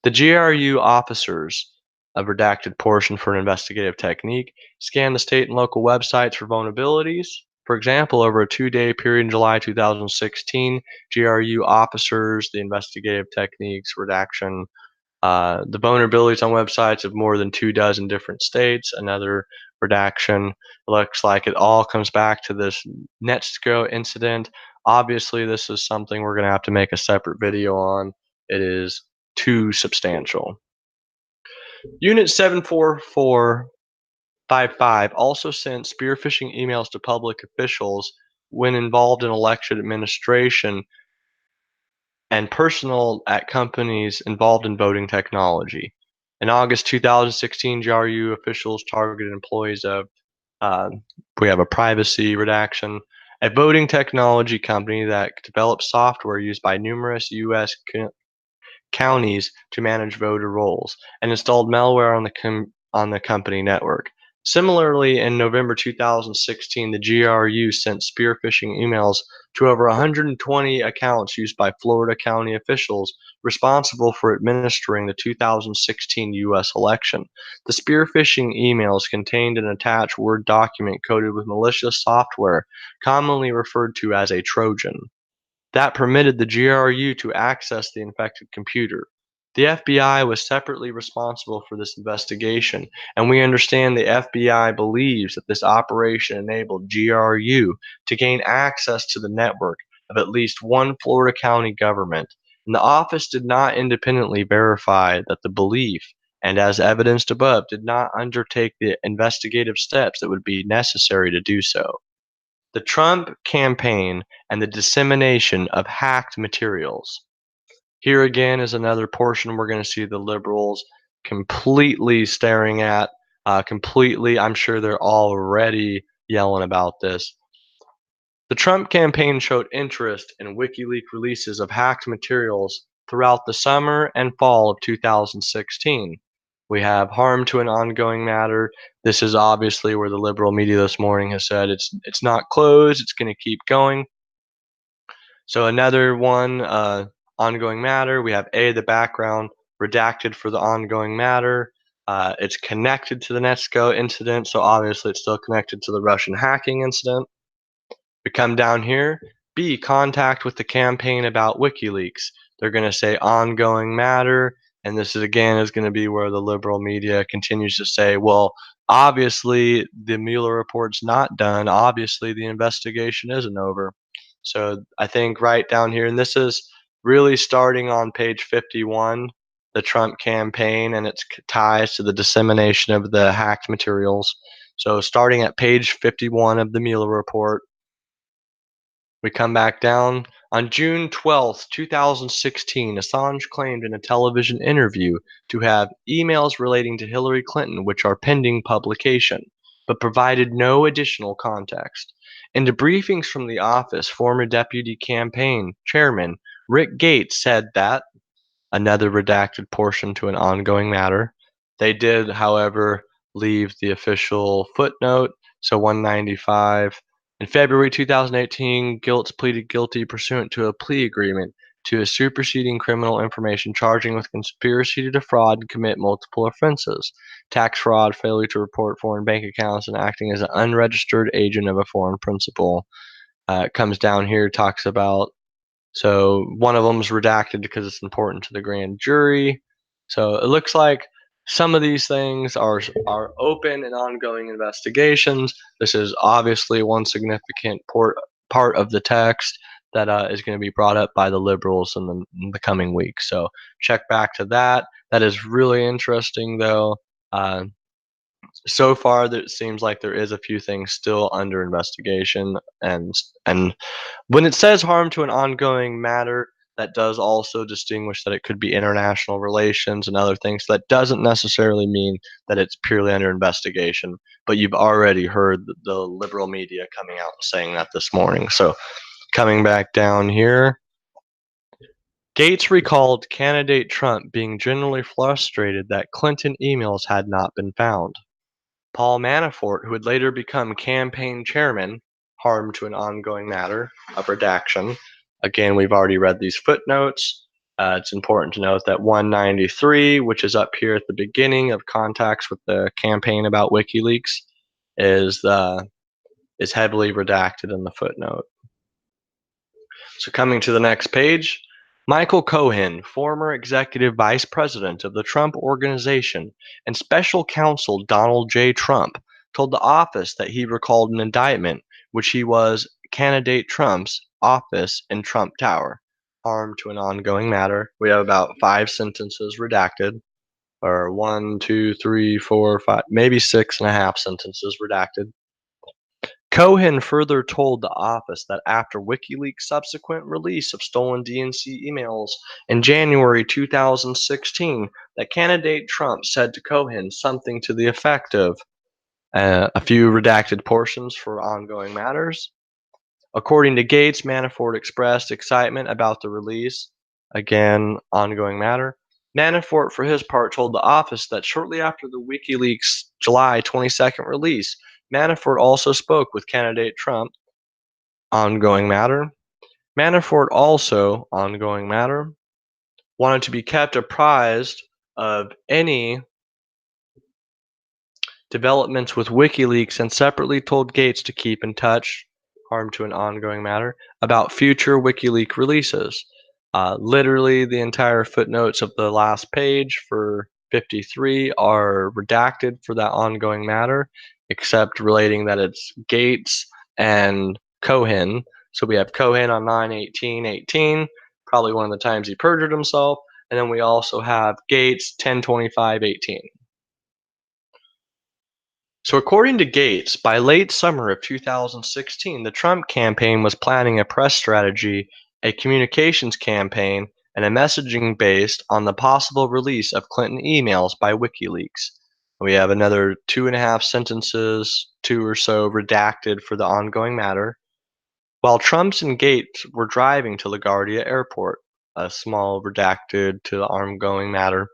[SPEAKER 1] The GRU officers, a redacted portion for an investigative technique, scanned the state and local websites for vulnerabilities. For example, over a 2-day period in July 2016, GRU officers, the investigative techniques, redaction, the vulnerabilities on websites of more than 24 different states. Another redaction. It looks like it all comes back to this Netsco incident. Obviously, this is something we're going to have to make a separate video on. It is too substantial. Unit 74455 also sent spear phishing emails to public officials when involved in election administration and personnel at companies involved in voting technology. In August 2016, GRU officials targeted employees of, uh, we have a privacy redaction, a voting technology company that develops software used by numerous U.S. counties to manage voter rolls, and installed malware on the company network. Similarly, in November 2016, the GRU sent spear phishing emails to over 120 accounts used by Florida county officials responsible for administering the 2016 U.S. election. The spear phishing emails contained an attached Word document coded with malicious software, commonly referred to as a Trojan, that permitted the GRU to access the infected computer. The FBI was separately responsible for this investigation, and we understand the FBI believes that this operation enabled GRU to gain access to the network of at least one Florida county government, and the office did not independently verify that the belief, and as evidenced above, did not undertake the investigative steps that would be necessary to do so. The Trump campaign and the dissemination of hacked materials. Here again is another portion we're going to see the liberals completely staring at, completely, I'm sure they're already yelling about this. The Trump campaign showed interest in WikiLeaks releases of hacked materials throughout the summer and fall of 2016. We have harm to an ongoing matter. This is obviously where the liberal media this morning has said it's not closed, it's going to keep going. So another one, ongoing matter. We have A, the background redacted for the ongoing matter. It's connected to the Netsco incident, so obviously it's still connected to the Russian hacking incident. We come down here. B, contact with the campaign about WikiLeaks. They're going to say ongoing matter. And this is again is going to be where the liberal media continues to say, well, obviously the Mueller report's not done. Obviously the investigation isn't over. So I think right down here, and this is really starting on page 51, the Trump campaign and its ties to the dissemination of the hacked materials. So starting at page 51 of the Mueller report, we come back down. On June 12th, 2016, Assange claimed in a television interview to have emails relating to Hillary Clinton which are pending publication, but provided no additional context. In debriefings from the office, former deputy campaign chairman Rick Gates said that another redacted portion to an ongoing matter. They did, however, leave the official footnote, so 195. In February 2018, Giltz pleaded guilty pursuant to a plea agreement to a superseding criminal information charging with conspiracy to defraud and commit multiple offenses, tax fraud, failure to report foreign bank accounts, and acting as an unregistered agent of a foreign principal. It comes down here, talks about so one of them is redacted because it's important to the grand jury. So it looks like some of these things are open and ongoing investigations. This is obviously one significant part of the text that is going to be brought up by the liberals in the coming weeks. So check back to that. That is really interesting, though. Uh, so far, it seems like there is a few things still under investigation, and when it says harm to an ongoing matter, that does also distinguish that it could be international relations and other things. That doesn't necessarily mean that it's purely under investigation, but you've already heard the liberal media coming out and saying that this morning. So coming back down here, Gates recalled candidate Trump being generally frustrated that Clinton emails had not been found. Paul Manafort, who would later become campaign chairman, harm to an ongoing matter of redaction. Again, we've already read these footnotes. It's important to note that 193, which is up here at the beginning of contacts with the campaign about WikiLeaks, is heavily redacted in the footnote. So coming to the next page, Michael Cohen, former executive vice president of the Trump Organization and special counsel Donald J. Trump, told the office that he recalled an indictment which he was candidate Trump's office in Trump Tower. Harm to an ongoing matter. We have about 5 sentences redacted, or 1, 2, 3, 4, 5, maybe 6.5 sentences redacted. Cohen further told the office that after WikiLeaks' subsequent release of stolen DNC emails in January 2016, that candidate Trump said to Cohen something to the effect of a few redacted portions for ongoing matters. According to Gates, Manafort expressed excitement about the release. Again, ongoing matter. Manafort, for his part, told the office that shortly after the WikiLeaks July 22nd release, Manafort also spoke with candidate Trump. Ongoing matter. Manafort also, ongoing matter, wanted to be kept apprised of any developments with WikiLeaks and separately told Gates to keep in touch, harm to an ongoing matter, about future WikiLeaks releases. Literally, the entire footnotes of the last page for 53 are redacted for that ongoing matter, except relating that it's Gates and Cohen. So we have Cohen on 9/18/18, probably one of the times he perjured himself, and then we also have Gates 10/25/18. So, according to Gates, by late summer of 2016, the Trump campaign was planning a press strategy, a communications campaign, and a messaging based on the possible release of Clinton emails by WikiLeaks. We have another 2.5 sentences, 2 or so redacted for the ongoing matter. While Trump and Gates were driving to LaGuardia Airport, a small redacted to the ongoing matter.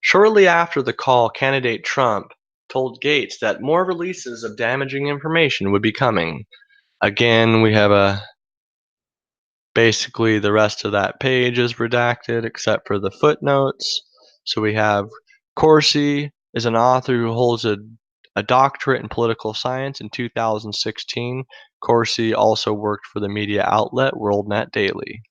[SPEAKER 1] Shortly after the call, candidate Trump told Gates that more releases of damaging information would be coming. Again, we have basically the rest of that page is redacted except for the footnotes. So we have Corsi is an author who holds a doctorate in political science in 2016. Corsi also worked for the media outlet WorldNet Daily.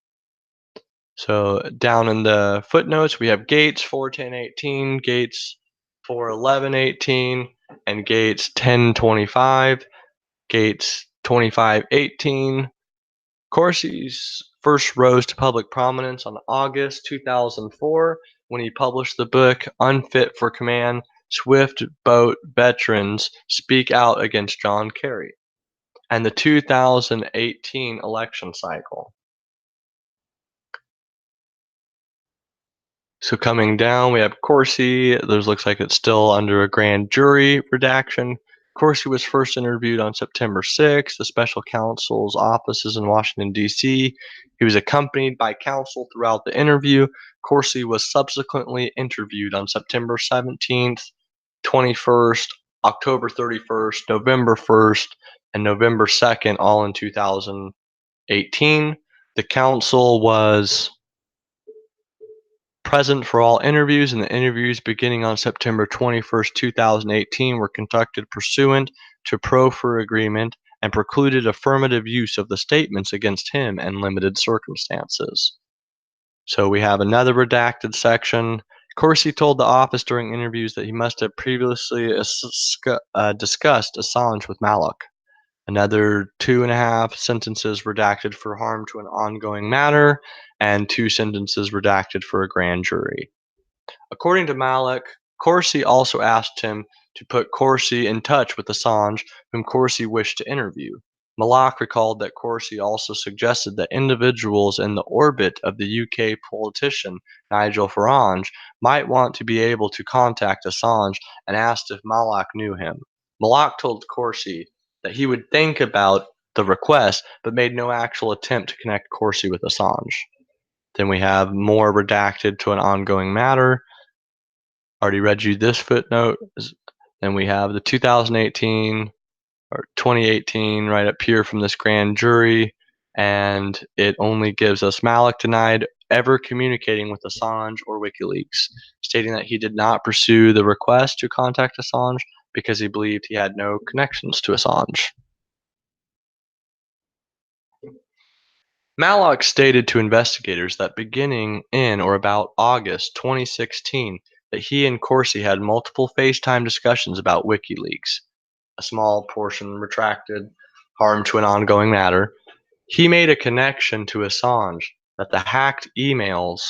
[SPEAKER 1] So down in the footnotes, we have Gates 41018, Gates 41118, and Gates 1025, Gates 2518. Corsi's first rose to public prominence on August 2004 when he published the book Unfit for Command: Swift Boat Veterans Speak Out Against John Kerry, and the 2018 election cycle. So coming down, we have Corsi. This looks like it's still under a grand jury redaction. Corsi was first interviewed on September 6th. The special counsel's office is in Washington, D.C. He was accompanied by counsel throughout the interview. Corsi was subsequently interviewed on September 17th, 21st, October 31st, November 1st, and November 2nd, all in 2018. The counsel was present for all interviews, and the interviews beginning on September 21st, 2018 were conducted pursuant to Proffer agreement and precluded affirmative use of the statements against him in limited circumstances. So we have another redacted section. Corsi told the office during interviews that he must have previously discussed Assange with Malloch. Another 2.5 sentences redacted for harm to an ongoing matter, and 2 sentences redacted for a grand jury. According to Malloch, Corsi also asked him to put Corsi in touch with Assange, whom Corsi wished to interview. Malloch recalled that Corsi also suggested that individuals in the orbit of the UK politician Nigel Farage might want to be able to contact Assange, and asked if Malloch knew him. Malloch told Corsi that he would think about the request, but made no actual attempt to connect Corsi with Assange. Then we have more redacted to an ongoing matter. Already read you this footnote. Then we have the 2018 or 2018 right up here from this grand jury, and it only gives us Malloch denied ever communicating with Assange or WikiLeaks, stating that he did not pursue the request to contact Assange because he believed he had no connections to Assange. Malloch stated to investigators that beginning in or about August 2016 that he and Corsi had multiple FaceTime discussions about WikiLeaks, a small portion retracted, harm to an ongoing matter. He made a connection to Assange that the hacked emails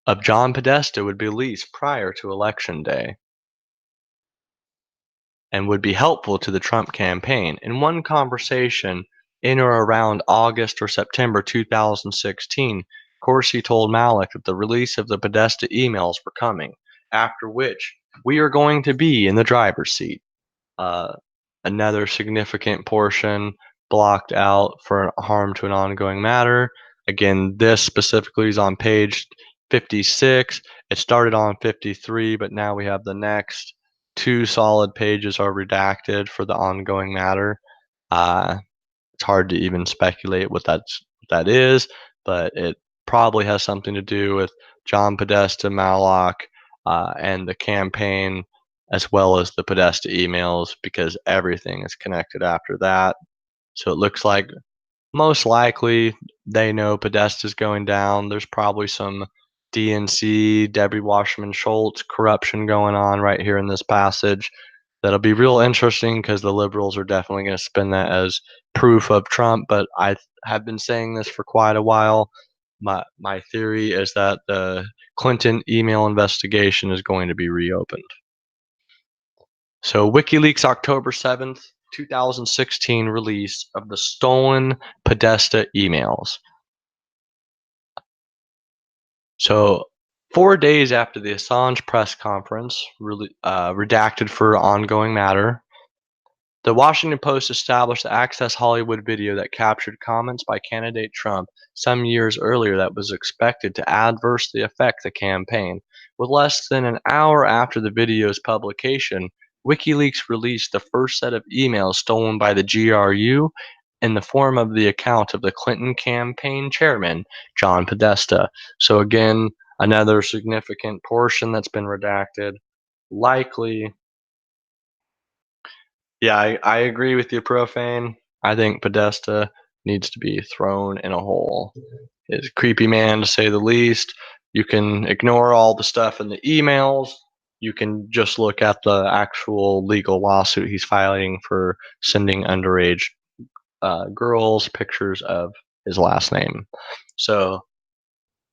[SPEAKER 1] of John Podesta would be released prior to Election Day and would be helpful to the Trump campaign. In one conversation in or around August or September 2016, Corsi told Malloch that the release of the Podesta emails were coming, after which we are going to be in the driver's seat. Another significant portion blocked out for harm to an ongoing matter. Again, this specifically is on page 56. It started on 53, but now we have the next 2 solid pages are redacted for the ongoing matter. It's hard to even speculate what that is, but it probably has something to do with John Podesta, Malloch, and the campaign, as well as the Podesta emails, because everything is connected after that. So it looks like most likely they know Podesta's going down. There's probably some DNC, Debbie Wasserman Schultz corruption going on right here in this passage. That'll be real interesting because the liberals are definitely going to spin that as proof of Trump. But I have been saying this for quite a while. My theory is that the Clinton email investigation is going to be reopened. So WikiLeaks October 7th, 2016 release of the stolen Podesta emails. So 4 days after the Assange press conference, redacted for ongoing matter, the Washington Post established the Access Hollywood video that captured comments by candidate Trump some years earlier that was expected to adversely affect the campaign. With less than an hour after the video's publication, WikiLeaks released the first set of emails stolen by the GRU in the form of the account of the Clinton campaign chairman, John Podesta. So again, another significant portion that's been redacted. Likely, yeah, I agree with you, Profane. I think Podesta needs to be thrown in a hole. is a creepy man to say the least. You can ignore all the stuff in the emails. You can just look at the actual legal lawsuit he's filing for sending underage girls pictures of his last name. So,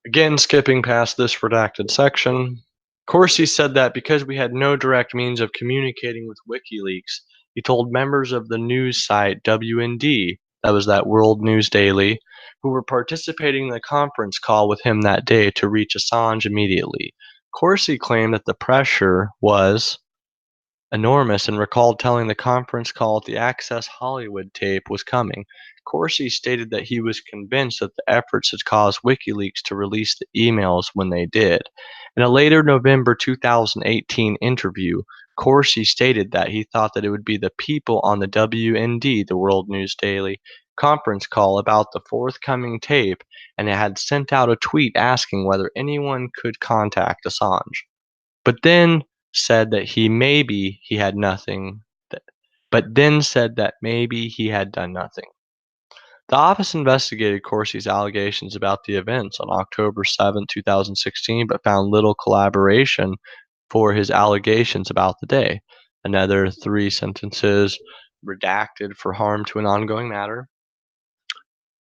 [SPEAKER 1] again, skipping past this redacted section, Corsi said that because we had no direct means of communicating with WikiLeaks, he told members of the news site WND, that was that World News Daily, who were participating in the conference call with him that day to reach Assange immediately. Corsi claimed that the pressure was enormous and recalled telling the conference call that the Access Hollywood tape was coming. Corsi stated that he was convinced that the efforts had caused WikiLeaks to release the emails when they did. In a later November 2018 interview, Corsi stated that he thought that it would be the people on the WND, the World News Daily, conference call about the forthcoming tape, and had sent out a tweet asking whether anyone could contact Assange. But then said that he had nothing but then said that maybe he had done nothing. The office investigated Corsi's allegations about the events on October 7, 2016, but found little collaboration for his allegations about the day. Another 3 sentences redacted for harm to an ongoing matter.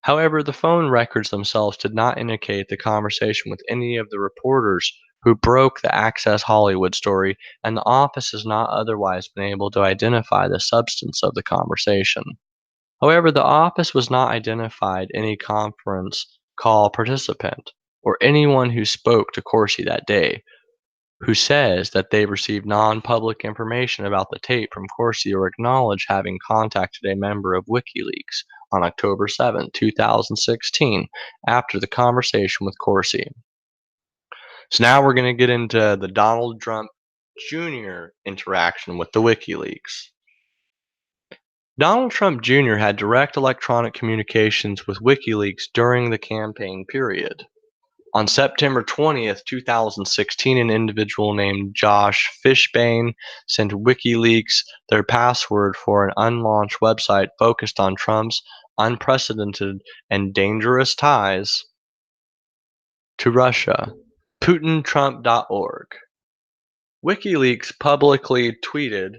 [SPEAKER 1] However, the phone records themselves did not indicate the conversation with any of the reporters who broke the Access Hollywood story, and the office has not otherwise been able to identify the substance of the conversation. However, the office was not identified any conference call participant or anyone who spoke to Corsi that day, who says that they received non-public information about the tape from Corsi or acknowledge having contacted a member of WikiLeaks on October 7, 2016, after the conversation with Corsi. So now we're going to get into the Donald Trump Jr. interaction with the WikiLeaks. Donald Trump Jr. had direct electronic communications with WikiLeaks during the campaign period. On September 20th, 2016, an individual named Josh Fishbane sent WikiLeaks their password for an unlaunched website focused on Trump's unprecedented and dangerous ties to Russia, PutinTrump.org. WikiLeaks publicly tweeted,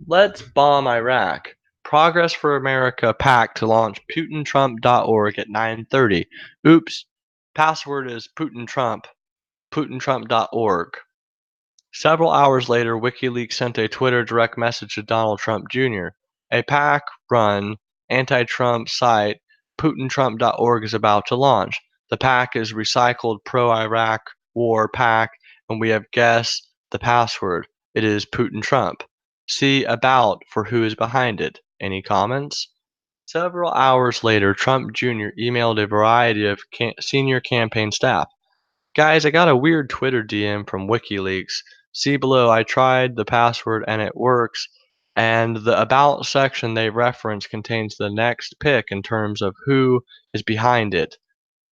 [SPEAKER 1] "Let's bomb Iraq. Progress for America pact to launch PutinTrump.org at 9:30. Oops, password is PutinTrump, PutinTrump.org." Several hours later, WikiLeaks sent a Twitter direct message to Donald Trump Jr. A PAC-run anti-Trump site, PutinTrump.org, is about to launch. The PAC is recycled pro-Iraq war PAC, and we have guessed the password. It is PutinTrump. See about for who is behind it. Any comments? Several hours later, Trump Jr. emailed a variety of senior campaign staff. "Guys, I got a weird Twitter DM from WikiLeaks. See below, I tried the password and it works, and the About section they reference contains the next pick in terms of who is behind it.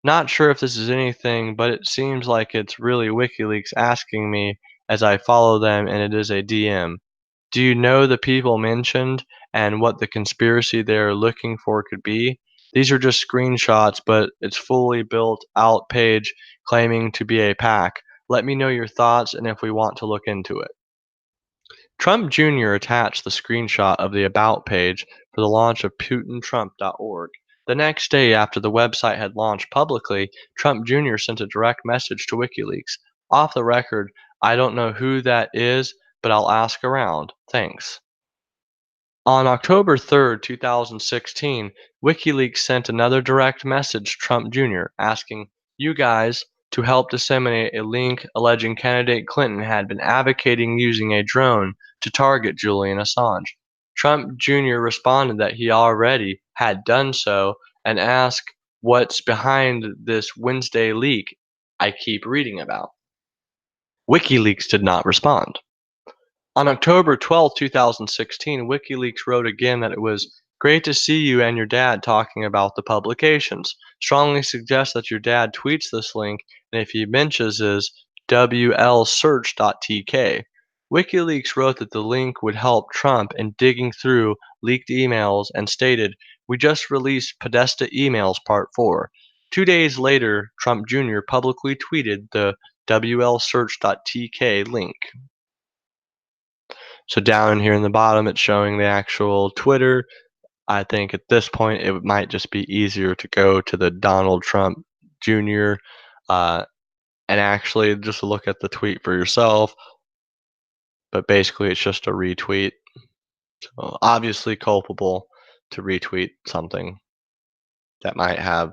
[SPEAKER 1] Not sure if this is anything, but it seems like it's really WikiLeaks asking me as I follow them, and it is a DM. Do you know the people mentioned and what the conspiracy they are looking for could be? These are just screenshots, but it's fully built out page claiming to be a pack. Let me know your thoughts and if we want to look into it." Trump Jr. attached the screenshot of the About page for the launch of PutinTrump.org. The next day after the website had launched publicly, Trump Jr. sent a direct message to WikiLeaks. "Off the record, I don't know who that is, but I'll ask around. Thanks." On October 3, 2016, WikiLeaks sent another direct message to Trump Jr. asking "you guys" to help disseminate a link alleging candidate Clinton had been advocating using a drone to target Julian Assange. Trump Jr. responded that he already had done so and asked what's behind this Wednesday leak I keep reading about. WikiLeaks did not respond. On October 12, 2016, WikiLeaks wrote again that it was "great to see you and your dad talking about the publications. Strongly suggest that your dad tweets this link, and if he mentions is WLSearch.tk." WikiLeaks wrote that the link would help Trump in digging through leaked emails and stated, "We just released Podesta Emails Part 4. 2 days later, Trump Jr. publicly tweeted the WLSearch.tk link. So down here in the bottom, it's showing the actual Twitter. I think at this point, it might just be easier to go to the Donald Trump Jr. Uh, and actually just look at the tweet for yourself. But basically, it's just a retweet. So obviously culpable to retweet something that might have,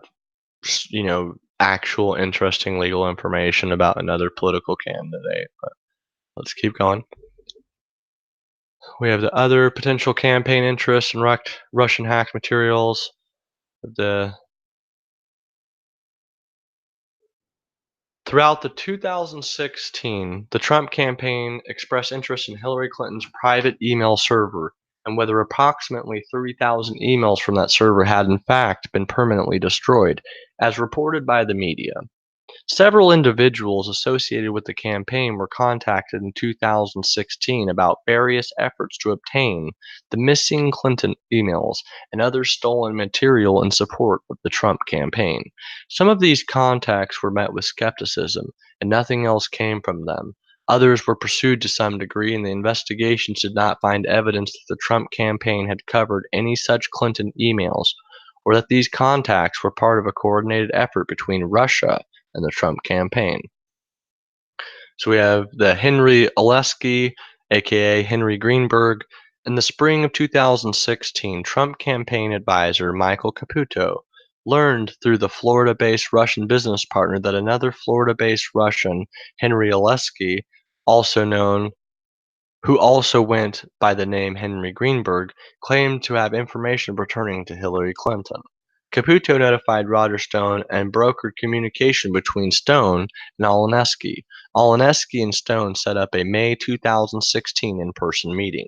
[SPEAKER 1] actual interesting legal information about another political candidate. But let's keep going. We have the other potential campaign interests in Russian hacked materials. The Throughout the 2016, the Trump campaign expressed interest in Hillary Clinton's private email server and whether approximately 3,000 emails from that server had in fact been permanently destroyed, as reported by the media. Several individuals associated with the campaign were contacted in 2016 about various efforts to obtain the missing Clinton emails and other stolen material in support of the Trump campaign. Some of these contacts were met with skepticism, and nothing else came from them. Others were pursued to some degree, and the investigations did not find evidence that the Trump campaign had covered any such Clinton emails or that these contacts were part of a coordinated effort between Russia and the Trump campaign. So we have the Henry Oleski, aka Henry Greenberg. In the spring of 2016, Trump campaign advisor Michael Caputo learned through the Florida-based Russian business partner that another Florida-based Russian, Henry Oleski, also known who also went by the name Henry Greenberg, claimed to have information pertaining to Hillary Clinton. Caputo notified Roger Stone and brokered communication between Stone and Oleneski. Oleneski and Stone set up a May 2016 in-person meeting.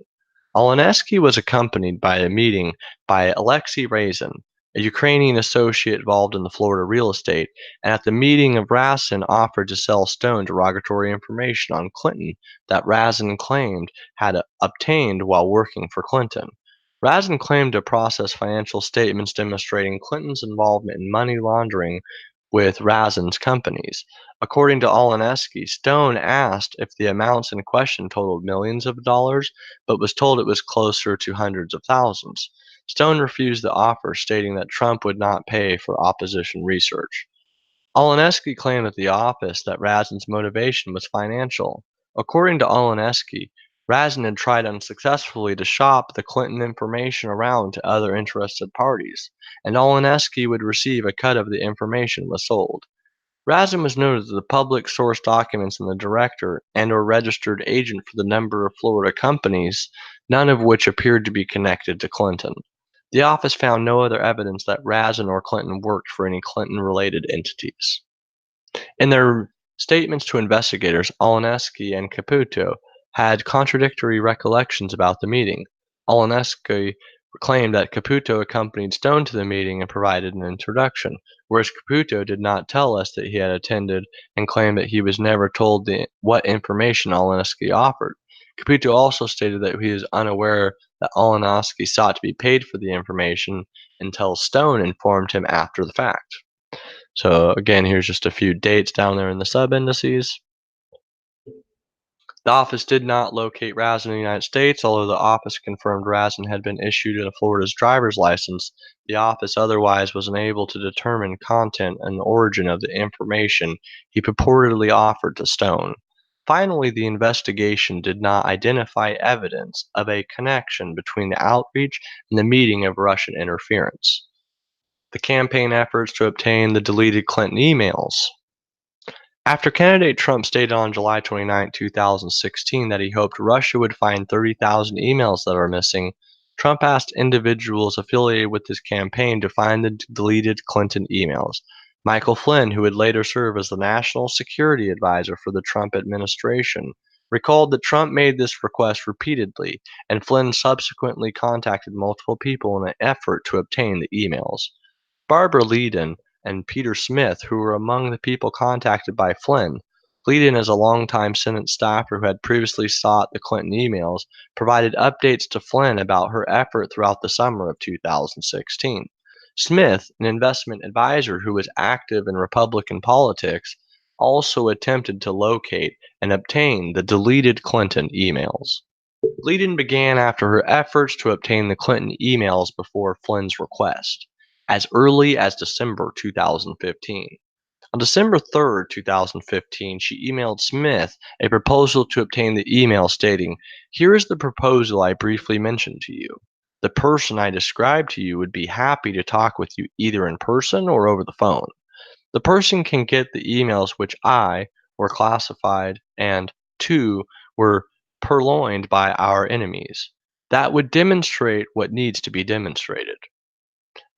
[SPEAKER 1] Oleneski was accompanied by a meeting by Alexei Razin, a Ukrainian associate involved in the Florida real estate, and at the meeting of Razin offered to sell Stone derogatory information on Clinton that Razin claimed had obtained while working for Clinton. Razin claimed to process financial statements demonstrating Clinton's involvement in money laundering with Razin's companies. According to Oleneski, Stone asked if the amounts in question totaled millions of dollars, but was told it was closer to hundreds of thousands. Stone refused the offer, stating that Trump would not pay for opposition research. Oleneski claimed at the office that Razin's motivation was financial. According to Oleneski, Razin had tried unsuccessfully to shop the Clinton information around to other interested parties, and Oleneski would receive a cut of the information was sold. Razin was noted as the public source documents and the director and/or registered agent for the number of Florida companies, none of which appeared to be connected to Clinton. The office found no other evidence that Razin or Clinton worked for any Clinton-related entities. In their statements to investigators, Oleneski and Caputo had contradictory recollections about the meeting. Oleneski claimed that Caputo accompanied Stone to the meeting and provided an introduction, whereas Caputo did not tell us that he had attended and claimed that he was never told what information Oleneski offered. Caputo also stated that he was unaware that Oleneski sought to be paid for the information until Stone informed him after the fact. So again, here's just a few dates down there in the sub-indices. The office did not locate Razin in the United States, although the office confirmed Razin had been issued a Florida's driver's license. The office otherwise was unable to determine content and the origin of the information he purportedly offered to Stone. Finally, the investigation did not identify evidence of a connection between the outreach and the meeting of Russian interference. The campaign efforts to obtain the deleted Clinton emails. After candidate Trump stated on July 29, 2016 that he hoped Russia would find 30,000 emails that are missing, Trump asked individuals affiliated with his campaign to find the deleted Clinton emails. Michael Flynn, who would later serve as the national security advisor for the Trump administration, recalled that Trump made this request repeatedly, and Flynn subsequently contacted multiple people in an effort to obtain the emails. Barbara Leiden and Peter Smith, who were among the people contacted by Flynn. Leiden is a longtime Senate staffer who had previously sought the Clinton emails, provided updates to Flynn about her effort throughout the summer of 2016. Smith, an investment advisor who was active in Republican politics, also attempted to locate and obtain the deleted Clinton emails. Bleeding began after her efforts to obtain the Clinton emails before Flynn's request, as early as December 2015. On December 3rd, 2015, she emailed Smith a proposal to obtain the email stating, "Here is the proposal I briefly mentioned to you. The person I described to you would be happy to talk with you either in person or over the phone. The person can get the emails which were classified and 2 were purloined by our enemies. That would demonstrate what needs to be demonstrated."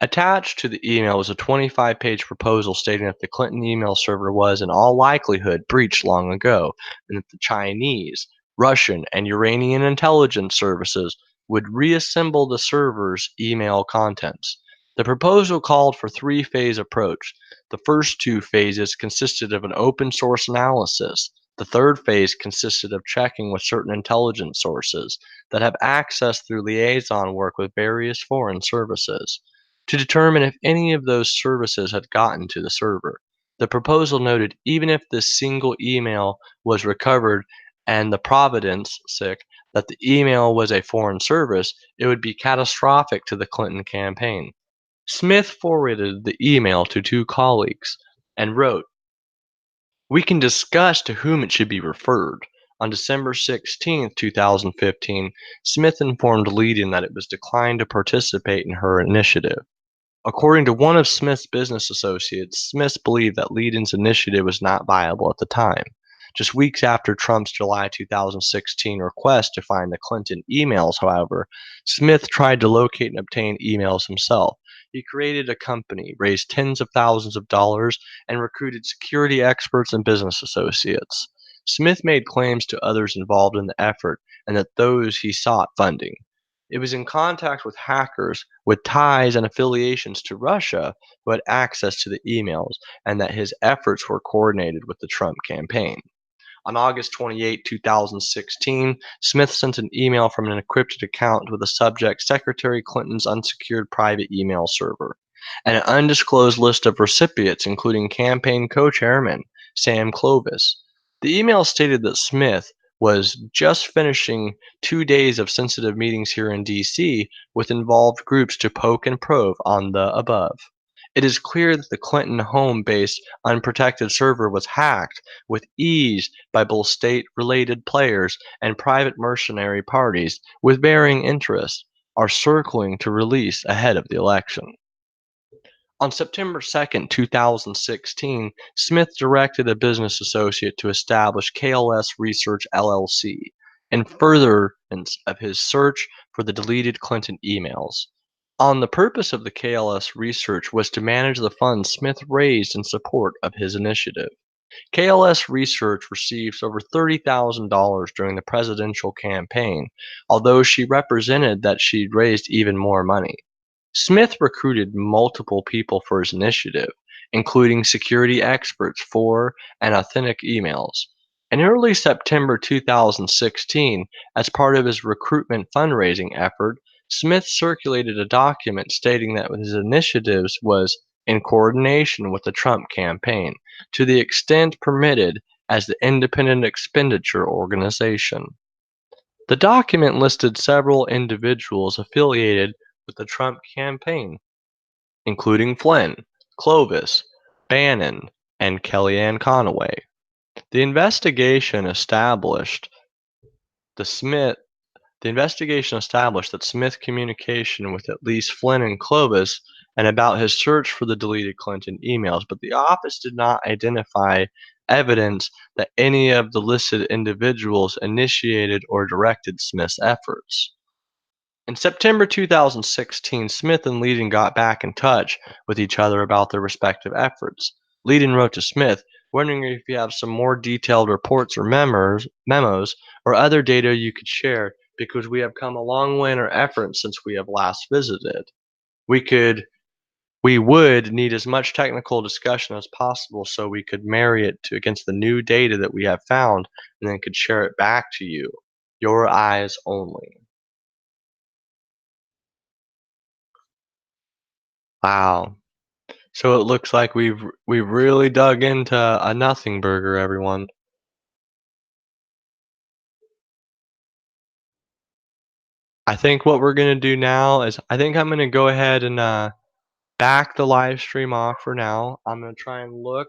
[SPEAKER 1] Attached to the email was a 25-page proposal stating that the Clinton email server was, in all likelihood, breached long ago, and that the Chinese, Russian, and Iranian intelligence services would reassemble the server's email contents. The proposal called for three-phase approach. The first two phases consisted of an open source analysis. The third phase consisted of checking with certain intelligence sources that have access through liaison work with various foreign services to determine if any of those services had gotten to the server. The proposal noted even if this single email was recovered and the providence that the email was a foreign service, it would be catastrophic to the Clinton campaign. Smith forwarded the email to two colleagues and wrote, "We can discuss to whom it should be referred." On December 16th, 2015, Smith informed Leading that it was declined to participate in her initiative. According to one of Smith's business associates, Smith believed that Leading's initiative was not viable at the time. Just weeks after Trump's July 2016 request to find the Clinton emails, however, Smith tried to locate and obtain emails himself. He created a company, raised tens of thousands of dollars, and recruited security experts and business associates. Smith made claims to others involved in the effort and that those he sought funding. It was in contact with hackers with ties and affiliations to Russia who had access to the emails, and that his efforts were coordinated with the Trump campaign. On August 28, 2016, Smith sent an email from an encrypted account with the subject Secretary Clinton's unsecured private email server, and an undisclosed list of recipients, including campaign co chairman Sam Clovis. The email stated that Smith was just finishing 2 days of sensitive meetings here in DC with involved groups to poke and probe on the above. It is clear that the Clinton home based unprotected server was hacked with ease by both state related players and private mercenary parties with varying interests are circling to release ahead of the election. On September 2nd, 2016, Smith directed a business associate to establish KLS Research LLC in furtherance of his search for the deleted Clinton emails. The purpose of the KLS research was to manage the funds Smith raised in support of his initiative. KLS Research received over $30,000 during the presidential campaign, although she represented that she'd raised even more money. Smith recruited multiple people for his initiative, including security experts for and authentic emails. In early September 2016, as part of his recruitment fundraising effort, Smith circulated a document stating that his initiatives was in coordination with the Trump campaign, to the extent permitted as the Independent Expenditure Organization. The document listed several individuals affiliated with the Trump campaign, including Flynn, Clovis, Bannon, and Kellyanne Conway. The investigation established the Smith the investigation established that Smith communication with at least Flynn and Clovis and about his search for the deleted Clinton emails, but the office did not identify evidence that any of the listed individuals initiated or directed Smith's efforts. In September 2016, Smith and Leading got back in touch with each other about their respective efforts. Leading wrote to Smith, wondering if you have some more detailed reports or memos or other data you could share because we have come a long way in our efforts since we have last visited. We could we would need as much technical discussion as possible so we could marry it against the new data that we have found and then could share it back to you. Your eyes only. Wow. So it looks like we've really dug into a nothing burger, everyone. I think what we're gonna do now is I think I'm gonna go ahead and back the live stream off for now. I'm gonna try and look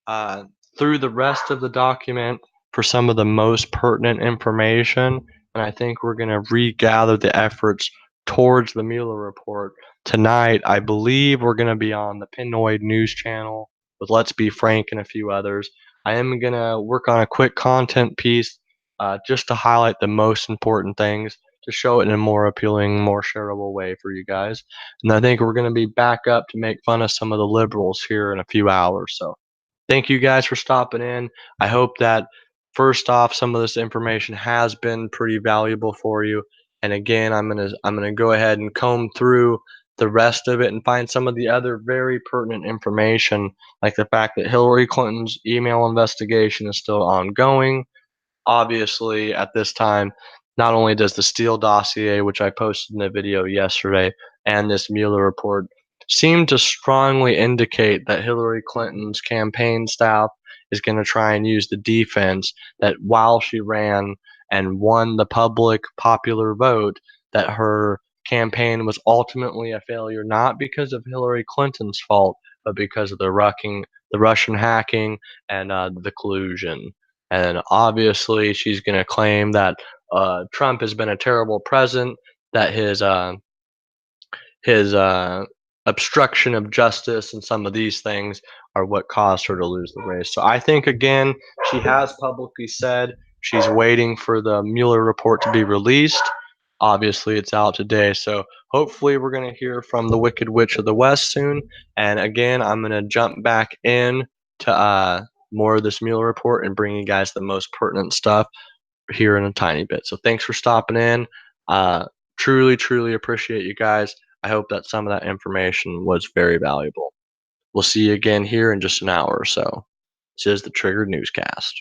[SPEAKER 1] uh, through the rest of the document for some of the most pertinent information, and I think we're gonna regather the efforts towards the Mueller report tonight. I believe we're gonna be on the Pinoid News channel with Let's Be Frank and a few others. I am gonna work on a quick content piece just to highlight the most important things to show it in a more appealing, more shareable way for you guys. And I think we're going to be back up to make fun of some of the liberals here in a few hours. So thank you guys for stopping in. I hope that first off, some of this information has been pretty valuable for you. And again, I'm gonna go ahead and comb through the rest of it and find some of the other very pertinent information, like the fact that Hillary Clinton's email investigation is still ongoing. Obviously, at this time, not only does the Steele dossier, which I posted in a video yesterday, and this Mueller report seem to strongly indicate that Hillary Clinton's campaign staff is going to try and use the defense that while she ran and won the public popular vote, that her campaign was ultimately a failure, not because of Hillary Clinton's fault, but because of the Russian hacking, and the collusion. And obviously, she's going to claim that Trump has been a terrible president, that his obstruction of justice and some of these things are what caused her to lose the race. So I think again, she has publicly said she's waiting for the Mueller report to be released. Obviously, it's out today, so hopefully we're going to hear from the Wicked Witch of the West soon. And again, I'm going to jump back in to more of this Mueller report and bring you guys the most pertinent stuff here in a tiny bit. So thanks for stopping in. Uh, Truly, truly appreciate you guys. I hope that some of that information was very valuable. We'll see you again here in just an hour or so. This is the Triggered Newscast.